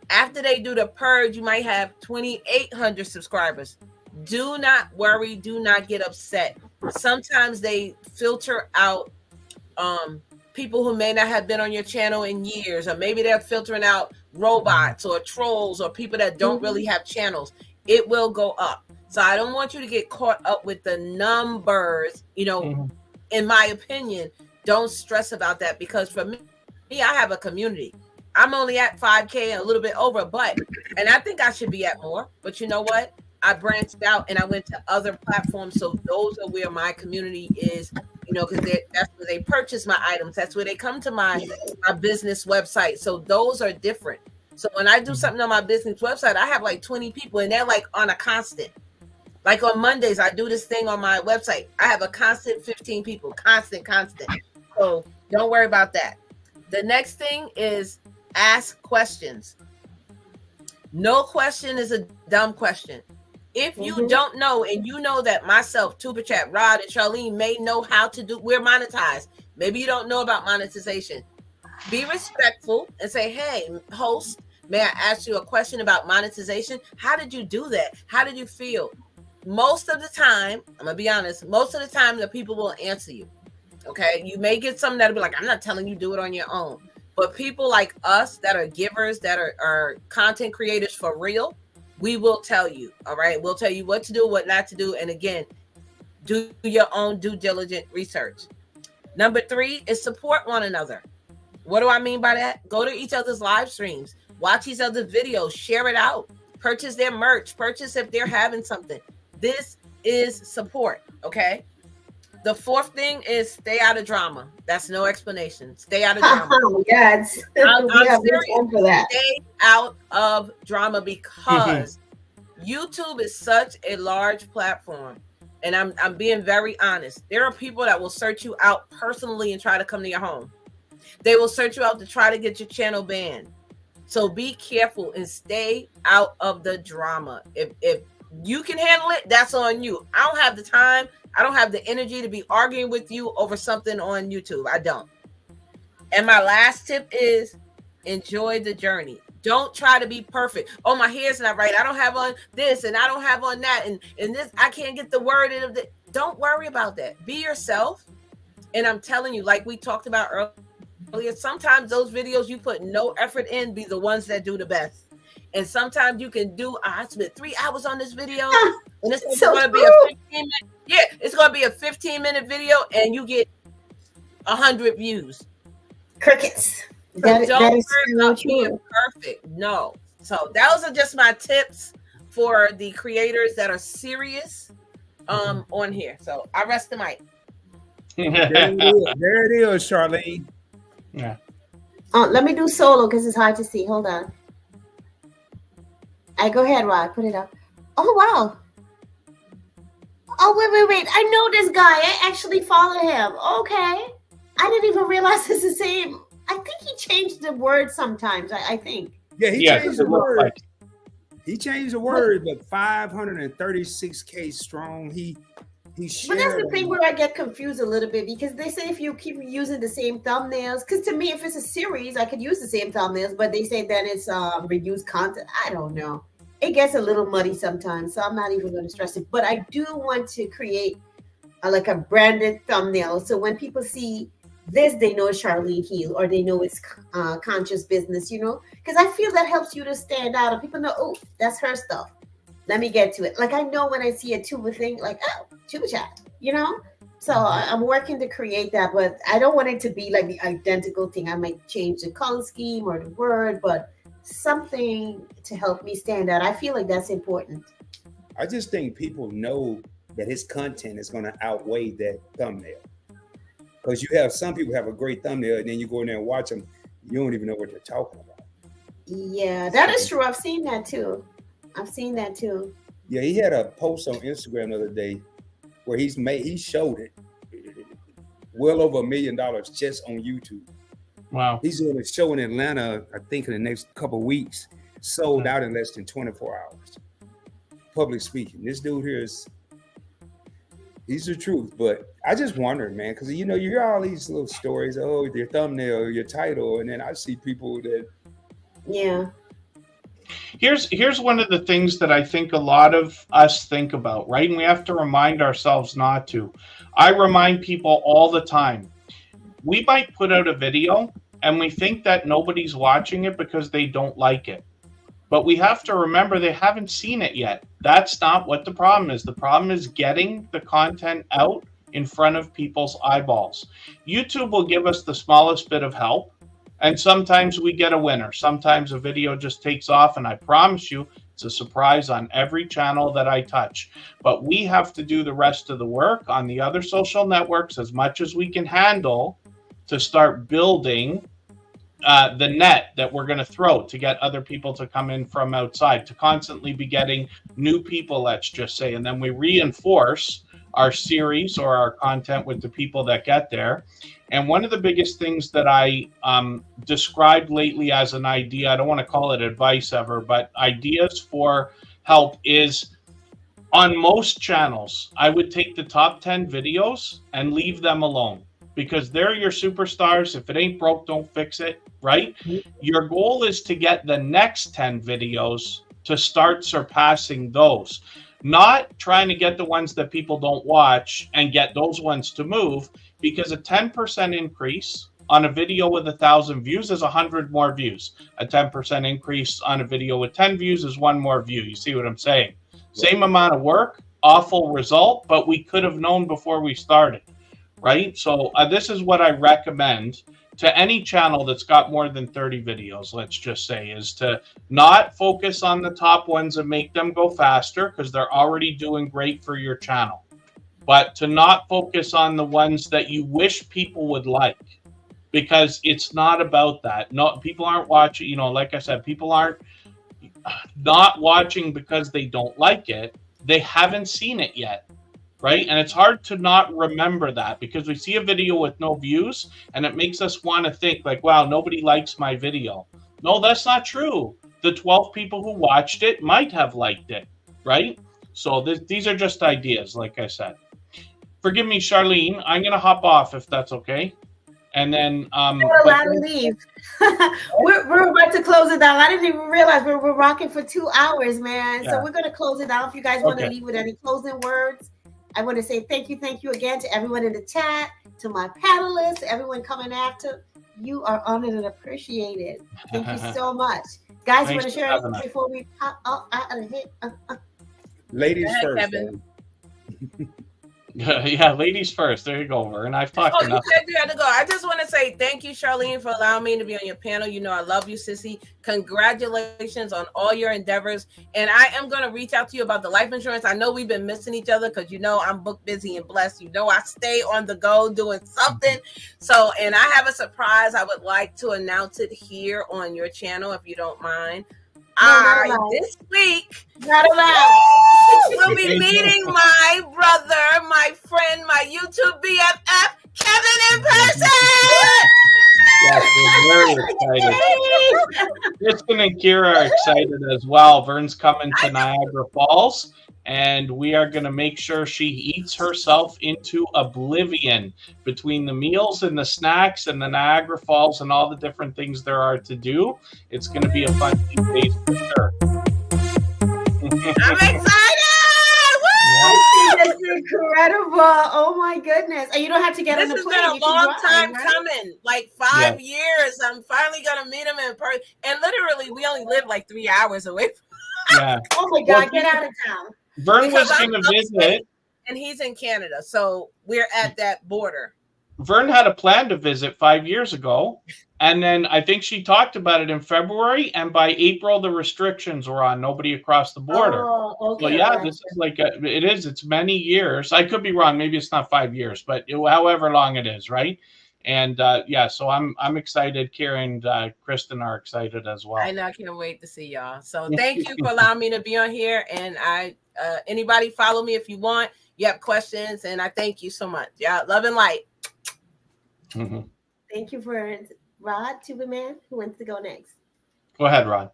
After they do the purge, you might have 2,800 subscribers. Do not worry. Do not get upset. Sometimes they filter out people who may not have been on your channel in years, or maybe they're filtering out robots or trolls or people that don't really have channels. It will go up. So I don't want you to get caught up with the numbers. You know, in my opinion, don't stress about that, because for me, I have a community. I'm only at 5K and a little bit over, and I think I should be at more. But you know what? I branched out and I went to other platforms. So those are where my community is, you know, because that's where they purchase my items. That's where they come to my business website. So those are different. So when I do something on my business website, I have like 20 people and they're like on a constant. Like on Mondays, I do this thing on my website. I have a constant 15 people, constant. So don't worry about that. The next thing is ask questions. No question is a dumb question. If you don't know, and you know that myself, Tuber Chat, Rod, and Charlene may know how to do, we're monetized. Maybe you don't know about monetization. Be respectful and say, hey, host, may I ask you a question about monetization? How did you do that? How did you feel? Most of the time, I'm going to be honest, most of the time the people will answer you. Okay. You may get some that'll be like, I'm not telling you do it on your own. But people like us that are givers, that are content creators for real, we will tell you. All right. We'll tell you what to do, what not to do. And again, do your own due diligent research. Number 3 is support one another. What do I mean by that? Go to each other's live streams, watch each other's videos, share it out, purchase their merch, purchase if they're having something. This is support. Okay. The 4th thing is stay out of drama. That's no explanation. Stay out of drama. Yes. I'm serious for that. Stay out of drama because YouTube is such a large platform. And I'm being very honest. There are people that will search you out personally and try to come to your home. They will search you out to try to get your channel banned. So be careful and stay out of the drama. If you can handle it, that's on you. I don't have the time. I don't have the energy to be arguing with you over something on YouTube. I don't. And my last tip is enjoy the journey. Don't try to be perfect. Oh, my hair's not right. I don't have on this and I don't have on that. And this, I can't get the word in of the. Don't worry about that. Be yourself. And I'm telling you, like we talked about earlier, sometimes those videos you put no effort in be the ones that do the best. And sometimes you can do, I spent 3 hours on this video. And it's going to be a 15-minute. Yeah, it's going to be a 15-minute video and you get 100 views. Crickets. Don't worry about being perfect. No. So those are just my tips for the creators that are serious on here. So I rest the mic. There it is, Charlene. Yeah. Let me do solo because it's hard to see. Hold on. Go ahead, Rod. Put it up. Oh, wow. Oh, wait. I know this guy. I actually follow him. Okay. I didn't even realize it's the same. I think he changed the word sometimes. I think. Yeah, he changed the word. Like. He changed the word, but 536K strong. He shared. But that's the thing where I get confused a little bit because they say if you keep using the same thumbnails, because to me, if it's a series, I could use the same thumbnails, but they say then it's reused content. I don't know. It gets a little muddy sometimes, so I'm not even going to stress it. But I do want to create like a branded thumbnail, so when people see this, they know it's Charlene Heel or they know it's conscious business, you know, because I feel that helps you to stand out and people know, oh, that's her stuff. Let me get to it. Like I know when I see a tuba thing, like, oh, tuba chat, you know? So I'm working to create that, but I don't want it to be like the identical thing. I might change the color scheme or the word, but something to help me stand out. I feel like that's important. I just think people know that his content is going to outweigh that thumbnail. Because you have some people have a great thumbnail and then you go in there and watch them, you don't even know what they're talking about. Yeah, that is true. I've seen that too. Yeah, he had a post on Instagram the other day where he showed it well over $1 million just on YouTube. Wow. He's doing a show in Atlanta, I think in the next couple of weeks, sold out in less than 24 hours. Public speaking. This dude here he's the truth, but I just wondered, man, because you know you hear all these little stories. Oh, your thumbnail, your title, and then I see people that. Yeah. Here's one of the things that I think a lot of us think about, right? And we have to remind ourselves not to. I remind people all the time. We might put out a video and we think that nobody's watching it because they don't like it. But we have to remember they haven't seen it yet. That's not what the problem is. The problem is getting the content out in front of people's eyeballs. YouTube will give us the smallest bit of help. And sometimes we get a winner. Sometimes a video just takes off. And I promise you, it's a surprise on every channel that I touch. But we have to do the rest of the work on the other social networks as much as we can handle to start building the net that we're going to throw to get other people to come in from outside, to constantly be getting new people, let's just say. And then we reinforce our series or our content with the people that get there. And one of the biggest things that I described lately as an idea, I don't want to call it advice ever, but ideas for help is on most channels, I would take the top 10 videos and leave them alone. because they're your superstars. If it ain't broke, don't fix it, right? Your goal is to get the next 10 videos to start surpassing those, not trying to get the ones that people don't watch and get those ones to move, because a 10% increase on a video with 1,000 views is 100 more views. A 10% increase on a video with 10 views is 1 more view. You see what I'm saying? Same amount of work, awful result, but we could have known before we started, right? So this is what I recommend to any channel that's got more than 30 videos, let's just say, is to not focus on the top ones and make them go faster, because they're already doing great for your channel, but to not focus on the ones that you wish people would like, because it's not about that. No, people aren't watching, you know, like I said, people aren't not watching because they don't like it. They haven't seen it yet, right? And it's hard to not remember that, because we see a video with no views and it makes us want to think like, wow, nobody likes my video. No, that's not true. The 12 people who watched it might have liked it, right? So these are just ideas, like I said. Forgive me, Charlene, I'm going to hop off if that's okay. And then leave. we're about to close it down. I didn't even realize we're rocking for 2 hours, man. Yeah. So we're going to close it down. If you guys want to leave with any closing words, I want to say thank you again to everyone in the chat, to my panelists, to everyone coming after. You are honored and appreciated. Thank you so much, guys. Want to share anything before we pop off out of here? Ladies first. Yeah, ladies first. There you go, Vern. I've talked enough. You said you had to go. I just want to say thank you, Charlene, for allowing me to be on your panel. You know I love you, sissy. Congratulations on all your endeavors. And I am going to reach out to you about the life insurance. I know we've been missing each other because, you know, I'm book busy and blessed. You know I stay on the go doing something. So, and I have a surprise. I would like to announce it here on your channel, if you don't mind. This week, we'll be meeting my brother, my friend, my YouTube BFF, Kevin, in person. Yes, we're very excited. Kristen and Kira are excited as well. Vern's coming to Niagara Falls, and we are going to make sure she eats herself into oblivion between the meals and the snacks and the Niagara Falls and all the different things there are to do. It's going to be a fun few days for sure. I'm excited! This is incredible. Oh my goodness. And you don't have to get on the plane. This has been a long time coming, like 5 years. I'm finally going to meet him in person. And literally, we only live like 3 hours away from Yeah. Oh my God, get out of town. Vern was going to visit. And he's in Canada. So we're at that border. Vern had a plan to visit 5 years ago. And then I think she talked about it in February. And by April, the restrictions were on. Nobody across the border. Oh, okay. So yeah, this is like, it's many years. I could be wrong. Maybe it's not 5 years, but however long it is, right? And yeah, so I'm excited. Karen and Kristen are excited as well. I know, I can't wait to see y'all. So thank you for allowing me to be on here. And anybody follow me if you want. You have questions, and I thank you so much. Yeah, love and light. Mm-hmm. Thank you for Rod, Tuberman. Who wants to go next? Go ahead, Rod.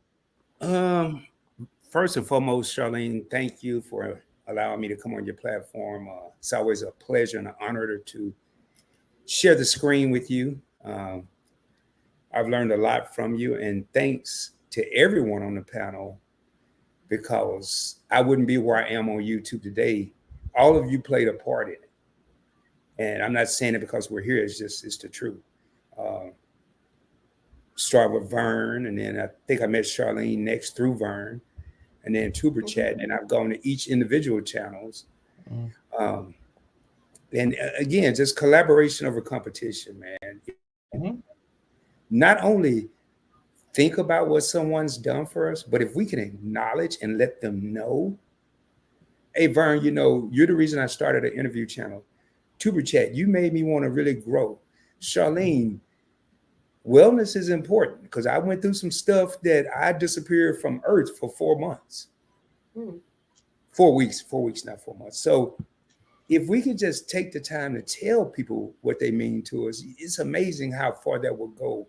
First and foremost, Charlene, thank you for allowing me to come on your platform. It's always a pleasure and an honor to share the screen with you. I've learned a lot from you, and thanks to everyone on the panel, because I wouldn't be where I am on YouTube today. All of you played a part in it. And I'm not saying it because we're here, it's the truth. Start with Vern, and then I think I met Charlene next through Vern, and then Tuber Chat, and I've gone to each individual channels. And again, just collaboration over competition, man. Not only think about what someone's done for us, but if we can acknowledge and let them know, hey, Vern, you know, you're the reason I started an interview channel. Tuber Chat, you made me want to really grow. Charlene, wellness is important, because I went through some stuff that I disappeared from Earth for 4 months. 4 weeks, not 4 months. So if we could just take the time to tell people what they mean to us, it's amazing how far that will go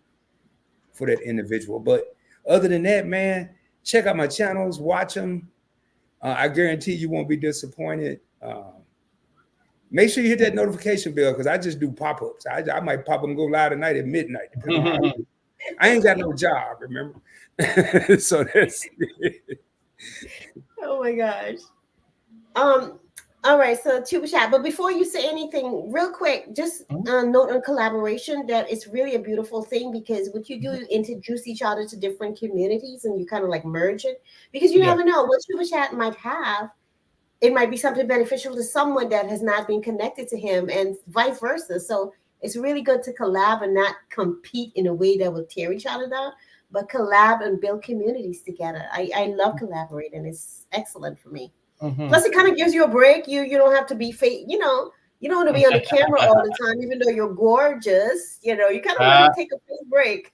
for that individual. But other than that, man, check out my channels, watch them. I guarantee you won't be disappointed. Make sure you hit that notification bell because I just do pop-ups. I might pop them and go live tonight at midnight. Depending on I ain't got no job, remember? So that's Oh my gosh. All right, so Tuba Chat. But before you say anything, real quick, just a note on collaboration that it's really a beautiful thing because what you do, you introduce each other to different communities and you kind of like merge it because you never know what Tuba Chat might have. It might be something beneficial to someone that has not been connected to him and vice versa. So it's really good to collab and not compete in a way that will tear each other down, but collab and build communities together. I love collaborating. It's excellent for me. Plus, it kind of gives you a break. You don't have to be fake. You don't want to be on the camera all the time, even though you're gorgeous. You kind of want to take a big break.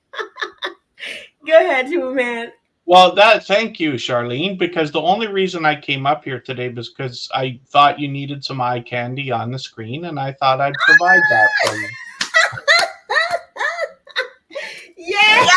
Go ahead, Tuba man. Well, thank you, Charlene, because the only reason I came up here today was because I thought you needed some eye candy on the screen, and I thought I'd provide that for you. Yes.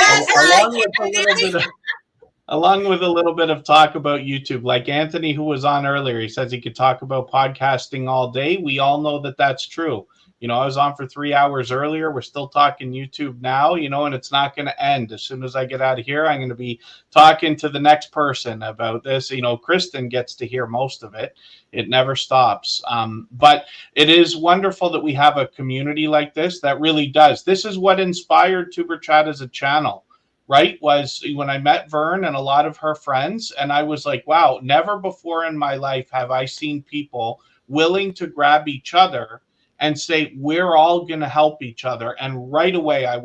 Along with a little bit of talk about YouTube, like Anthony, who was on earlier, he says he could talk about podcasting all day. We all know that that's true. I was on for 3 hours earlier. We're still talking YouTube now, and it's not going to end. As soon as I get out of here, I'm going to be talking to the next person about this. Kristen gets to hear most of it. It never stops. But it is wonderful that we have a community like this that really does. This is what inspired Tuber Chat as a channel. Right, was when I met Vern and a lot of her friends, and I was like, wow, never before in my life have I seen people willing to grab each other and say, we're all going to help each other. And right away, I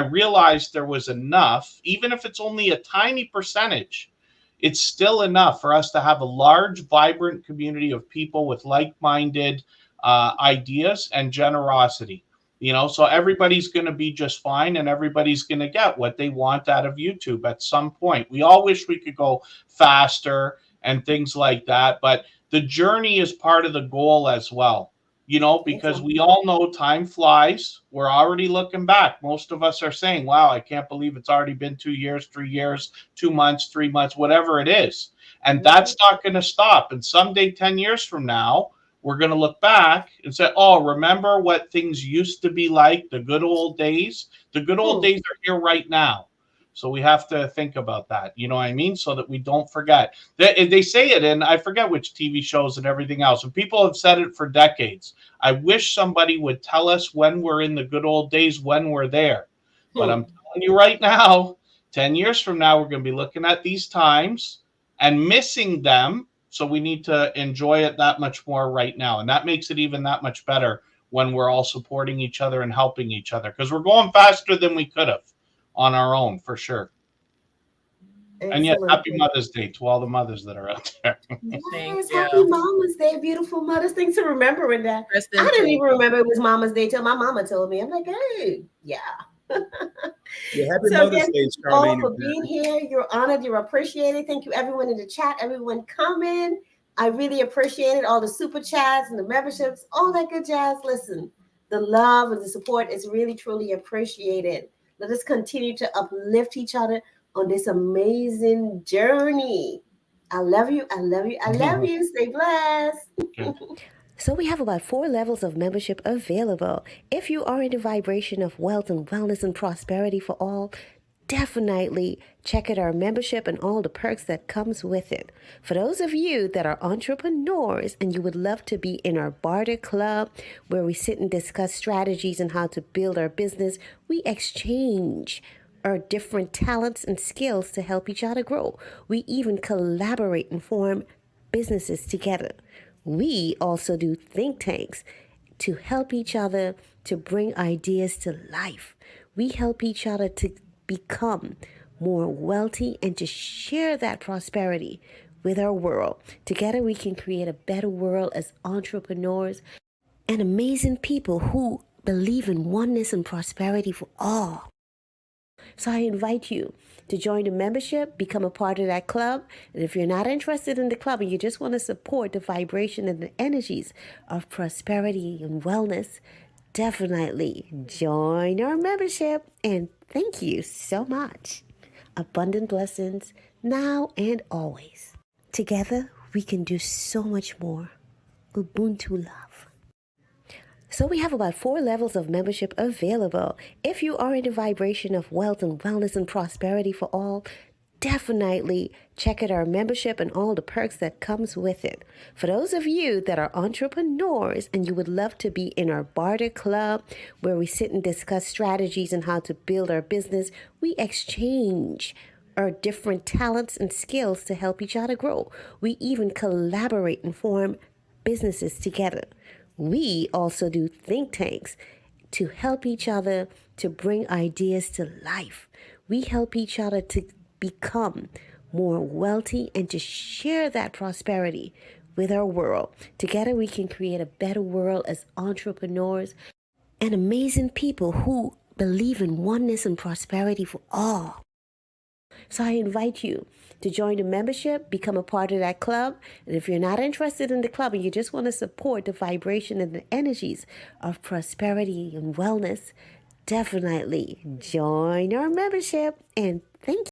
realized there was enough, even if it's only a tiny percentage, it's still enough for us to have a large, vibrant community of people with like-minded ideas and generosity. So everybody's going to be just fine and everybody's going to get what they want out of YouTube at some point. We all wish we could go faster and things like that, but the journey is part of the goal as well, because we all know time flies. We're already looking back. Most of us are saying, wow, I can't believe it's already been 2 years, 3 years, 2 months, 3 months, whatever it is. And that's not going to stop. And someday, 10 years from now, we're going to look back and say, oh, remember what things used to be like, the good old days? The good old days are here right now. So we have to think about that, you know what I mean? So that we don't forget. They say it in, I forget which TV shows and everything else, and people have said it for decades. I wish somebody would tell us when we're in the good old days, when we're there. But I'm telling you right now, 10 years from now, we're going to be looking at these times and missing them. So we need to enjoy it that much more right now. And that makes it even that much better when we're all supporting each other and helping each other, because we're going faster than we could have on our own, for sure. Excellent. And yet, happy Mother's Day to all the mothers that are out there. Yes, happy Mama's Day, beautiful mothers. Thanks for remembering that. I didn't even remember it was Mama's Day till my mama told me. I'm like, hey, yeah. Happy Mother's Day, Charlene. All for being here. You're honored. You're appreciated. Thank you, everyone in the chat, everyone coming. I really appreciate it. All the super chats and the memberships, all that good jazz. Listen, the love and the support is really, truly appreciated. Let us continue to uplift each other on this amazing journey. I love you. I love you. I love you. Stay blessed. So we have about 4 levels of membership available. If you are in the vibration of wealth and wellness and prosperity for all, definitely check out our membership and all the perks that comes with it. For those of you that are entrepreneurs and you would love to be in our barter club where we sit and discuss strategies on how to build our business, we exchange our different talents and skills to help each other grow. We even collaborate and form businesses together. We also do think tanks to help each other to bring ideas to life. We help each other to become more wealthy and to share that prosperity with our world. Together we can create a better world as entrepreneurs and amazing people who believe in oneness and prosperity for all. So I invite you to join the membership, become a part of that club. And if you're not interested in the club and you just want to support the vibration and the energies of prosperity and wellness, definitely join our membership. And thank you so much. Abundant blessings now and always. Together, we can do so much more. Ubuntu love. So we have about 4 levels of membership available. If you are in the vibration of wealth and wellness and prosperity for all, definitely check out our membership and all the perks that comes with it. For those of you that are entrepreneurs and you would love to be in our barter club where we sit and discuss strategies on how to build our business, we exchange our different talents and skills to help each other grow. We even collaborate and form businesses together. We also do think tanks to help each other to bring ideas to life. We help each other to become more wealthy and to share that prosperity with our world. Together we can create a better world as entrepreneurs and amazing people who believe in oneness and prosperity for all. So I invite you to join the membership, become a part of that club. And if you're not interested in the club and you just want to support the vibration and the energies of prosperity and wellness, definitely join our membership. And thank you.